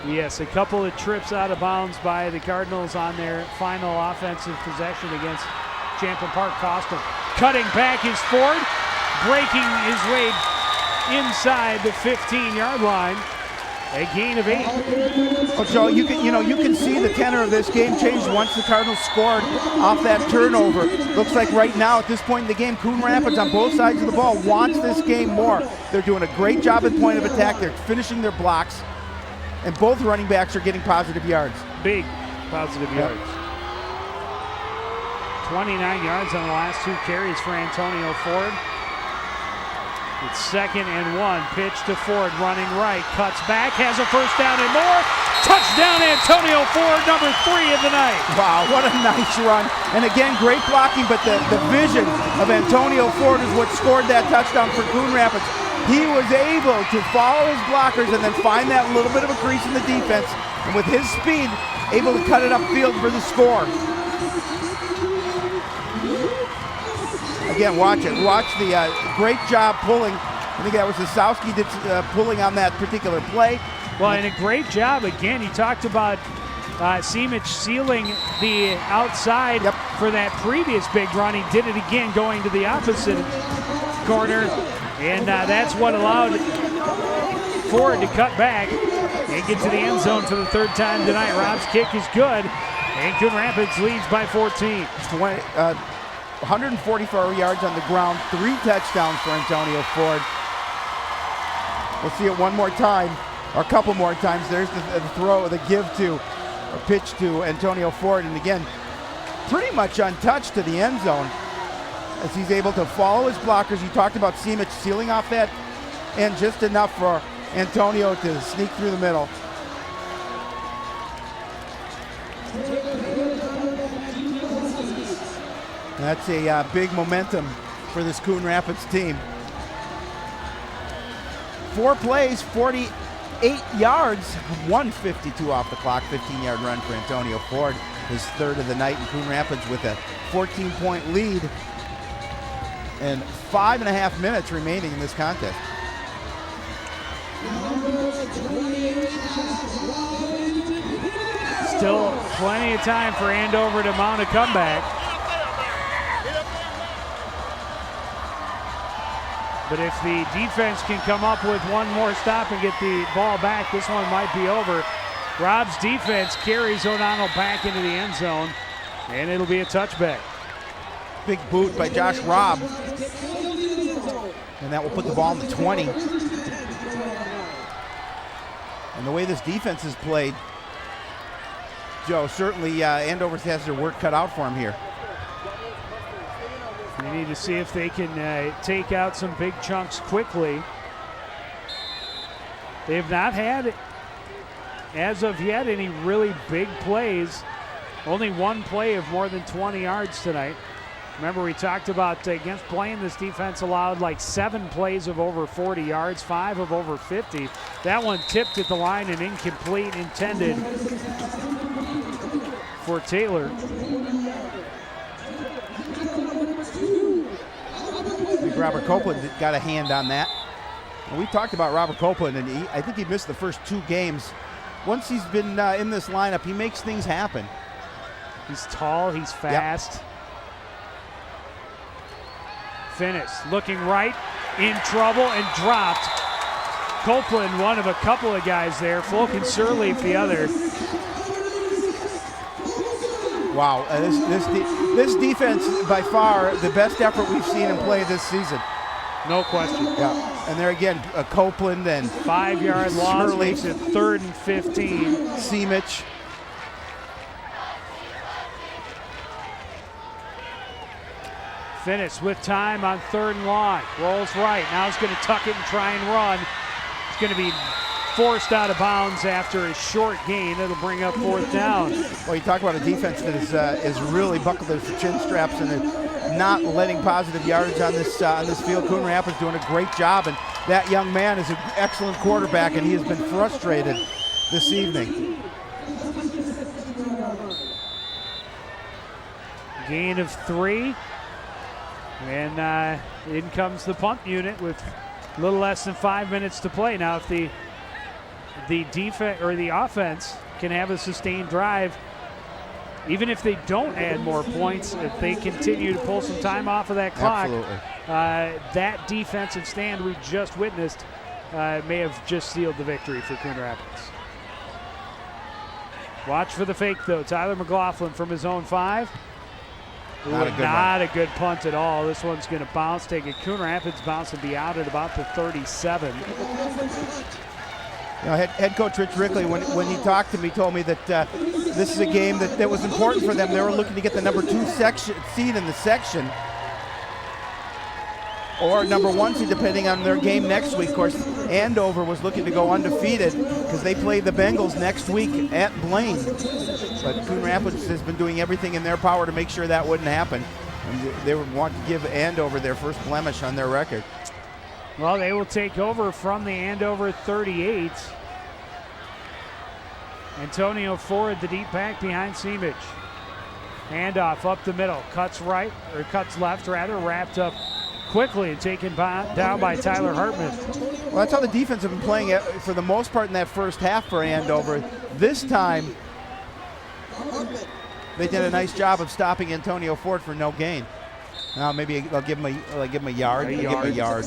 S1: Yes, a couple of trips out of bounds by the Cardinals on their final offensive possession against Champlin Park cost them. Cutting back is Ford, breaking his way inside the 15-yard line. A gain of 8.
S2: Oh, Joe, you can see the tenor of this game change once the Cardinals scored off that turnover. Looks like right now at this point in the game, Coon Rapids on both sides of the ball wants this game more. They're doing a great job at point of attack. They're finishing their blocks, and both running backs are getting positive yards.
S1: Big positive yards. 29 yards on the last 2 carries for Antonio Ford. It's 2nd and 1. Pitch to Ford, running right, cuts back, has a first down and more. Touchdown, Antonio Ford, number 3 of the night.
S2: Wow, what a nice run. And again, great blocking, but the vision of Antonio Ford is what scored that touchdown for Coon Rapids. He was able to follow his blockers and then find that little bit of a crease in the defense. And with his speed, able to cut it upfield for the score. Again, watch it. Watch the great job pulling. I think that was Zasowski pulling on that particular play.
S1: Well, and a great job. Again, you talked about Simic sealing the outside for that previous big run. He did it again going to the opposite corner, and that's what allowed Ford to cut back and get to the end zone for the 3rd time tonight. Rob's kick is good, and Coon Rapids leads by 14.
S2: 144 yards on the ground, 3 touchdowns for Antonio Ford. We'll see it one more time, or a couple more times. There's the give to, or pitch to Antonio Ford, and again, pretty much untouched to the end zone as he's able to follow his blockers. You talked about Simic sealing off that, and just enough for Antonio to sneak through the middle. That's a big momentum for this Coon Rapids team. 4 plays, 48 yards, 152 off the clock, 15-yard run for Antonio Ford. his third of the night, and Coon Rapids with a 14-point lead and 5.5 minutes remaining in this contest.
S1: Still plenty of time for Andover to mount a comeback. But if the defense can come up with one more stop and get the ball back, this one might be over. Rob's defense carries O'Donnell back into the end zone, and it'll be a touchback.
S2: Big boot by Josh Robb. And that will put the ball in the 20. And the way this defense is played, Joe, certainly Andover has their work cut out for him here.
S1: They need to see if they can take out some big chunks quickly. They have not had, as of yet, any really big plays. Only one play of more than 20 yards tonight. Remember, we talked about against Blaine, this defense allowed like 7 plays of over 40 yards, 5 of over 50. That one tipped at the line and incomplete, intended for Taylor.
S2: I think Robert Copeland got a hand on that. And we talked about Robert Copeland, and I think he missed the first 2 games. Once he's been in this lineup, he makes things happen.
S1: He's tall, he's fast. Yep. Finnis looking right, in trouble, and dropped. Copeland, one of a couple of guys there. Folk and Sirleaf, the other.
S2: Wow, this defense, by far, the best effort we've seen him play this season.
S1: No question.
S2: Yeah, and there again, Copeland and
S1: 5-yard loss makes it 3rd and 15.
S2: Seamich.
S1: Finnis with time on 3rd and long. Rolls right. Now he's going to tuck it and try and run. It's going to be forced out of bounds after a short gain. It'll bring up 4th down.
S2: Well, you talk about a defense that is really buckled their chin straps and not letting positive yardage on this field. Coon Rapids doing a great job, and that young man is an excellent quarterback, and he has been frustrated this evening.
S1: Gain of 3. And in comes the punt unit with a little less than 5 minutes to play. Now, if the defense or the offense can have a sustained drive, even if they don't add more points, if they continue to pull some time off of that clock, that defensive stand we just witnessed may have just sealed the victory for Coon Rapids. Watch for the fake, though. Tyler McLaughlin from his own 5. Not a good punt at all. This one's going to bounce, take a Coon Rapids bounce and be out at about the 37.
S2: You know, head coach Rich Rickley, when he talked to me, told me that this is a game that was important for them. They were looking to get the number 2 seed in the section, or number 1 seed, depending on their game next week. Of course, Andover was looking to go undefeated because they play the Bengals next week at Blaine. But Coon Rapids has been doing everything in their power to make sure that wouldn't happen. And they would want to give Andover their first blemish on their record.
S1: Well, they will take over from the Andover 38. Antonio Ford, the deep pack behind Seamich. Handoff up the middle, cuts left, wrapped up quickly and taken down by Tyler Hartman.
S2: Well, that's how the defense have been playing for the most part in that first half for Andover. This time, they did a nice job of stopping Antonio Ford for no gain. Now maybe they'll give him a yard.
S1: Give him a yard.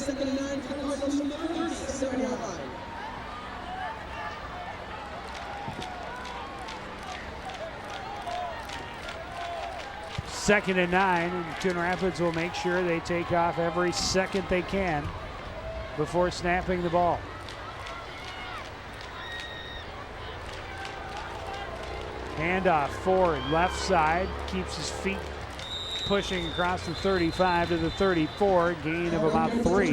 S1: Second and 9, and Coon Rapids will make sure they take off every second they can before snapping the ball. Handoff Ford, left side, keeps his feet pushing across the 35 to the 34, gain of about 3.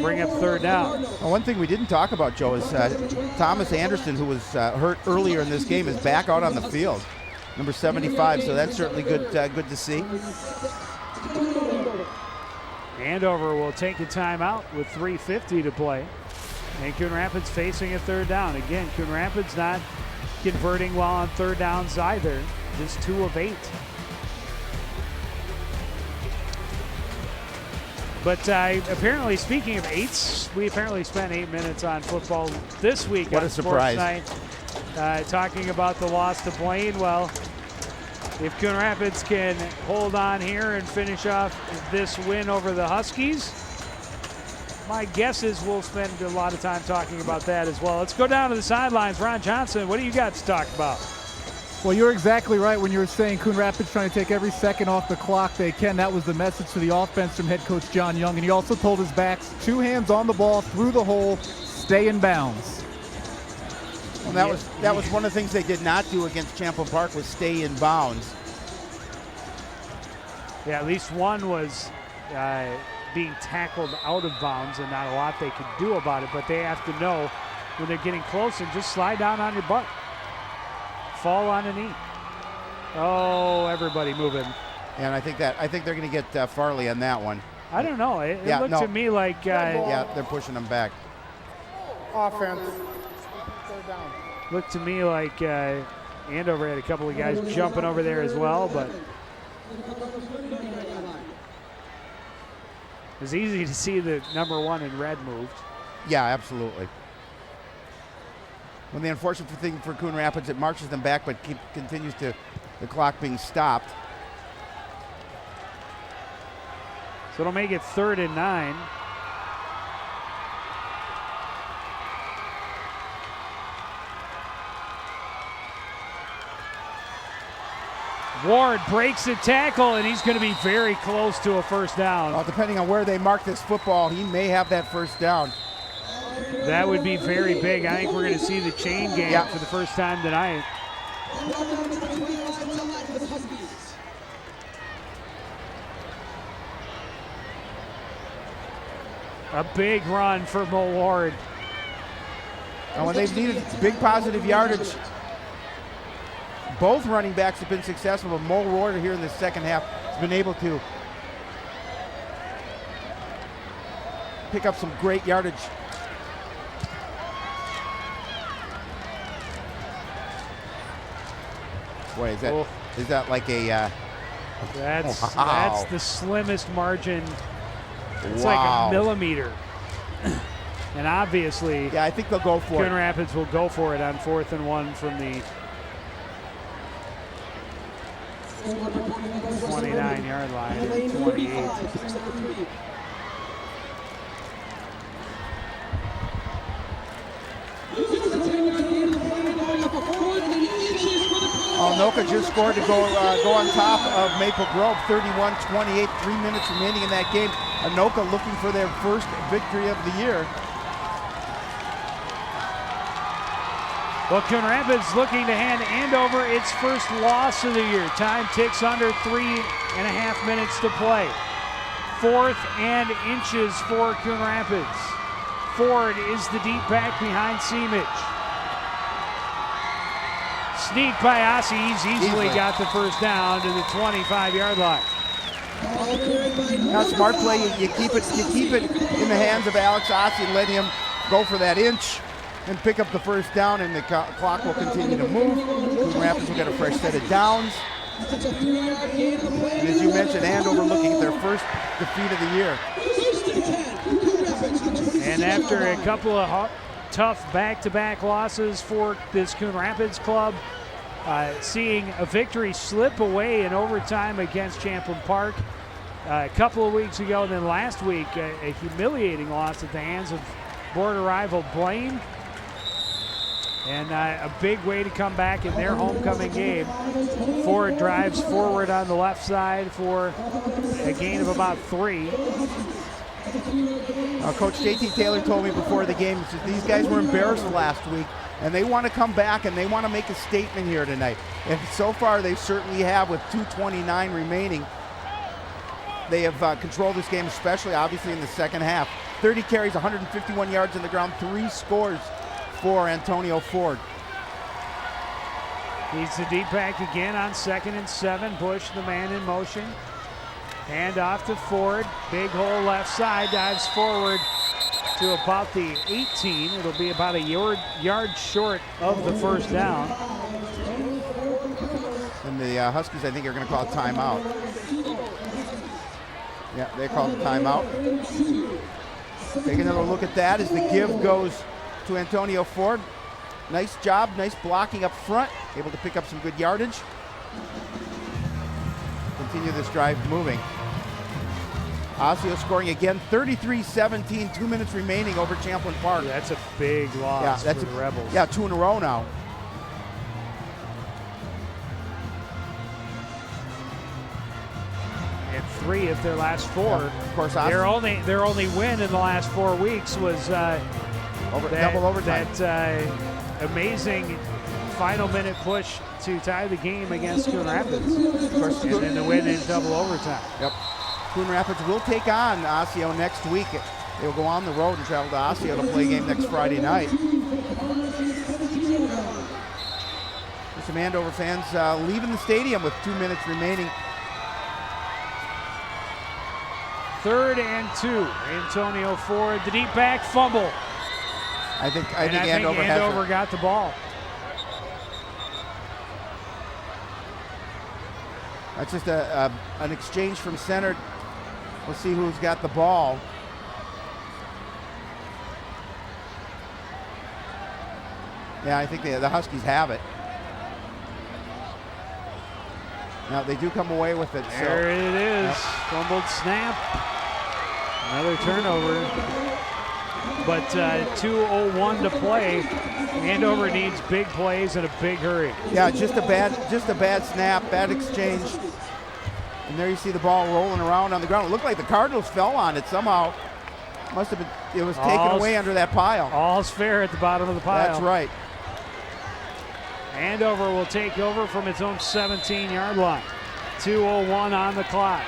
S1: Bring up 3rd down.
S2: Well, one thing we didn't talk about, Joe, is Thomas Anderson, who was hurt earlier in this game, is back out on the field. Number 75, so that's certainly good to see.
S1: Andover will take a timeout with 3:50 to play. And Coon Rapids facing a 3rd down. Again, Coon Rapids not converting well on 3rd downs either. just 2 of 8. But apparently, speaking of 8s, we apparently spent 8 minutes on football this week.
S2: What
S1: on
S2: a surprise.
S1: Sports Night, talking about the loss to Blaine. Well, if Coon Rapids can hold on here and finish off this win over the Huskies, my guess is we'll spend a lot of time talking about that as well. Let's go down to the sidelines. Ron Johnson, what do you got to talk about?
S3: Well, you're exactly right when you were saying Coon Rapids trying to take every second off the clock they can. That was the message to the offense from head coach John Young. And he also told his backs, 2 hands on the ball, through the hole, stay in bounds.
S2: Well, that was one of the things they did not do against Champlain Park, was stay in bounds.
S1: Yeah, at least one was being tackled out of bounds, and not a lot they could do about it. But they have to know when they're getting close and just slide down on your butt. Fall on a knee. Oh, everybody moving.
S2: And I think they're going to get Farley on that one.
S1: I don't know. It looked to me like
S2: yeah, they're pushing them back.
S13: Offense. Third down.
S1: Looked to me like Andover had a couple of guys jumping over there as well, but it was easy to see the number 1 in red moved.
S2: Yeah, absolutely. When the unfortunate thing for Coon Rapids, it marches them back, but continues to the clock being stopped.
S1: So it'll make it 3rd and 9. Ward breaks the tackle, and he's going to be very close to a first down.
S2: Well, depending on where they mark this football, he may have that first down.
S1: That would be very big. I think we're going to see the chain game for the first time tonight. A big run for Mo Ward.
S2: And when they've needed big positive yardage, both running backs have been successful, but Mo Ward here in the second half has been able to pick up some great yardage. Boy, is that like a
S1: that's the slimmest margin. It's like a millimeter. And obviously,
S2: I think they'll go for it.
S1: Coon Rapids will go for it on 4th and 1 from the 29-yard line, 28.
S2: Anoka just scored to go on top of Maple Grove, 31-28, 3 minutes remaining in that game. Anoka looking for their first victory of the year.
S1: Well, Coon Rapids looking to hand Andover its first loss of the year. Time ticks under 3.5 minutes to play. 4th and inches for Coon Rapids. Ford is the deep back behind Seamage. Sneak by Ossie. He's easily got the first down to the 25-yard line.
S2: Now, smart play. You keep it in the hands of Alex Ossie and let him go for that inch and pick up the first down, and the clock will continue to move. Coon Rapids will get a fresh set of downs. And as you mentioned, Andover looking at their first defeat of the year.
S1: And after a couple of tough back-to-back losses for this Coon Rapids club, seeing a victory slip away in overtime against Champlain Park a couple of weeks ago, and then last week a humiliating loss at the hands of border rival Blaine. And a big way to come back in their homecoming game. Ford drives forward on the left side for a gain of about 3.
S2: Coach JT Taylor told me before the game, he said these guys were embarrassed last week, and they want to come back and they want to make a statement here tonight. And so far they certainly have, with 2:29 remaining. They have controlled this game, especially obviously in the second half. 30 carries, 151 yards on the ground, 3 scores for Antonio Ford.
S1: He's the deep back again on 2nd and 7. Bush, the man in motion. Hand off to Ford. Big hole left side. Dives forward to about the 18. It'll be about a yard short of the first down.
S2: And the Huskies, I think, are going to call a timeout. Yeah, they called a timeout. Take another look at that as the give goes to Antonio Ford. Nice job, nice blocking up front, able to pick up some good yardage. Continue this drive moving. Osseo scoring again, 33-17, 2 minutes remaining over Champlin Park.
S1: That's a big loss for the Rebels.
S2: Yeah, 2 in a row now.
S1: And 3 of their last 4.
S2: Yeah, of course,
S1: their only win in the last 4 weeks was
S2: double overtime.
S1: That amazing final minute push to tie the game against Coon Rapids.
S2: Of course,
S1: and then the win in double overtime.
S2: Yep. Coon Rapids will take on Osseo next week. They will go on the road and travel to Osseo to play a game next Friday night. There's some Andover fans leaving the stadium with 2 minutes remaining.
S1: 3rd and 2. Antonio Ford, the deep back fumble.
S2: I think Andover
S1: got the ball.
S2: That's just an exchange from center. We'll see who's got the ball. Yeah, I think the Huskies have it. Now they do come away with it.
S1: There it is.
S2: Yep.
S1: Fumbled snap. Another turnover. But 2:01 to play. Andover needs big plays in a big hurry.
S2: Yeah, just a bad snap, bad exchange. And there you see the ball rolling around on the ground. It looked like the Cardinals fell on it somehow. Must have been, it was taken away under that pile.
S1: All's fair at the bottom of the pile.
S2: That's right.
S1: Andover will take over from its own 17-yard line. 2:01 on the clock.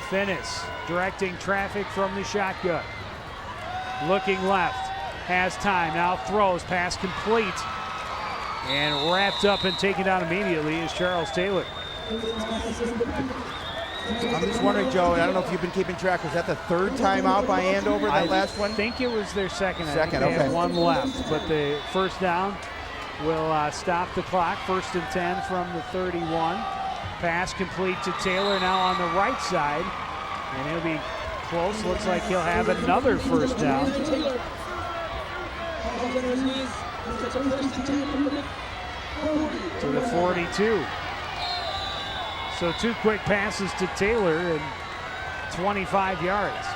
S1: Finnis directing traffic from the shotgun. Looking left, has time, now throws, pass complete. And wrapped up and taken down immediately is Charles Taylor.
S2: I'm just wondering, Joe, I don't know if you've been keeping track, was that the 3rd timeout by Andover, that last one?
S1: I think it was their second.
S2: Second,
S1: they
S2: okay.
S1: have 1 left, but the first down will stop the clock. 1st and 10 from the 31. Pass complete to Taylor now on the right side. And he'll be close. Looks like he'll have another first down. To the 42. So 2 quick passes to Taylor and 25 yards.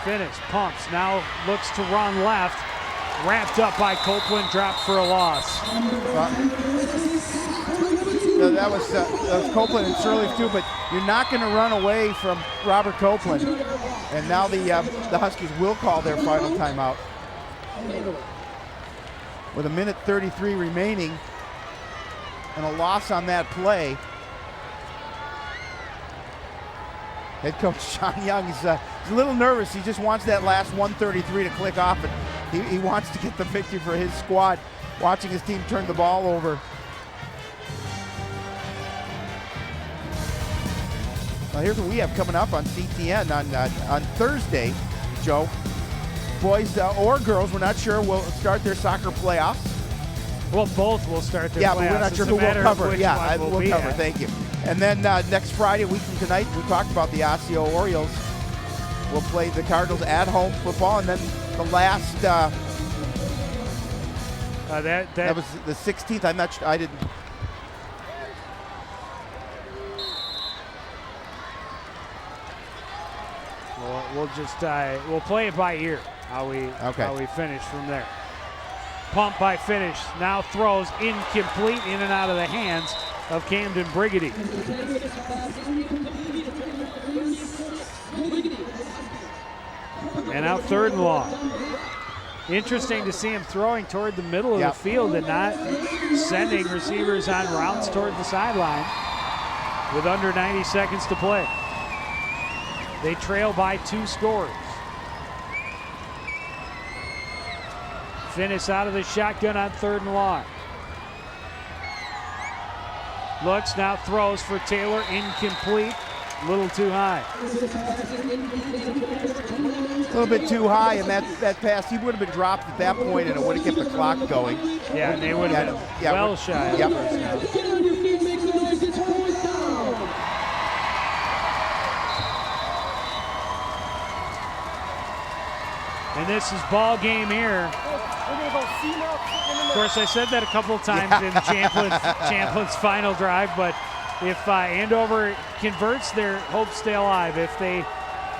S1: Finnis pumps, now looks to run left. Wrapped up by Copeland, dropped for a loss.
S2: That was Copeland and Sirleaf too, but you're not going to run away from Robert Copeland. And now the Huskies will call their final timeout. With 1:33 remaining and a loss on that play. Head coach Sean Young is a little nervous. He just wants that last 1:33 to click off, and he wants to get the victory for his squad, watching his team turn the ball over. Now here's what we have coming up on CTN on Thursday, Joe. Boys or girls, we're not sure, will start their soccer playoffs.
S1: Well, both will start their playoffs.
S2: Yeah, but we're not sure who will cover. Yeah, we'll cover.
S1: At.
S2: Thank you. And then next Friday, a week from tonight, we talked about the Osseo Orioles. We'll play the Cardinals at home football, and then the last. That was the 16th. I'm not sure. I didn't.
S1: We'll just we'll play it by ear. How we finish from there. Pump by Finnish. Now throws incomplete, in and out of the hands of Camden Brigady. And out 3rd and long. Interesting to see him throwing toward the middle of the field and not sending receivers on routes toward the sideline with under 90 seconds to play. They trail by 2 scores. Finnis out of the shotgun on 3rd and long. Looks, now throws for Taylor, incomplete, a little too high.
S2: little bit too high, and that pass, he would have been dropped at that point, and it would have kept the clock going.
S1: Yeah, and they would have been well shy of the first down.
S11: Get on your feet, make some noise, it's fourth down.
S1: And this is ball game here. Of course, I said that a couple of times in Champlin's final drive, but if Andover converts, their hopes stay alive. If they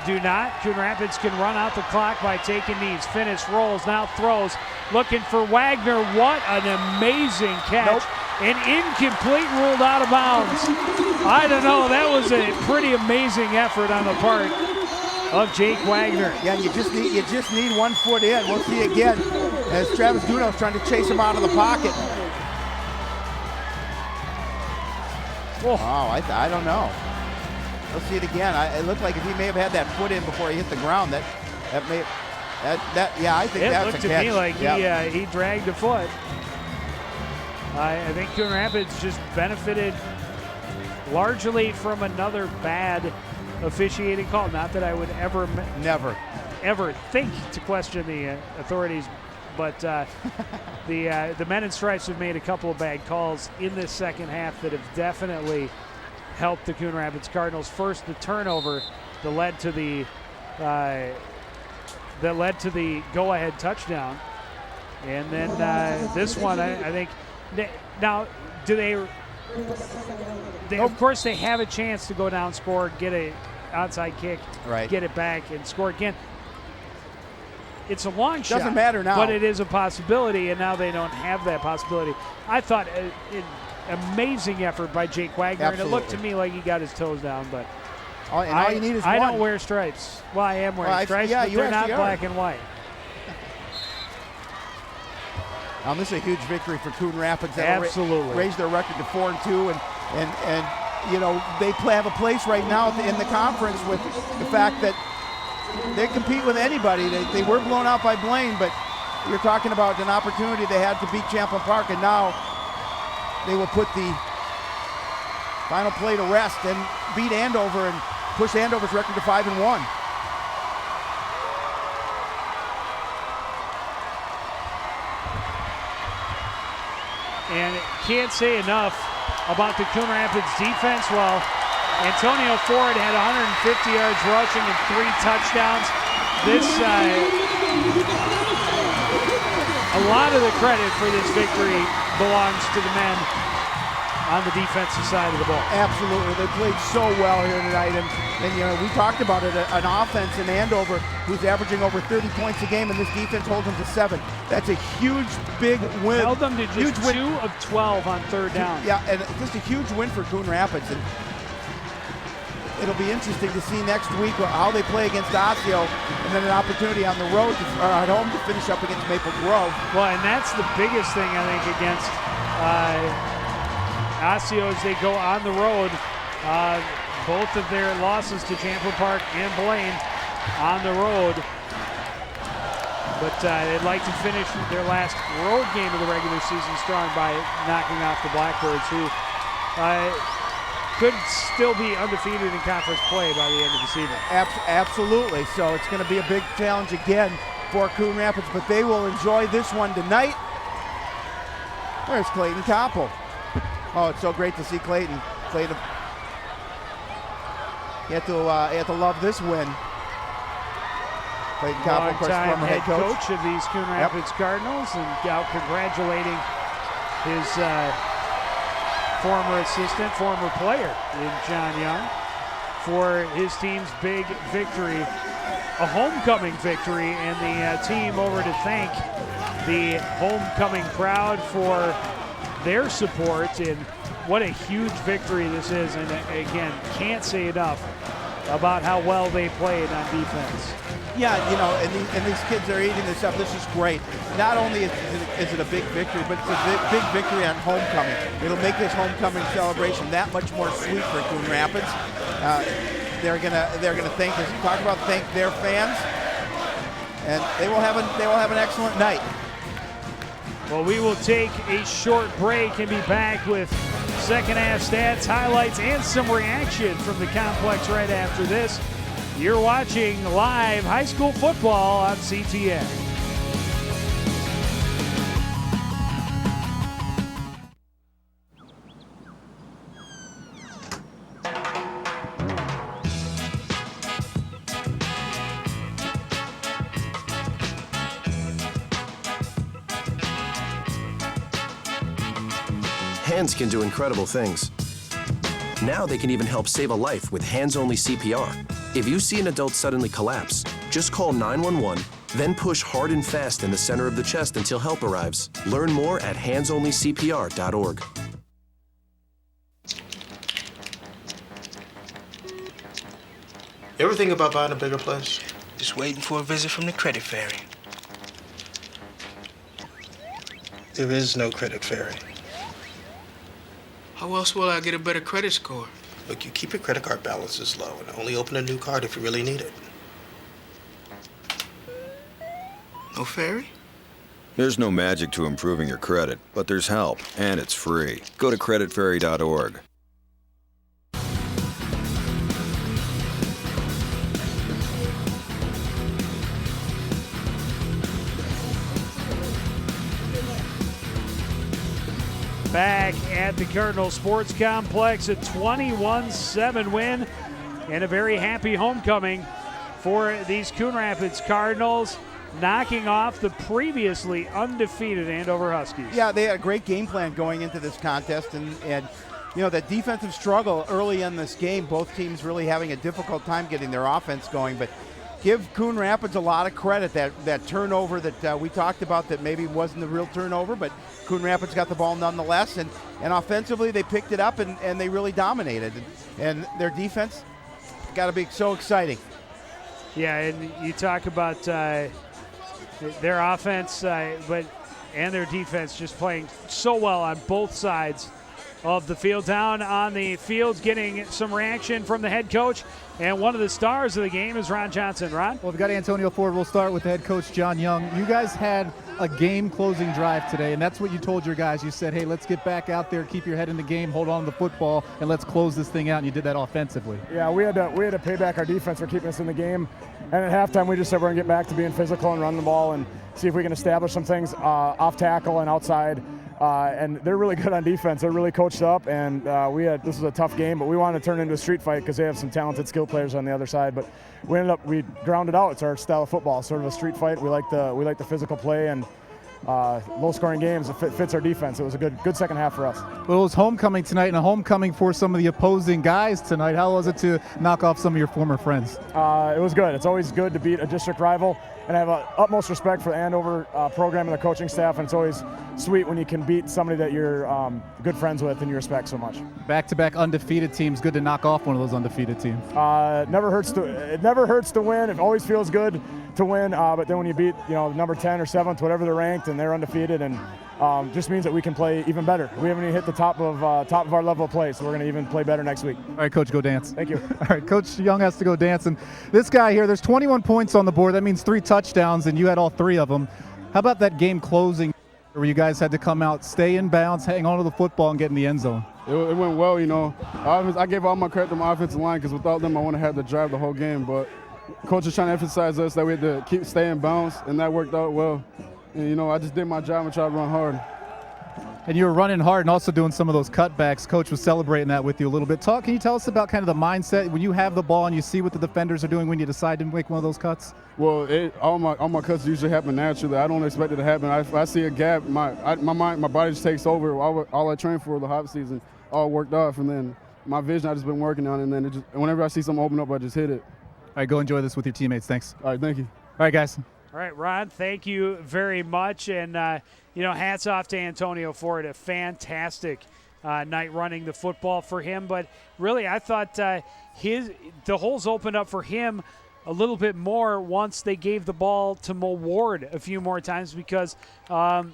S1: do not, Coon Rapids can run out the clock by taking these. Finish, rolls, now throws, looking for Wagner. What an amazing catch. An incomplete, ruled out of bounds. I don't know, that was a pretty amazing effort on the part of Jake Wagner.
S2: Yeah, and you just need 1 foot in. We'll see again as Travis Duno's trying to chase him out of the pocket.
S1: Oh,
S2: I don't know. Let's see it again. It looked like if he may have had that foot in before he hit the ground, I think
S1: it
S2: that's a catch.
S1: It looked to me like he dragged a foot. I think Coon Rapids just benefited largely from another bad officiating call. Not that I would ever think to question the authorities, but the men in stripes have made a couple of bad calls in this second half that have definitely helped the Coon Rapids Cardinals. First, the turnover that led to the go-ahead touchdown, and then this one. I think now do they? Of course, they have a chance to go down, score, get a outside kick, get it back, and score again. It's a long shot.
S2: Doesn't matter now.
S1: But it is a possibility, and now they don't have that possibility. I thought an amazing effort by Jake Wagner,
S2: Absolutely.
S1: and it looked to me like he got his toes down, but
S2: all you need is
S1: I
S2: one.
S1: don't wear stripes. Well, I am wearing stripes,
S2: yeah,
S1: but
S2: you
S1: they're not
S2: actually
S1: black
S2: are.
S1: and white.
S2: This is a huge victory for Coon Rapids.
S1: Absolutely.
S2: Raise their record to 4-2, and you know, they have a place right now in the conference with the fact that they compete with anybody. They were blown out by Blaine, but you're talking about an opportunity they had to beat Champlin Park, and now they will put the final play to rest and beat Andover and push Andover's record to 5-1.
S1: And can't say enough about the Coon Rapids defense. Well, Antonio Ford had 150 yards rushing and 3 touchdowns. A lot of the credit for this victory belongs to the men on the defensive side of the ball.
S2: Absolutely, they played so well here tonight, and you know, we talked about it, an offense in Andover who's averaging over 30 points a game, and this defense holds them to 7. That's a huge, big win.
S1: Held them to just 2 of 12 on third down.
S2: Yeah, and just a huge win for Coon Rapids, and it'll be interesting to see next week how they play against Osseo, and then an opportunity on the road or at home to finish up against Maple Grove.
S1: Well, and that's the biggest thing I think against Osseo as they go on the road. Both of their losses to Champlin Park and Blaine on the road. But they'd like to finish their last road game of the regular season strong by knocking off the Blackbirds, who could still be undefeated in conference play by the end of the season.
S2: Absolutely. So it's going to be a big challenge again for Coon Rapids, but they will enjoy this one tonight. Where's Clayton Koppel? Oh, it's so great to see Clayton. You have to love this win. Clayton Koppel, of course, former
S1: head coach of these Coon Rapids Cardinals, and out congratulating his former assistant, former player in John Young for his team's big victory, a homecoming victory, and the team over to thank the homecoming crowd for their support, and what a huge victory this is. And again, can't say enough about how well they played on defense.
S2: Yeah, you know, and these kids are eating this up. This is great. Not only is it a big victory, but it's a big victory on homecoming. It'll make this homecoming celebration that much more sweet for Coon Rapids. They're gonna thank their fans, and they will have an excellent night.
S1: Well, we will take a short break and be back with second half stats, highlights, and some reaction from the complex right after this. You're watching live high school football on CTN.
S7: Hands can do incredible things. Now they can even help save a life with hands-only CPR. If you see an adult suddenly collapse, just call 911, then push hard and fast in the center of the chest until help arrives. Learn more at handsonlycpr.org.
S8: You ever think about buying a bigger place? Just waiting for a visit from the credit fairy. There is no credit fairy. How else will I get a better credit score? Look, you keep your credit card balances low and only open a new card if you really need it. No fairy?
S23: There's no magic to improving your credit, but there's help, and it's free. Go to creditfairy.org.
S1: Back at the Cardinal Sports Complex, a 21-7 win and a very happy homecoming for these Coon Rapids Cardinals, knocking off the previously undefeated Andover Huskies.
S2: Yeah, they had a great game plan going into this contest, and you know, that defensive struggle early in this game, both teams really having a difficult time getting their offense going, but give Coon Rapids a lot of credit. That turnover that we talked about that maybe wasn't the real turnover, but Coon Rapids got the ball nonetheless, and offensively they picked it up and they really dominated. And their defense got to be so exciting.
S1: Yeah, and you talk about their offense, and their defense just playing so well on both sides of the field. Down on the field, getting some reaction from the head coach, and one of the stars of the game is Ron Johnson. Ron?
S3: Well, we've got Antonio Ford. We'll start with the head coach, John Young. You guys had a game-closing drive today, and that's what you told your guys. You said, hey, let's get back out there, keep your head in the game, hold on to the football, and let's close this thing out, and you did that offensively.
S19: Yeah, we had to pay back our defense for keeping us in the game, and at halftime we just said we're going to get back to being physical and run the ball and see if we can establish some things off tackle and outside. And they're really good on defense. They're really coached up, and this was a tough game, but we wanted to turn it into a street fight because they have some talented skill players on the other side. But we grounded out. It's our style of football, sort of a street fight. We like the physical play and low-scoring games. It fits our defense. It was a good second half for us.
S3: Well, it was homecoming tonight, and a homecoming for some of the opposing guys tonight. How was it to knock off some of your former friends?
S19: It was good. It's always good to beat a district rival. And I have utmost respect for the Andover program and the coaching staff, and it's always sweet when you can beat somebody that you're good friends with and you respect so much.
S3: Back-to-back undefeated teams. Good to knock off one of those undefeated teams.
S19: It never hurts to win. It always feels good to win. But then when you beat number 10 or 7th, whatever they're ranked, and they're undefeated, and just means that we can play even better. We haven't even hit the top of our level of play, so we're going to even play better next week.
S3: All right, Coach, go dance.
S19: Thank you.
S3: All right, Coach Young has to go dance. And this guy here, there's 21 points on the board. That means 3 touchdowns, and you had all 3 of them. How about that game closing where you guys had to come out, stay in bounds, hang on to the football, and get in the end zone?
S24: It went well, I gave all my credit to my offensive line because without them, I wouldn't have had to drive the whole game. But Coach was trying to emphasize us that we had to stay in bounds, and that worked out well. And, I just did my job and tried to run hard.
S3: And you were running hard and also doing some of those cutbacks. Coach was celebrating that with you a little bit. Can you tell us about kind of the mindset when you have the ball and you see what the defenders are doing when you decide to make one of those cuts?
S24: Well, all my cuts usually happen naturally. I don't expect it to happen. If I see a gap, my body just takes over. All I trained for the hop season all worked off, and then my vision I just been working on, and then whenever I see something open up, I just hit it.
S3: All right, go enjoy this with your teammates. Thanks.
S24: All right, thank you.
S3: All right, guys.
S1: All right, Ron, thank you very much. And, hats off to Antonio Ford. A fantastic night running the football for him. But really, I thought the holes opened up for him a little bit more once they gave the ball to Mo Ward a few more times because Mo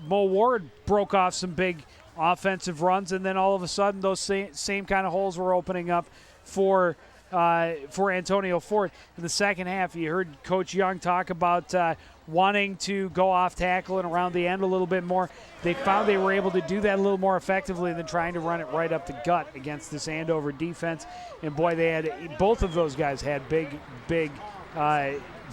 S1: Ward broke off some big offensive runs, and then all of a sudden those same kind of holes were opening up for for Antonio Ford. In the second half, you heard Coach Young talk about wanting to go off tackle and around the end a little bit more. They found they were able to do that a little more effectively than trying to run it right up the gut against this Andover defense. And boy, both of those guys had big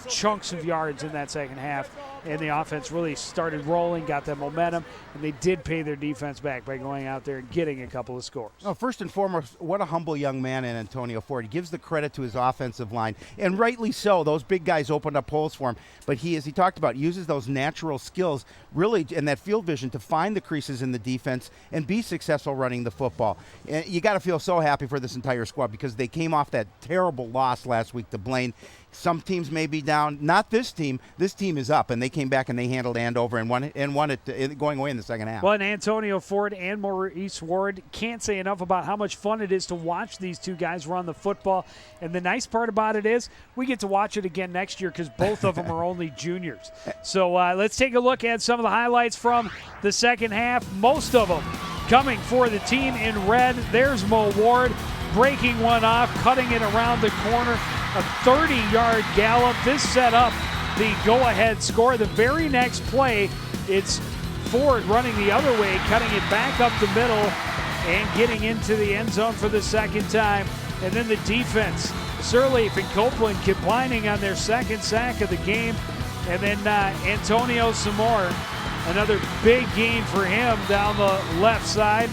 S1: chunks of yards in that second half, and the offense really started rolling, got that momentum, and they did pay their defense back by going out there and getting a couple of scores.
S2: Oh, first and foremost, what a humble young man in Antonio Ford. He gives the credit to his offensive line, and rightly so. Those big guys opened up holes for him, but he, as he talked about, uses those natural skills really and that field vision to find the creases in the defense and be successful running the football. And you got to feel so happy for this entire squad because they came off that terrible loss last week to Blaine. Some teams may be down. Not this team. This team is up, and they came back and they handled Andover and won it going away in the second half.
S1: Well, and Antonio Ford and Maurice Ward can't say enough about how much fun it is to watch these two guys run the football. And the nice part about it is we get to watch it again next year because both of them are only juniors. So let's take a look at some of the highlights from the second half. Most of them coming for the team in red. There's Mo Ward breaking one off, cutting it around the corner. A 30-yard gallop. This set up the go-ahead score. The very next play, it's Ford running the other way, cutting it back up the middle and getting into the end zone for the second time. And then the defense, Sirleaf and Copeland combining on their second sack of the game. And then Antonio some more. Another big gain for him down the left side.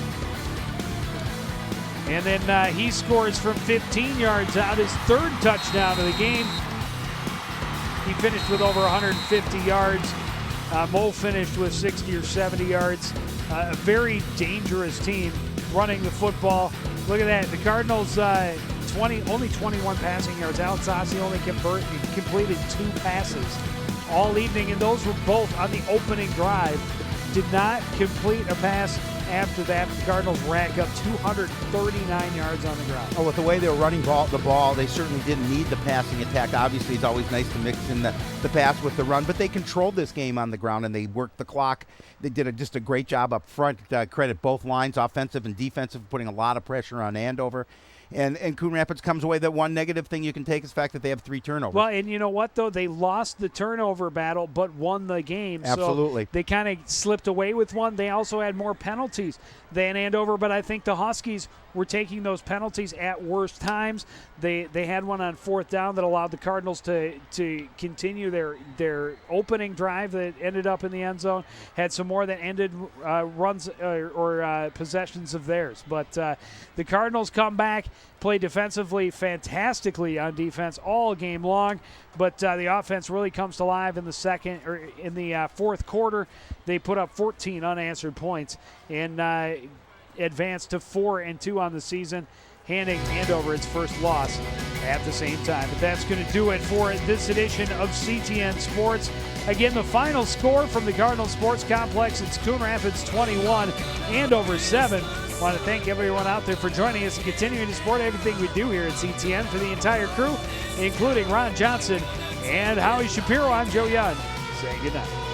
S1: And then he scores from 15 yards out, his third touchdown of the game. He finished with over 150 yards. Mo finished with 60 or 70 yards. A very dangerous team running the football. Look at that. The Cardinals, only 21 passing yards. Alex Ossie only completed 2 passes all evening, and those were both on the opening drive. Did not complete a pass after that. The Cardinals rack up 239 yards on the ground.
S2: Oh, with the way they were running the ball, they certainly didn't need the passing attack. Obviously, it's always nice to mix in the pass with the run, but they controlled this game on the ground, and they worked the clock. They did just a great job up front. Credit both lines, offensive and defensive, putting a lot of pressure on Andover. And Coon Rapids comes away that one negative thing you can take is the fact that they have 3 turnovers.
S1: Well, and you know what, though? They lost the turnover battle but won the game.
S2: Absolutely.
S1: So they kind of slipped away with one. They also had more penalties than Andover, but I think the Huskies were taking those penalties at worst times. They had one on 4th down that allowed the Cardinals to continue their opening drive that ended up in the end zone. Had some more that ended runs or possessions of theirs. But the Cardinals come back, play defensively fantastically on defense all game long, but the offense really comes to life in the fourth quarter. They put up 14 unanswered points and advanced to 4-2 on the season, handing Andover its first loss at the same time. But that's going to do it for this edition of CTN Sports. Again, the final score from the Cardinal Sports Complex, it's Coon Rapids 21, Andover 7. I want to thank everyone out there for joining us and continuing to support everything we do here at CTN. For the entire crew, including Ron Johnson and Howie Shapiro, I'm Joe Young, saying goodnight.